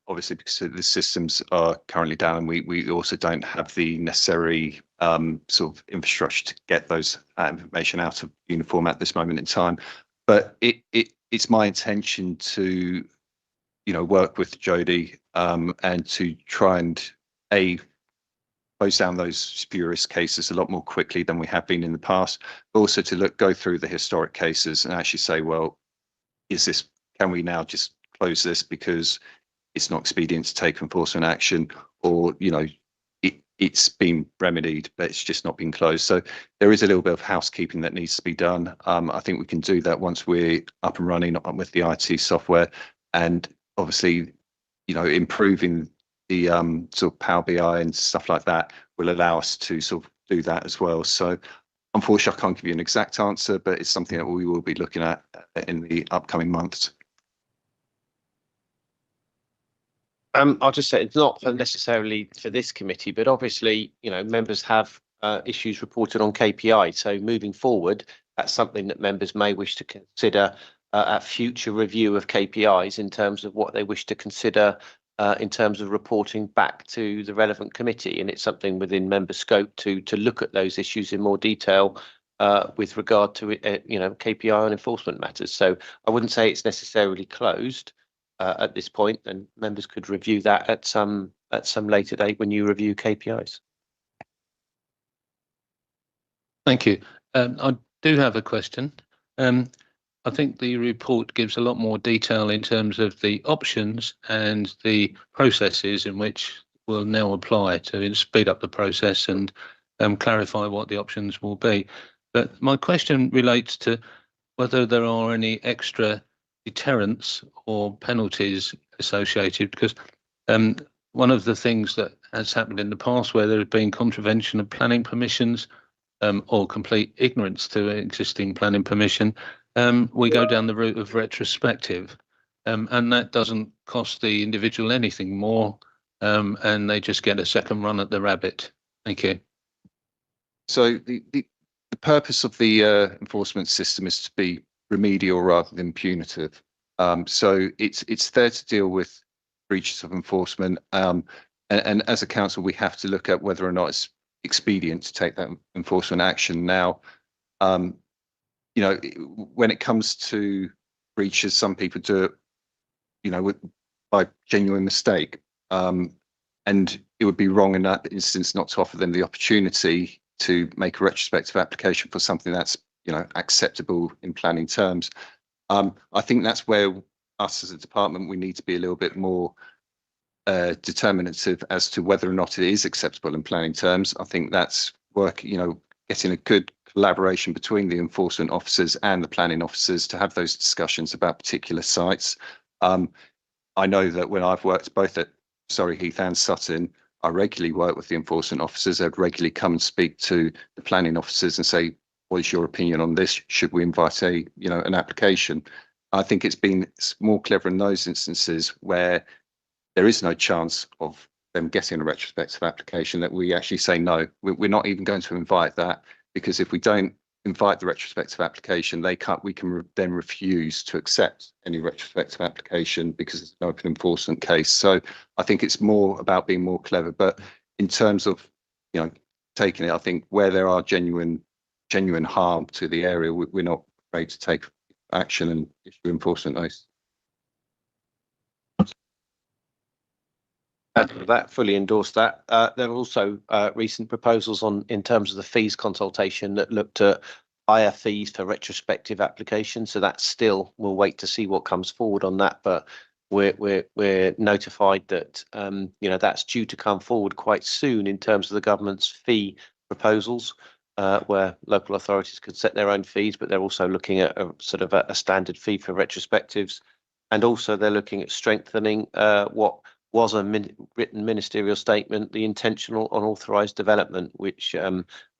obviously, because the systems are currently down, and we also don't have the necessary sort of infrastructure to get those information out of uniform at this moment in time. But it's my intention to, work with Jodie and to try and close down those spurious cases a lot more quickly than we have been in the past, but also to go through the historic cases and actually say, well, can we now just close this because it's not expedient to take enforcement action, or it's been remedied but it's just not been closed. So there is a little bit of housekeeping that needs to be done. I think we can do that once we're up and running with the IT software, and obviously improving the sort of Power BI and stuff like that will allow us to sort of do that as well. So unfortunately, I can't give you an exact answer, but it's something that we will be looking at in the upcoming months. I'll just say it's not necessarily for this committee, but obviously, members have issues reported on KPI. So moving forward, that's something that members may wish to consider at future review of KPIs in terms of what they wish to consider in terms of reporting back to the relevant committee. And it's something within member scope to look at those issues in more detail with regard to KPI and enforcement matters. So I wouldn't say it's necessarily closed at this point, and members could review that at some later date when you review KPIs. Thank you. I do have a question. I think the report gives a lot more detail in terms of the options and the processes in which will now apply to speed up the process and clarify what the options will be. But my question relates to whether there are any extra deterrents or penalties associated, because one of the things that has happened in the past where there has been contravention of planning permissions or complete ignorance to existing planning permission, we go down the route of retrospective, and that doesn't cost the individual anything more, and they just get a second run at the rabbit. Thank you. So the purpose of the enforcement system is to be remedial rather than punitive. So it's there to deal with breaches of enforcement, and as a council we have to look at whether or not it's expedient to take that enforcement action. Now, you know, when it comes to breaches, some people do it, you know, by genuine mistake, and it would be wrong in that instance not to offer them the opportunity to make a retrospective application for something that's, you know, acceptable in planning terms. I think that's where us as a department, we need to be a little bit more determinative as to whether or not it is acceptable in planning terms. I think that's work, you know, getting a good collaboration between the enforcement officers and the planning officers to have those discussions about particular sites. I know that when I've worked both at Heath and Sutton, I regularly work with the enforcement officers. I'd regularly come and speak to the planning officers and say, what is your opinion on this? Should we invite an application? I think it's been more clever in those instances where there is no chance of them getting a retrospective application that we actually say, no, we're not even going to invite that, because if we don't invite the retrospective application, we can then refuse to accept any retrospective application because it's an open enforcement case. So I think it's more about being more clever. But in terms of, you know, taking it, I think where there are genuine harm to the area, we're not afraid to take action and issue enforcement notice. That fully endorsed that. There are also recent proposals in terms of the fees consultation that looked at higher fees for retrospective applications. So that still, we'll wait to see what comes forward on that. But we're notified that that's due to come forward quite soon in terms of the government's fee proposals, where local authorities could set their own fees, but they're also looking at a sort of a standard fee for retrospectives, and also they're looking at strengthening what was a written ministerial statement, the intentional unauthorised development, which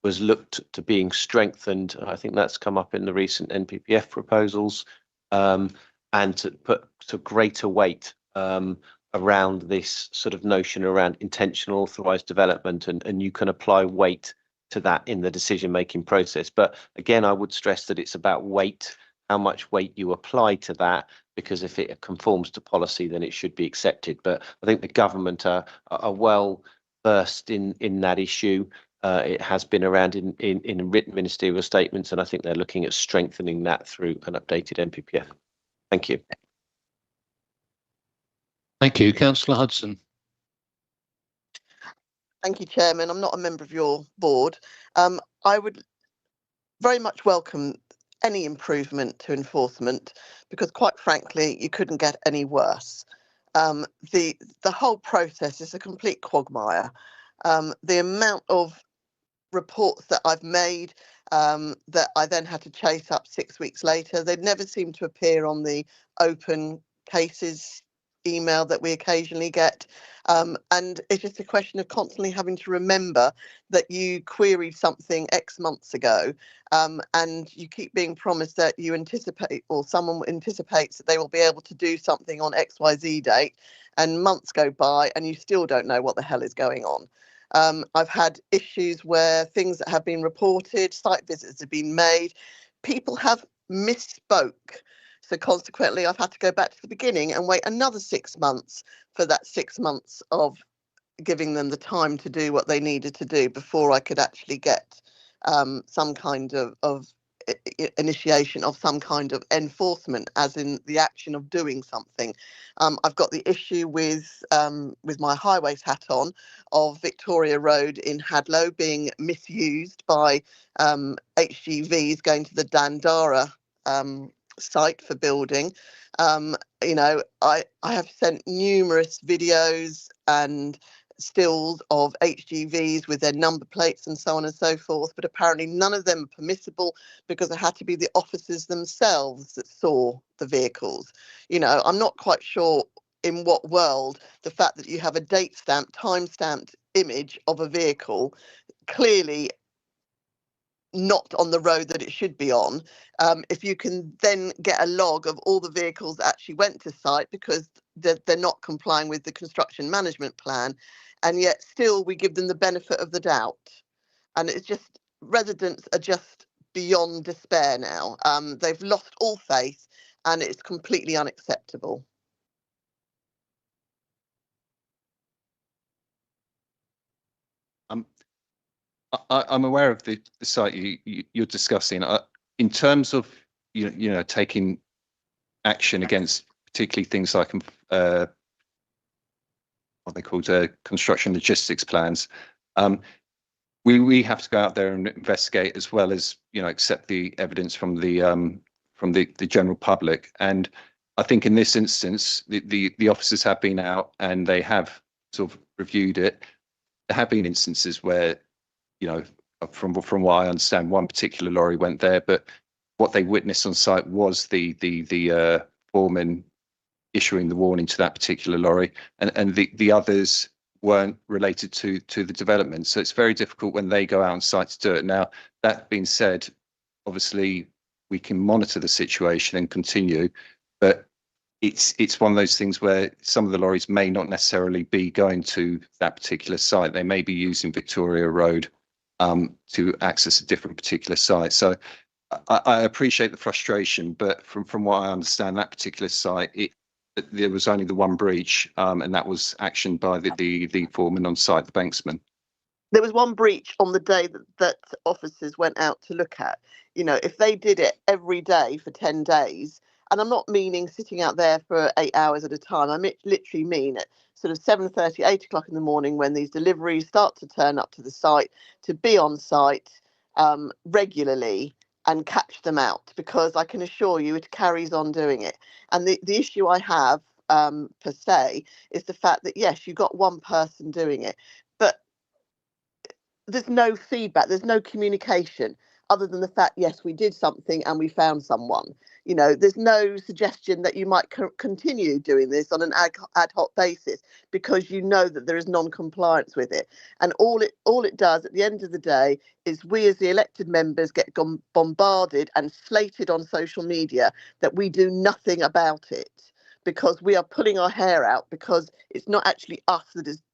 was looked to being strengthened. I think that's come up in the recent NPPF proposals, and to put greater weight around this sort of notion around intentional authorised development, and you can apply weight to that in the decision-making process. But again, I would stress that it's about weight, how much weight you apply to that, because if it conforms to policy, then it should be accepted. But I think the government are well versed in that issue. It has been around in written ministerial statements, and I think they're looking at strengthening that through an updated NPPF. Thank you. Thank you. Councillor Hudson. Thank you, Chairman. I'm not a member of your board. I would very much welcome any improvement to enforcement, because quite frankly, you couldn't get any worse. The whole process is a complete quagmire. The amount of reports that I've made that I then had to chase up 6 weeks later, they never seem to appear on the open cases email that we occasionally get, and it's just a question of constantly having to remember that you queried something X months ago, and you keep being promised that you anticipate, or someone anticipates that they will be able to do something on XYZ date, and months go by and you still don't know what the hell is going on. I've had issues where things that have been reported, site visits have been made, people have misspoke. So consequently, I've had to go back to the beginning and wait another 6 months for that 6 months of giving them the time to do what they needed to do before I could actually get some kind of initiation of some kind of enforcement, as in the action of doing something. I've got the issue with my highways hat on of Victoria Road in Hadlow being misused by HGVs going to the Dandara site for building. You know, I have sent numerous videos and stills of HGVs with their number plates and so on and so forth, but apparently none of them are permissible because it had to be the officers themselves that saw the vehicles. You know, I'm not quite sure in what world the fact that you have a date stamped, time stamped image of a vehicle clearly not on the road that it should be on, if you can then get a log of all the vehicles that actually went to site because they're not complying with the construction management plan, and yet still we give them the benefit of the doubt. And it's just, residents are just beyond despair now. They've lost all faith and it's completely unacceptable. I'm aware of the site you're discussing. In terms of you know taking action against particularly things like what they called construction logistics plans, we have to go out there and investigate as well as accept the evidence from the general public. And I think in this instance, the officers have been out and they have sort of reviewed it. There have been instances where, from what I understand, one particular lorry went there, but what they witnessed on site was the foreman issuing the warning to that particular lorry, and the others weren't related to the development. So it's very difficult when they go out on site to do it. Now, that being said, obviously we can monitor the situation and continue, but it's one of those things where some of the lorries may not necessarily be going to that particular site. They may be using Victoria Road to access a different particular site. So I appreciate the frustration, but from what I understand, that particular site, there was only the one breach, and that was actioned by the foreman on site, the banksman. There was one breach on the day that officers went out to look at. If they did it every day for 10 days, and I'm not meaning sitting out there for 8 hours at a time, I literally mean it sort of 7:30, 8 o'clock in the morning when these deliveries start to turn up to the site, to be on site regularly and catch them out, because I can assure you it carries on doing it. And the issue I have per se is the fact that, yes, you got one person doing it, but there's no feedback, there's no communication other than the fact, yes, we did something and we found someone. There's no suggestion that you might continue doing this on an ad hoc basis because you know that there is non-compliance with it. And all it does at the end of the day is we as the elected members get bombarded and slated on social media that we do nothing about it, because we are pulling our hair out, because it's not actually us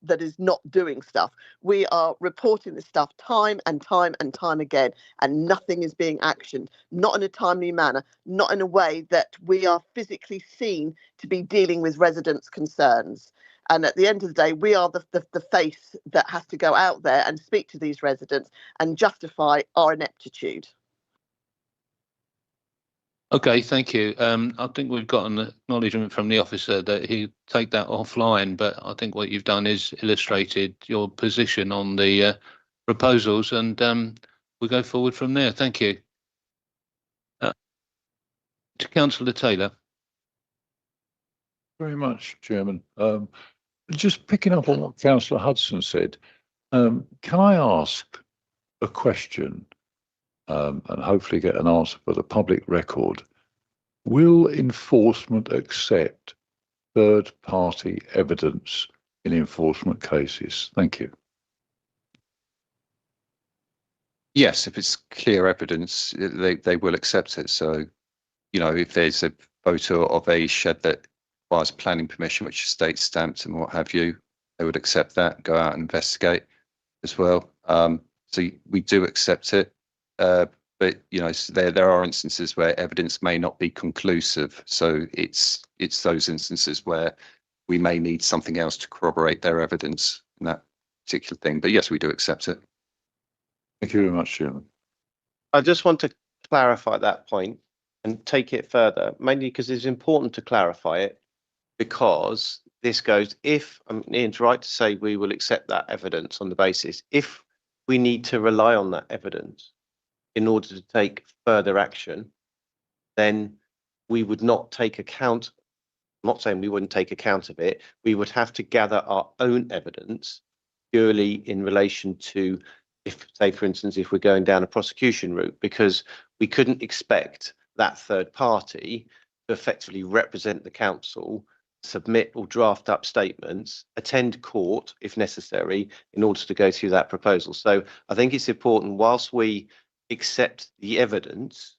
that is not doing stuff. We are reporting this stuff time and time and time again, and nothing is being actioned, not in a timely manner, not in a way that we are physically seen to be dealing with residents' concerns. And at the end of the day, we are the face that has to go out there and speak to these residents and justify our ineptitude. Okay, thank you. I think we've got an acknowledgement from the officer that he'll take that offline, but I think what you've done is illustrated your position on the proposals, and we'll go forward from there. Thank you. To Councillor Taylor. Very much, Chairman. Just picking up on what Councillor Hudson said, can I ask a question and hopefully get an answer for the public record? Will enforcement accept third-party evidence in enforcement cases? Thank you. Yes, if it's clear evidence, they will accept it. So, if there's a photo of a shed that requires planning permission, which is state stamped and what have you, they would accept that, go out and investigate as well. So we do accept it, but there are instances where evidence may not be conclusive. So it's those instances where we may need something else to corroborate their evidence in that particular thing. But yes, we do accept it. Thank you very much, Chairman. I just want to clarify that point and take it further, mainly because it's important to clarify it, because this goes, if, Ian's right to say we will accept that evidence on the basis, if we need to rely on that evidence in order to take further action, then we would not take account, I'm not saying we wouldn't take account of it, we would have to gather our own evidence purely in relation to, if, say, for instance, if we're going down a prosecution route, because we couldn't expect that third party to effectively represent the council, submit or draft up statements, attend court if necessary, in order to go through that proposal. So I think it's important, whilst we accept the evidence,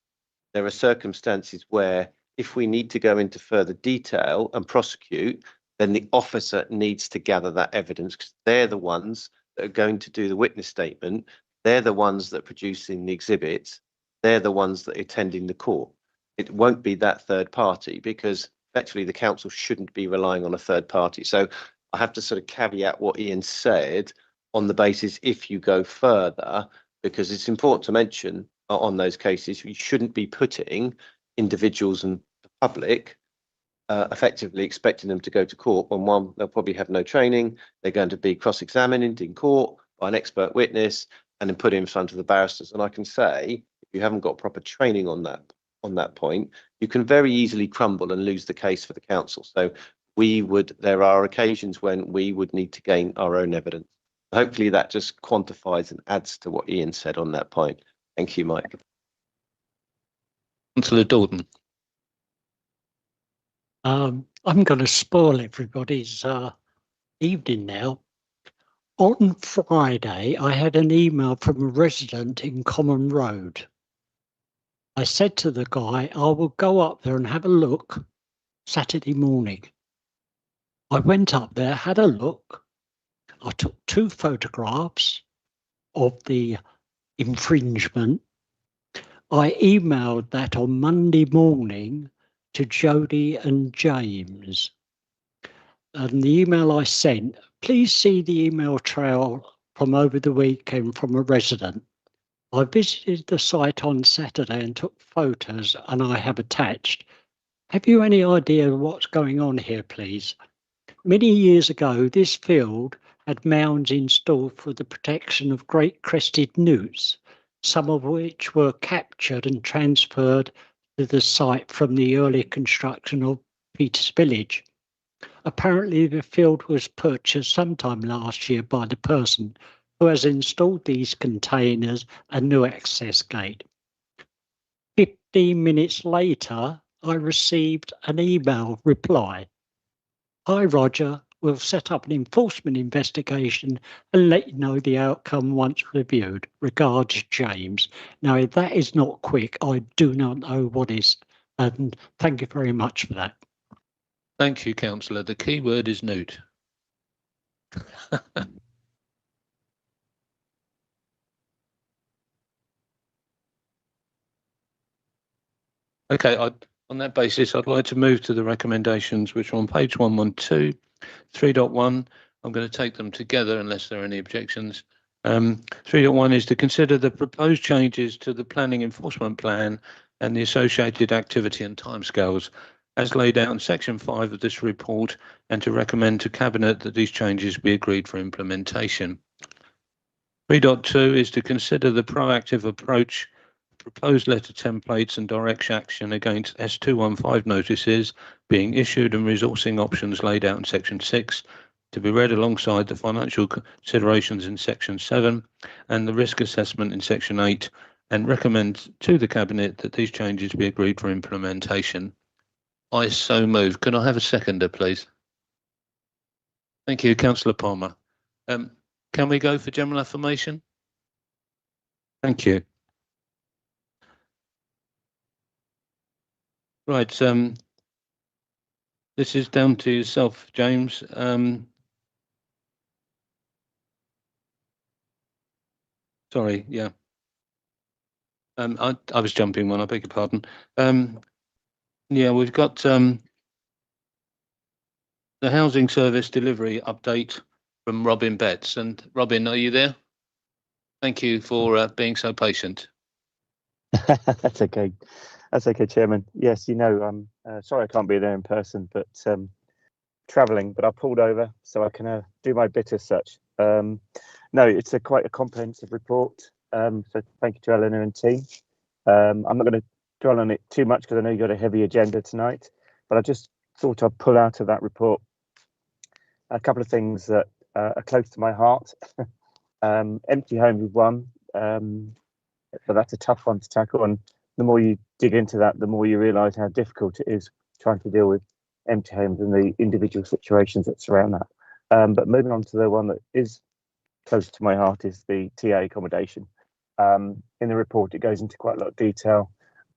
there are circumstances where if we need to go into further detail and prosecute, then the officer needs to gather that evidence, because they're the ones that are going to do the witness statement. They're the ones that are producing the exhibits. They're the ones that are attending the court. It won't be that third party, because effectively the council shouldn't be relying on a third party. So I have to sort of caveat what Ian said on the basis, if you go further, because it's important to mention on those cases, we shouldn't be putting individuals and the public effectively expecting them to go to court when, one, they'll probably have no training, they're going to be cross-examined in court by an expert witness and then put in front of the barristers. And I can say, if you haven't got proper training on that point, you can very easily crumble and lose the case for the council. So there are occasions when we would need to gain our own evidence. Hopefully that just quantifies and adds to what Ian said on that point. Thank you, Mike. Councillor Dawden. I'm going to spoil everybody's evening now. On Friday, I had an email from a resident in Common Road. I said to the guy, I will go up there and have a look Saturday morning. I went up there, had a look. I took 2 photographs of the infringement. I emailed that on Monday morning to Jodie and James. And the email I sent, please see the email trail from over the weekend from a resident. I visited the site on Saturday and took photos, and I have attached. Have you any idea what's going on here, please? Many years ago, this field had mounds installed for the protection of great crested newts, some of which were captured and transferred to the site from the early construction of Peters Village. Apparently, the field was purchased sometime last year by the person who has installed these containers and new access gate. 15 minutes later, I received an email reply. Hi, Roger. We'll set up an enforcement investigation and let you know the outcome once reviewed. Regards, James. Now, if that is not quick, I do not know what is. And thank you very much for that. Thank you, Councillor. The key word is newt. Okay, on that basis, I'd like to move to the recommendations, which are on page 112, 3.1. I'm going to take them together unless there are any objections. 3.1 is to consider the proposed changes to the planning enforcement plan and the associated activity and timescales as laid out in section 5 of this report, and to recommend to Cabinet that these changes be agreed for implementation. 3.2 is to consider the proactive approach, proposed letter templates and direct action against S215 notices being issued and resourcing options laid out in section 6 to be read alongside the financial considerations in section 7 and the risk assessment in section 8, and recommend to the Cabinet that these changes be agreed for implementation. I so move. Can I have a seconder, please? Thank you, Councillor Palmer. Can we go for general affirmation? Thank you. Right. This is down to yourself, James. Sorry. Yeah. I was jumping one. I beg your pardon. Yeah, we've got the housing service delivery update from Robin Betts. And Robin, are you there? Thank you for being so patient. That's okay. That's okay, Chairman. Yes, I'm sorry I can't be there in person, but travelling. But I pulled over so I can do my bit as such. No, it's quite a comprehensive report. So thank you to Eleanor and team. I'm not going to dwell on it too much because I know you've got a heavy agenda tonight. But I just thought I'd pull out of that report a couple of things that are close to my heart. Empty homes is one. So that's a tough one to tackle, and the more you dig into that, the more you realise how difficult it is trying to deal with empty homes and the individual situations that surround that. But moving on to the one that is close to my heart is the TA accommodation. In the report, it goes into quite a lot of detail,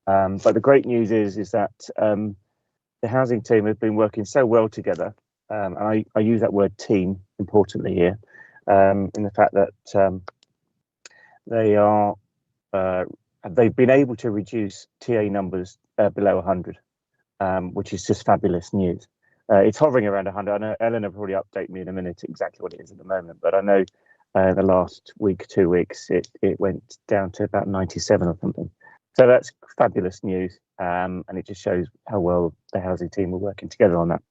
but the great news is that the housing team have been working so well together, and I use that word team importantly here, in the fact that they are. They've been able to reduce TA numbers below 100, which is just fabulous news. It's hovering around 100. I know Eleanor will probably update me in a minute exactly what it is at the moment, but I know the last week, 2 weeks, it went down to about 97 or something. So that's fabulous news, and it just shows how well the housing team are working together on that.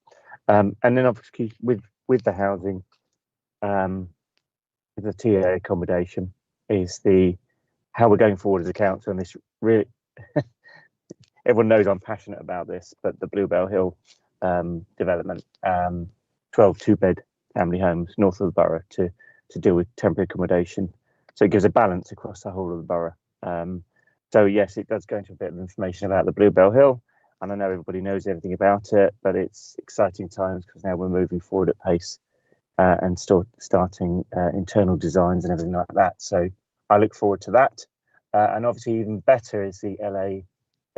And then obviously with the housing, the TA accommodation is how we're going forward as a council, and this really everyone knows I'm passionate about this, but the Bluebell Hill development, 12 two-bed family homes north of the borough to deal with temporary accommodation, so it gives a balance across the whole of the borough. So yes, it does go into a bit of information about the Bluebell Hill, and I know everybody knows everything about it, but it's exciting times because now we're moving forward at pace and starting internal designs and everything like that. So I look forward to that. And obviously even better is the LA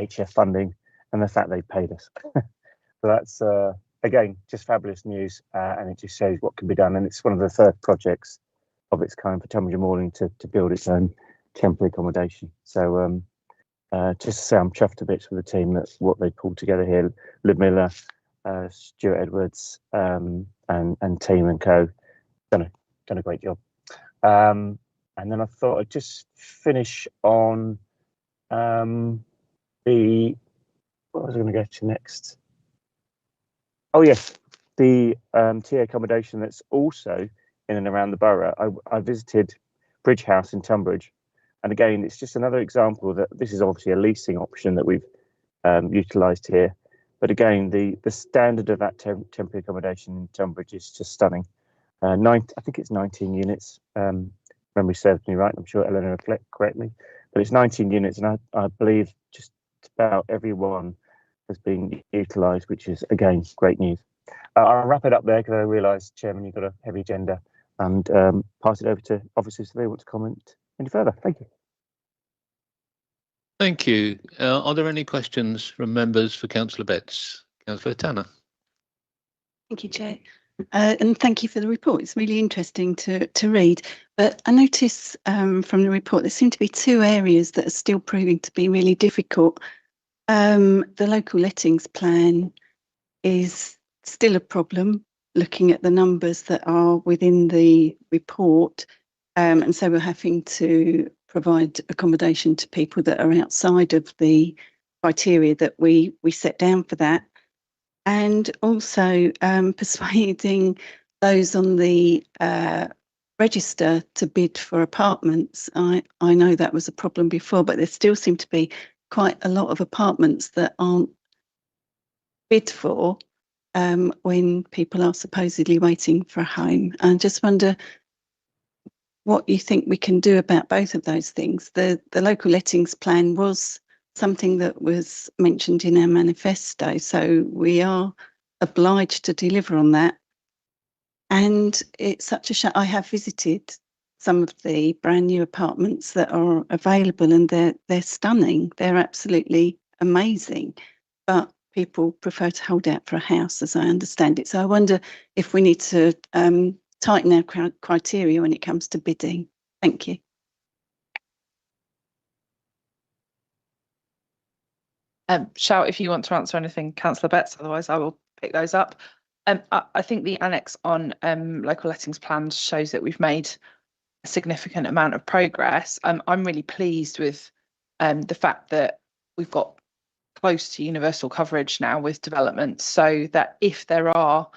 HF funding and the fact they paid us. So that's, again, just fabulous news. And it just shows what can be done. And it's one of the first projects of its kind for Tunbridge Moorling to build its own temporary accommodation. So just to say I'm chuffed to bits with the team. That's what they pulled together here. Liv Miller, Stuart Edwards, and team and co. Done a great job. And then I thought I'd just finish on what was I going to go to next? Oh yes, the TA accommodation that's also in and around the borough. I visited Bridge House in Tunbridge, and again, it's just another example that this is obviously a leasing option that we've utilised here. But again, the standard of that temporary accommodation in Tunbridge is just stunning. I think it's 19 units. Memory serves me right. I'm sure Eleanor will correct me, but it's 19 units, and I believe just about every one has been utilised, which is again great news. I'll wrap it up there because I realise, Chairman, you've got a heavy agenda, and pass it over to officers if they want to comment any further. Thank you. Thank you. Are there any questions from members for Councillor Betts? Councillor Tanner. Thank you, Chair. And thank you for the report. It's really interesting to read. But I notice from the report there seem to be two areas that are still proving to be really difficult. The local lettings plan is still a problem, looking at the numbers that are within the report. And so we're having to provide accommodation to people that are outside of the criteria that we set down for that. And also persuading those on the register to bid for apartments. I know that was a problem before, but there still seem to be quite a lot of apartments that aren't bid for when people are supposedly waiting for a home. I just wonder what you think we can do about both of those things. The local lettings plan was something that was mentioned in our manifesto, so we are obliged to deliver on that. And it's such a shame. I have visited some of the brand new apartments that are available, and they're stunning. They're absolutely amazing, but people prefer to hold out for a house, as I understand it. So I wonder if we need to tighten our criteria when it comes to bidding. Thank you. Shout if you want to answer anything, Councillor Betts, otherwise I will pick those up. I think the annex on local lettings plans shows that we've made a significant amount of progress. I'm really pleased with the fact that we've got close to universal coverage now with developments, so that if there are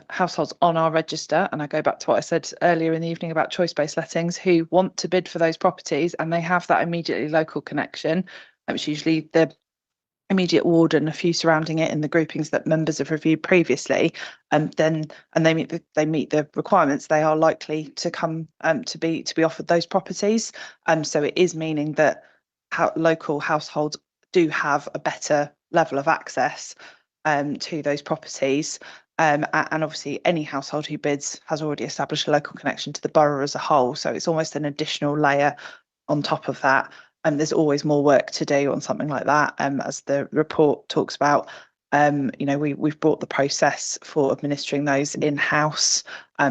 households on our register, and I go back to what I said earlier in the evening about choice-based lettings, who want to bid for those properties and they have that immediately local connection, which usually the immediate ward and a few surrounding it in the groupings that members have reviewed previously, and they meet the requirements, they are likely to come to be offered those properties. So it is meaning that local households do have a better level of access to those properties. And obviously any household who bids has already established a local connection to the borough as a whole. So it's almost an additional layer on top of that. And there's always more work to do on something like that. As the report talks about, we've brought the process for administering those in-house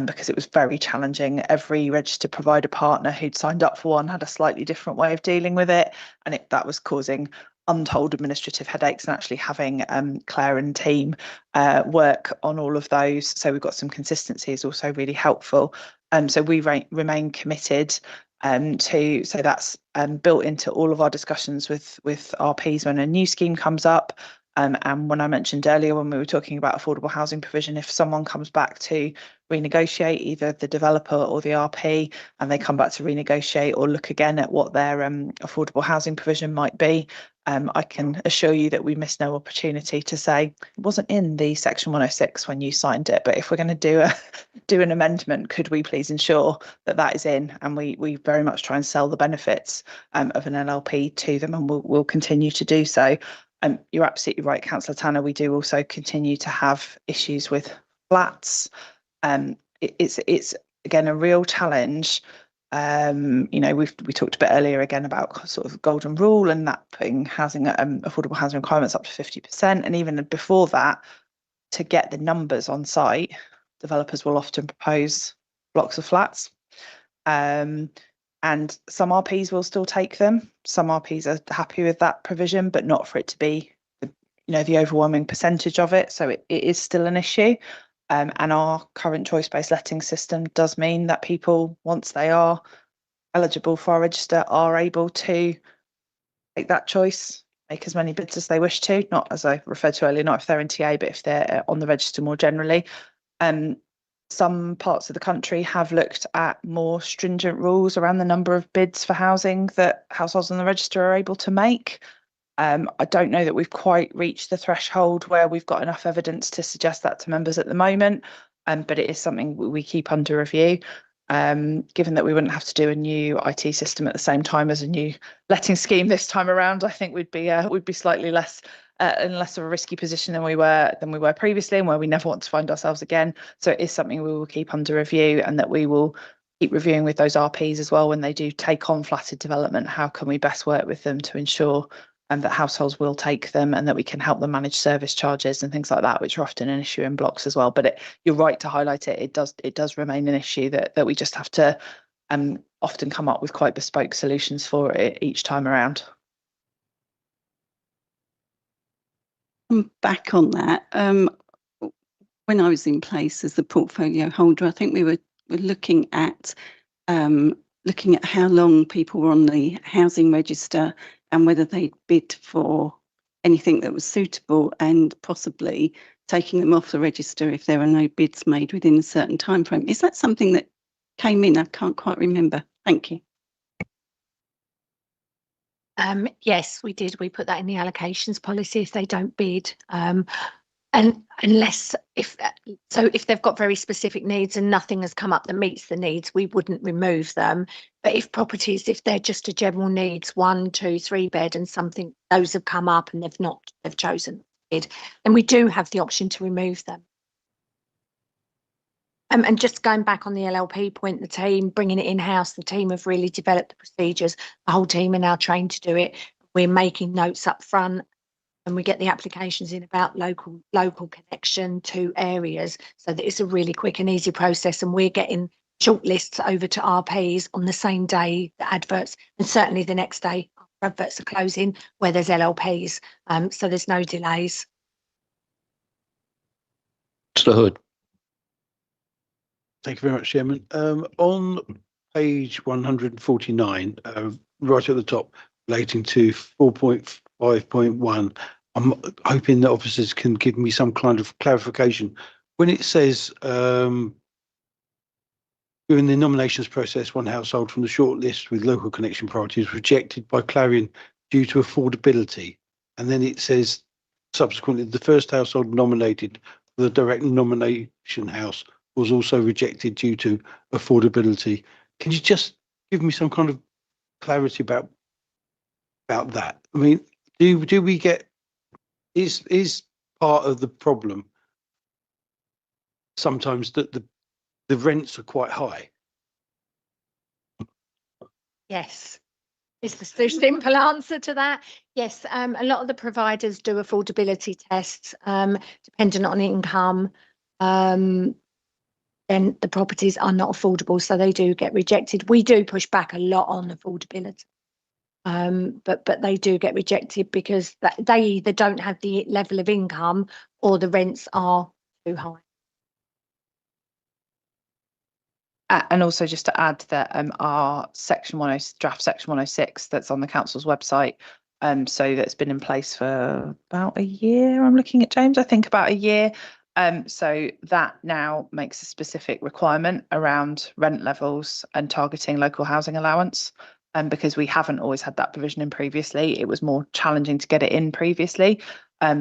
because it was very challenging. Every registered provider partner who'd signed up for one had a slightly different way of dealing with it, and that was causing untold administrative headaches, and actually having Claire and team work on all of those. So we've got some consistency is also really helpful. So we remain committed so that's built into all of our discussions with RPs when a new scheme comes up. And when I mentioned earlier when we were talking about affordable housing provision, if someone comes back to renegotiate, either the developer or the RP, and they come back to renegotiate or look again at what their affordable housing provision might be, I can assure you that we miss no opportunity to say it wasn't in the section 106 when you signed it, but if we're going to do an amendment, could we please ensure that that is in? And we very much try and sell the benefits of an LLP to them, and we'll continue to do so. You're absolutely right, Councillor Tanner. We do also continue to have issues with flats. It's again a real challenge. We talked a bit earlier again about sort of golden rule and that putting housing affordable housing requirements up to 50%, and even before that, to get the numbers on site, developers will often propose blocks of flats. And some RPs will still take them. Some RPs are happy with that provision, but not for it to be the overwhelming percentage of it. So it is still an issue. And our current choice-based letting system does mean that people, once they are eligible for our register, are able to make that choice, make as many bids as they wish to, not, as I referred to earlier, not if they're in TA, but if they're on the register more generally. Some parts of the country have looked at more stringent rules around the number of bids for housing that households on the register are able to make. I don't know that we've quite reached the threshold where we've got enough evidence to suggest that to members at the moment, but it is something we keep under review. Given that we wouldn't have to do a new IT system at the same time as a new letting scheme this time around, I think we'd be slightly less in less of a risky position than we were previously, and where we never want to find ourselves again. So it is something we will keep under review, and that we will keep reviewing with those RPs as well when they do take on flatted development. How can we best work with them to ensure that households will take them, and that we can help them manage service charges and things like that, which are often an issue in blocks as well. But you're right to highlight it. It does remain an issue that we just have to often come up with quite bespoke solutions for it each time around. Back on that, when I was in place as the portfolio holder, I think we were looking at how long people were on the housing register and whether they bid for anything that was suitable, and possibly taking them off the register if there were no bids made within a certain time frame. Is that something that came in? I can't quite remember. Thank you. Yes, we did. We put that in the allocations policy if they don't bid. And unless if they've got very specific needs and nothing has come up that meets the needs, we wouldn't remove them. But if they're just a general needs, 1, 2, 3 bed, and something, those have come up and they've chosen bid, then we do have the option to remove them. And just going back on the LLP point, the team bringing it in-house, the team have really developed the procedures. The whole team are now trained to do it. We're making notes up front, and we get the applications in about local connection to areas, so that it's a really quick and easy process. And we're getting shortlists over to RPs on the same day the adverts, and certainly the next day adverts are closing where there's LLPs. So there's no delays. Mr. Hood. Thank you very much, Chairman. On page 149, right at the top, relating to 4.5.1. I'm hoping that officers can give me some kind of clarification. When it says during the nominations process, one household from the short list with local connection priority is rejected by Clarion due to affordability. And then it says subsequently, the first household nominated for the direct nomination house was also rejected due to affordability. Can you just give me some kind of clarity about that? I mean, do we get, is part of the problem sometimes that the rents are quite high? Yes. Is the simple answer to that? Yes, a lot of the providers do affordability tests, depending on income. Then the properties are not affordable, so they do get rejected. We do push back a lot on affordability, but they do get rejected because they either don't have the level of income or the rents are too high. And also just to add that our draft section 106 that's on the council's website, so that's been in place for about a year. I'm looking at James, I think about a year. So that now makes a specific requirement around rent levels and targeting local housing allowance. Because we haven't always had that provision in previously, it was more challenging to get it in previously,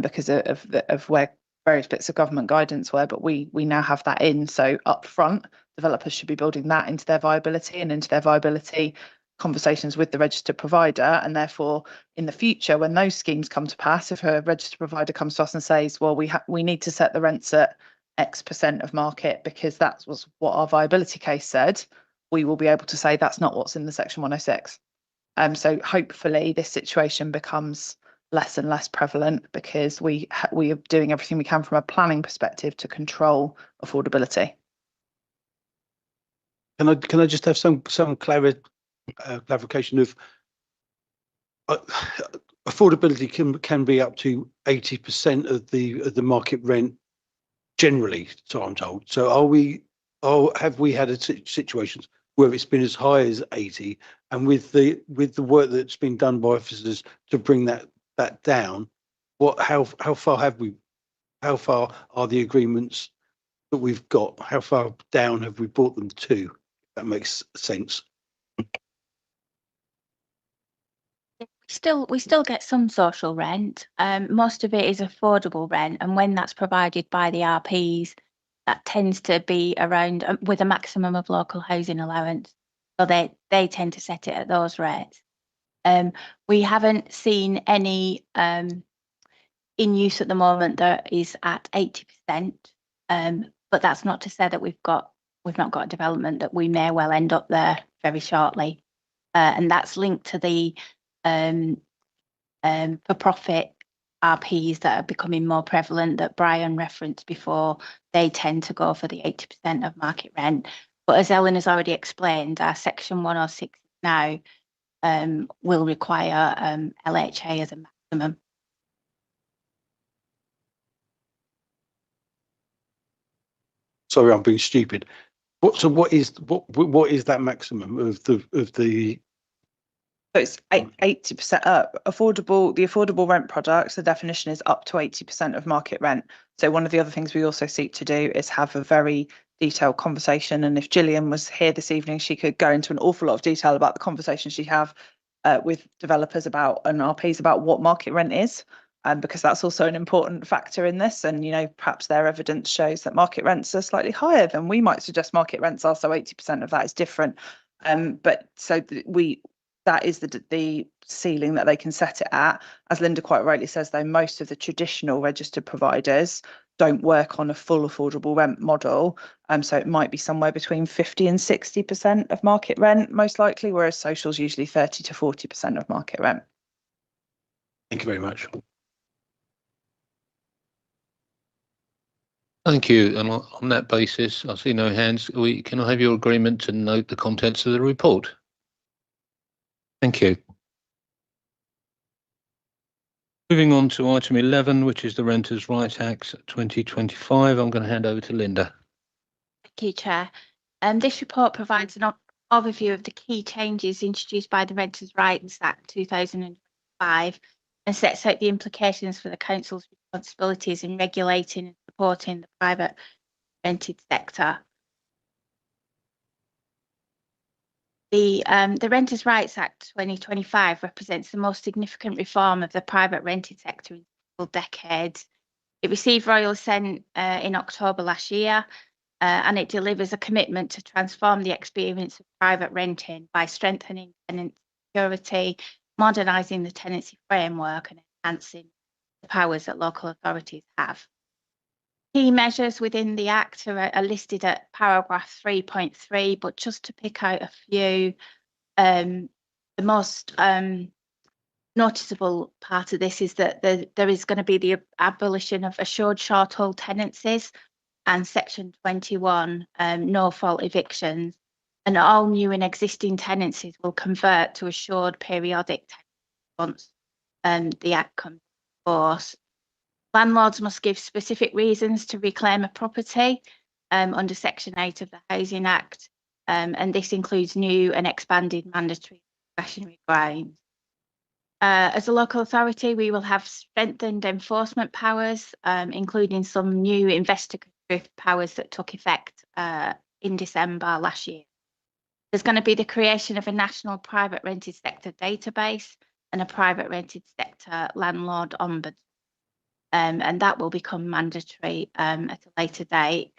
because of where various bits of government guidance were. But we now have that in, so up front, developers should be building that into their viability and into their viability conversations with the registered provider. And therefore, in the future, when those schemes come to pass, if a registered provider comes to us and says, well, we need to set the rents at X% of market because that was what our viability case said, we will be able to say that's not what's in the section 106. So hopefully this situation becomes less and less prevalent because we are doing everything we can from a planning perspective to control affordability. Can I just have some clarification of affordability can be up to 80% of the market rent generally, so I'm told. So have we had situations where it's been as high as 80, and with the work that's been done by officers to bring that down, how far are the agreements that we've got? How far down have we brought them to? That makes sense. We still get some social rent. Most of it is affordable rent, and when that's provided by the RPs, that tends to be around with a maximum of local housing allowance. So they tend to set it at those rates. We haven't seen any in use at the moment that is at 80%. But that's not to say that we've not got a development that we may well end up there very shortly. And that's linked to the for-profit RPs that are becoming more prevalent that Brian referenced before. They tend to go for the 80% of market rent. But as Ellen has already explained, our section 106 now will require LHA as a maximum. Sorry, I'm being stupid. What is that maximum of the? So it's 80% affordable. The affordable rent products, the definition is up to 80% of market rent. So one of the other things we also seek to do is have a very detailed conversation. And if Gillian was here this evening, she could go into an awful lot of detail about the conversation she have with developers about and RPs about what market rent is. Because that's also an important factor in this. And, you know, perhaps their evidence shows that market rents are slightly higher than we might suggest market rents are. So 80% of that is different. But so that is the ceiling that they can set it at. As Linda quite rightly says, though, most of the traditional registered providers don't work on a full affordable rent model. So it might be somewhere between 50 and 60% of market rent, most likely, whereas social is usually 30 to 40% of market rent. Thank you very much. Thank you. And on that basis, I see no hands. Can I have your agreement to note the contents of the report? Thank you. Moving on to item 11, which is the Renters' Rights Act 2025. I'm going to hand over to Linda. Thank you, Chair. This report provides overview of the key changes introduced by the Renters' Rights Act 2005 and sets out the implications for the council's responsibilities in regulating and supporting the private rented sector. The Renters' Rights Act 2025 represents the most significant reform of the private rented sector in several decades. It received royal assent in October last year, and it delivers a commitment to transform the experience of private renting by strengthening tenant security, modernising the tenancy framework, and enhancing the powers that local authorities have. Key measures within the Act are listed at paragraph 3.3, but just to pick out a few, the most noticeable part of this is that there is going to be the abolition of assured short hold tenancies and section 21 no fault evictions, and all new and existing tenancies will convert to assured periodic tenancy once the Act comes into force. Landlords must give specific reasons to reclaim a property under section 8 of the Housing Act, and this includes new and expanded mandatory discretionary grounds. As a local authority, we will have strengthened enforcement powers, including some new investigative powers that took effect in December last year. There's going to be the creation of a national private rented sector database and a private rented sector landlord ombudsman, and that will become mandatory at a later date.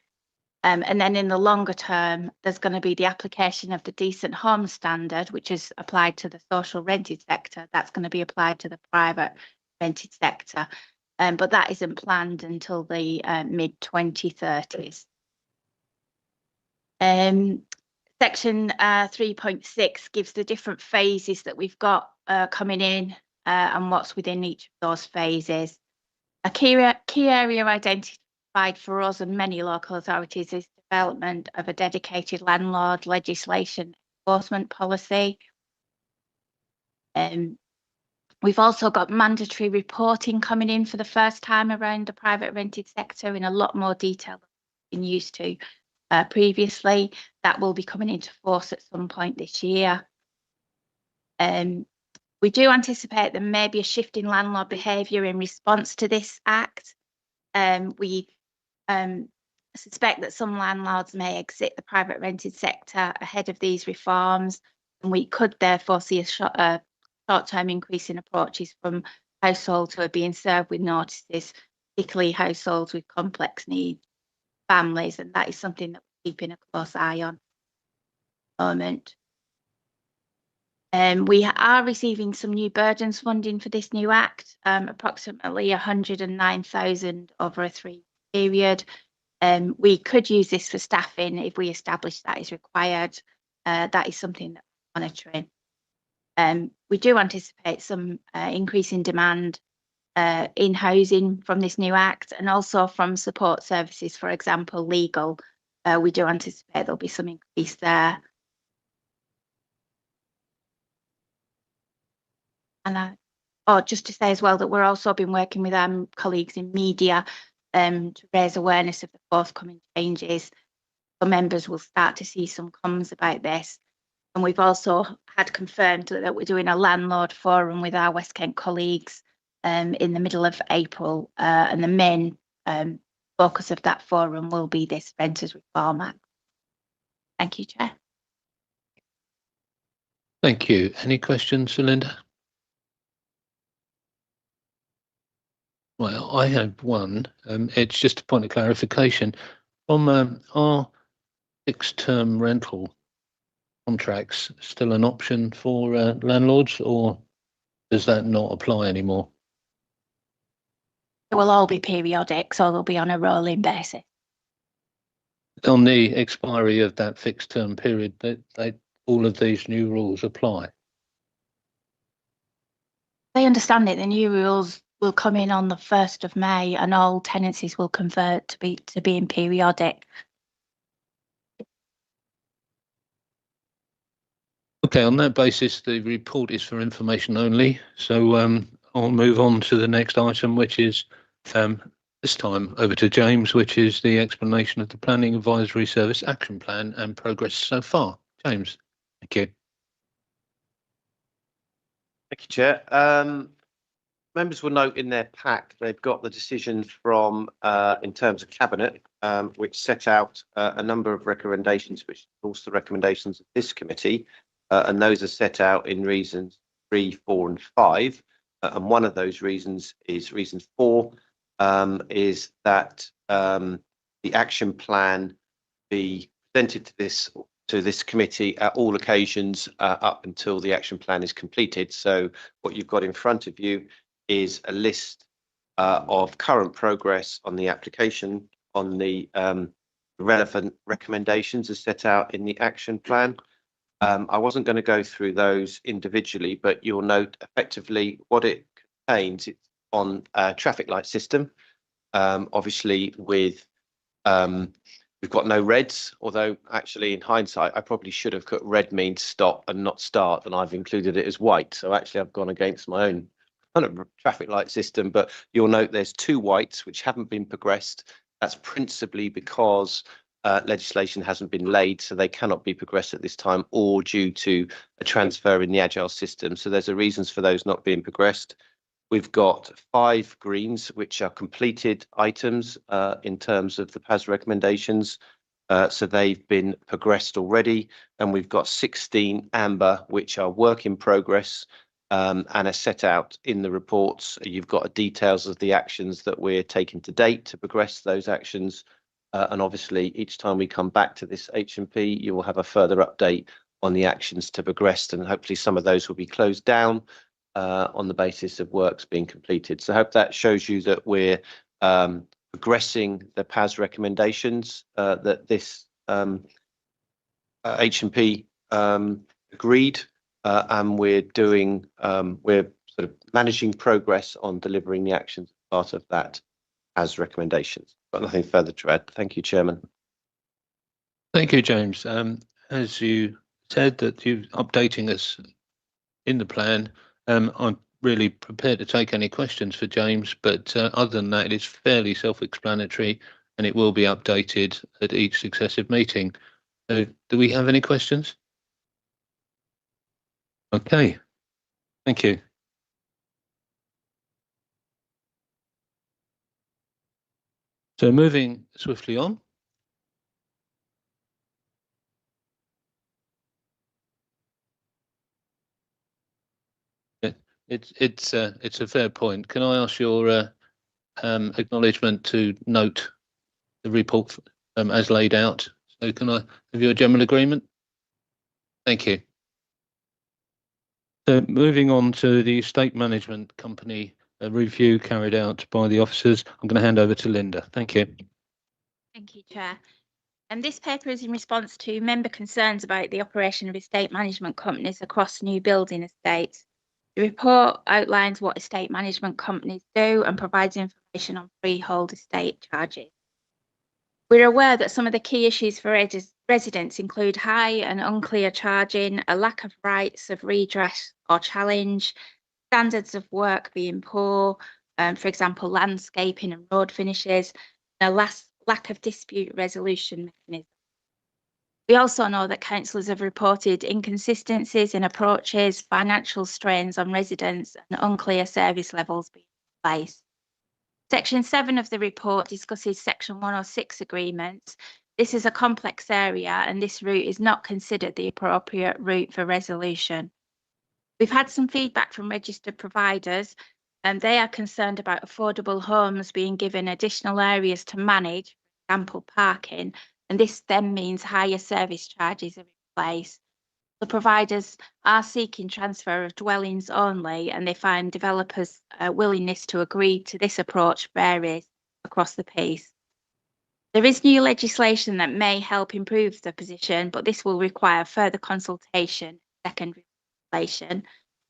And then in the longer term, there's going to be the application of the Decent Home Standard, which is applied to the social rented sector. That's going to be applied to the private rented sector, but that isn't planned until the mid-2030s. Section 3.6 gives the different phases that we've got coming in and what's within each of those phases. A key area identified for us and many local authorities is development of a dedicated landlord legislation enforcement policy. We've also got mandatory reporting coming in for the first time around the private rented sector in a lot more detail than we've been used to previously. That will be coming into force at some point this year. We do anticipate there may be a shift in landlord behaviour in response to this Act. We suspect that some landlords may exit the private rented sector ahead of these reforms, and we could therefore see a short-term increase in approaches from households who are being served with notices, particularly households with complex needs, families, and that is something that we're keeping a close eye on at the moment. We are receiving some new burdens funding for this new Act, approximately 109,000 over a 3-year period. We could use this for staffing if we establish that is required. That is something that we're monitoring. We do anticipate some increase in demand in housing from this new Act, and also from support services, for example, legal. We do anticipate there'll be some increase there. And just to say as well that we're also been working with our colleagues in media to raise awareness of the forthcoming changes. So members will start to see some comms about this. And we've also had confirmed that we're doing a landlord forum with our West Kent colleagues in the middle of April, and the main focus of that forum will be this Renters Reform Act. Thank you, Chair. Thank you. Any questions, Linda? Well, I have one. It's just a point of clarification. From our fixed-term rental contracts still an option for landlords, or does that not apply anymore? It will all be periodic, so they'll be on a rolling basis. On the expiry of that fixed-term period, all of these new rules apply? They understand it. The new rules will come in on the 1st of May, and all tenancies will convert to being periodic. Okay, on that basis, the report is for information only. So I'll move on to the next item, which is this time over to James, which is the explanation of the Planning Advisory Service Action Plan and progress so far. James. Thank you. Thank you, Chair. Members will note in their pack, they've got the decision from, in terms of Cabinet, which set out a number of recommendations, which are also the recommendations of this committee, and those are set out in reasons 3, 4 and 5. And one of those reasons is reason 4, is that the action plan be presented to this committee at all occasions up until the action plan is completed. So what you've got in front of you is a list of current progress on the application, on the relevant recommendations as set out in the action plan. I wasn't going to go through those individually, but you'll note effectively what it contains. It's on a traffic light system, obviously with we've got no reds, although actually in hindsight, I probably should have put red means stop and not start, and I've included it as white. So actually I've gone against my own kind of traffic light system, but you'll note there's 2 whites which haven't been progressed. That's principally because legislation hasn't been laid, so they cannot be progressed at this time, or due to a transfer in the agile system. So there's a reasons for those not being progressed. We've got 5 greens, which are completed items in terms of the PAS recommendations. So they've been progressed already. And we've got 16 amber, which are work in progress and are set out in the reports. You've got details of the actions that we're taking to date to progress those actions. And obviously, each time we come back to this H&P, you will have a further update on the actions to progress. And hopefully some of those will be closed down on the basis of works being completed. So I hope that shows you that we're progressing the PAS recommendations that this H&P agreed, and we're sort of managing progress on delivering the actions as part of that PAS recommendations. Got nothing further to add. Thank you, Chairman. Thank you, James. As you said that you're updating us in the plan, I'm really prepared to take any questions for James, but other than that, it's fairly self-explanatory and it will be updated at each successive meeting. So do we have any questions? Okay, thank you. So moving swiftly on. It's a fair point. Can I ask your acknowledgement to note the report as laid out? So can I have your general agreement? Thank you. So moving on to the estate management company review carried out by the officers, I'm going to hand over to Linda. Thank you. Thank you, Chair. And this paper is in response to member concerns about the operation of estate management companies across new building estates. The report outlines what estate management companies do and provides information on freehold estate charges. We're aware that some of the key issues for residents include high and unclear charging, a lack of rights of redress or challenge, standards of work being poor, for example, landscaping and road finishes, and a lack of dispute resolution mechanism. We also know that councillors have reported inconsistencies in approaches, financial strains on residents, and unclear service levels being in place. Section 7 of the report discusses Section 106 agreements. This is a complex area, and this route is not considered the appropriate route for resolution. We've had some feedback from registered providers, and they are concerned about affordable homes being given additional areas to manage, for example, parking, and this then means higher service charges are in place. The providers are seeking transfer of dwellings only, and they find developers' willingness to agree to this approach varies across the piece. There is new legislation that may help improve the position, but this will require further consultation, secondary legislation.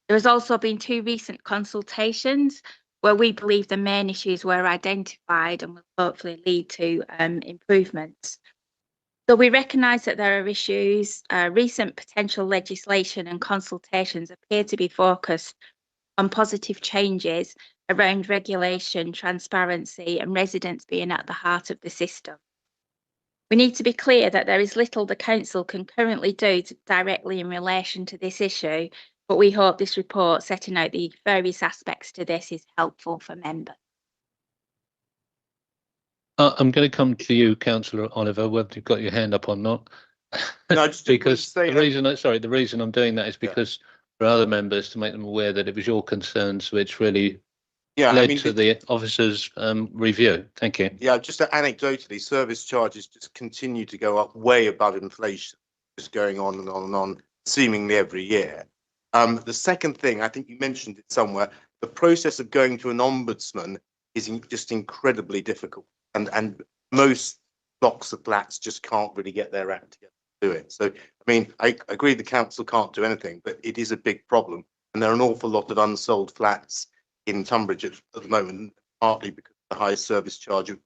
There has also been 2 recent consultations where we believe the main issues were identified and will hopefully lead to improvements. So we recognise that there are issues. Recent potential legislation and consultations appear to be focused on positive changes around regulation, transparency, and residents being at the heart of the system. We need to be clear that there is little the council can currently do directly in relation to this issue, but we hope this report setting out the various aspects to this is helpful for members. I'm going to come to you, Councillor Oliver, whether you've got your hand up or not. No, just because say, the reason I'm doing that is because for other members to make them aware that it was your concerns which really led to the officers' review. Thank you. Yeah, just anecdotally, service charges just continue to go up way above inflation, just going on and on and on, seemingly every year. The second thing, I think you mentioned it somewhere, the process of going to an ombudsman is just incredibly difficult, and most blocks of flats just can't really get their act together to do it. So, I mean, I agree the council can't do anything, but it is a big problem, and there are an awful lot of unsold flats in Tunbridge at the moment, partly because of the high service charge of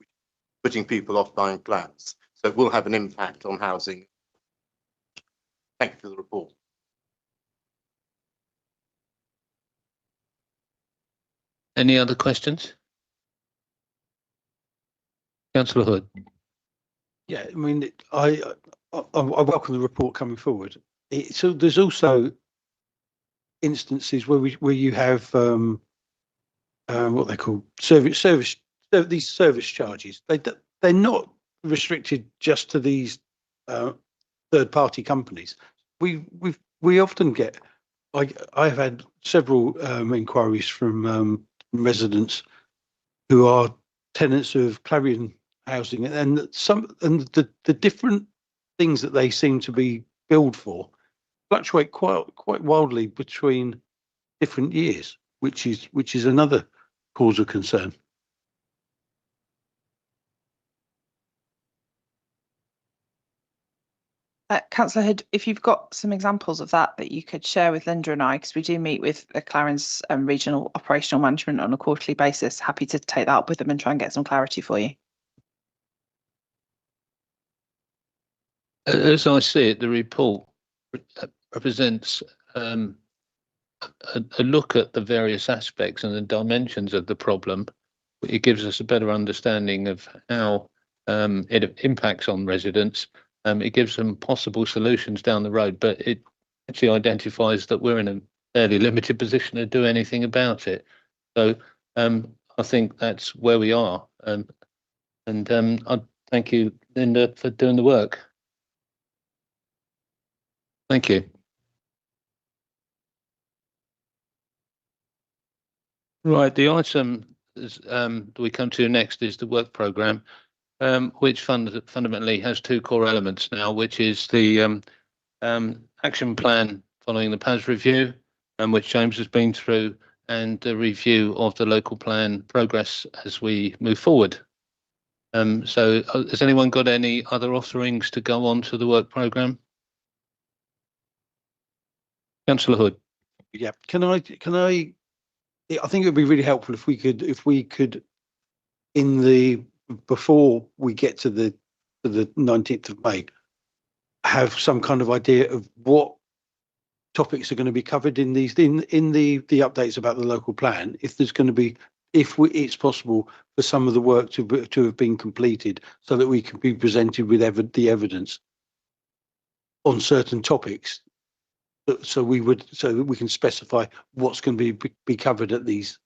putting people off buying flats. So it will have an impact on housing. Thank you for the report. Any other questions? Councillor Hood. Yeah, I mean, I welcome the report coming forward. So there's also instances where you have what they call these service charges. They're not restricted just to these third-party companies. We often get. I've had several inquiries from residents who are tenants of Clarion Housing, and the different things that they seem to be billed for fluctuate quite wildly between different years, which is another cause of concern. Councillor Hood, if you've got some examples of that you could share with Linda and I, because we do meet with Clarence Regional Operational Management on a quarterly basis, happy to take that up with them and try and get some clarity for you. As I see it, the report represents a look at the various aspects and the dimensions of the problem. It gives us a better understanding of how it impacts on residents. It gives them possible solutions down the road, but it actually identifies that we're in a fairly limited position to do anything about it. So I think that's where we are. I thank you, Linda, for doing the work. Thank you. Right, the item that we come to next is the work programme, which fundamentally has two core elements now, which is the action plan following the PAS review, which James has been through, and the review of the local plan progress as we move forward. So has anyone got any other offerings to go on to the work programme? Councillor Hood. Yeah, can I think it would be really helpful if we could before we get to the 19th of May, have some kind of idea of what topics are going to be covered in the updates about the local plan. If there's going to be, it's possible for some of the work to have been completed, so that we can be presented with the evidence on certain topics. So that we can specify what's going to be covered at these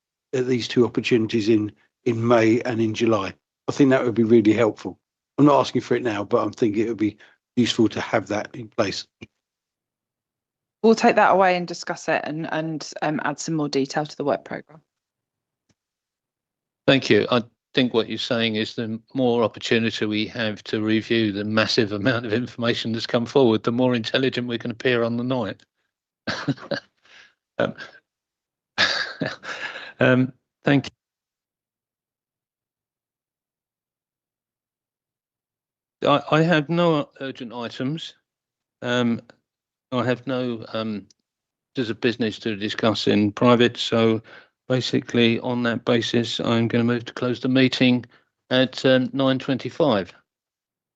two opportunities in May and in July. I think that would be really helpful. I'm not asking for it now, but I'm thinking it would be useful to have that in place. We'll take that away and discuss it and add some more detail to the work programme. Thank you. I think what you're saying is the more opportunity we have to review the massive amount of information that's come forward, the more intelligent we can appear on the night. Thank you. I have no urgent items. I have no there's a business to discuss in private. So basically, on that basis, I'm going to move to close the meeting at 9:25.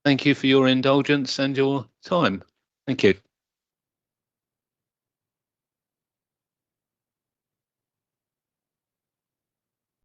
Thank you for your indulgence and your time. Thank you.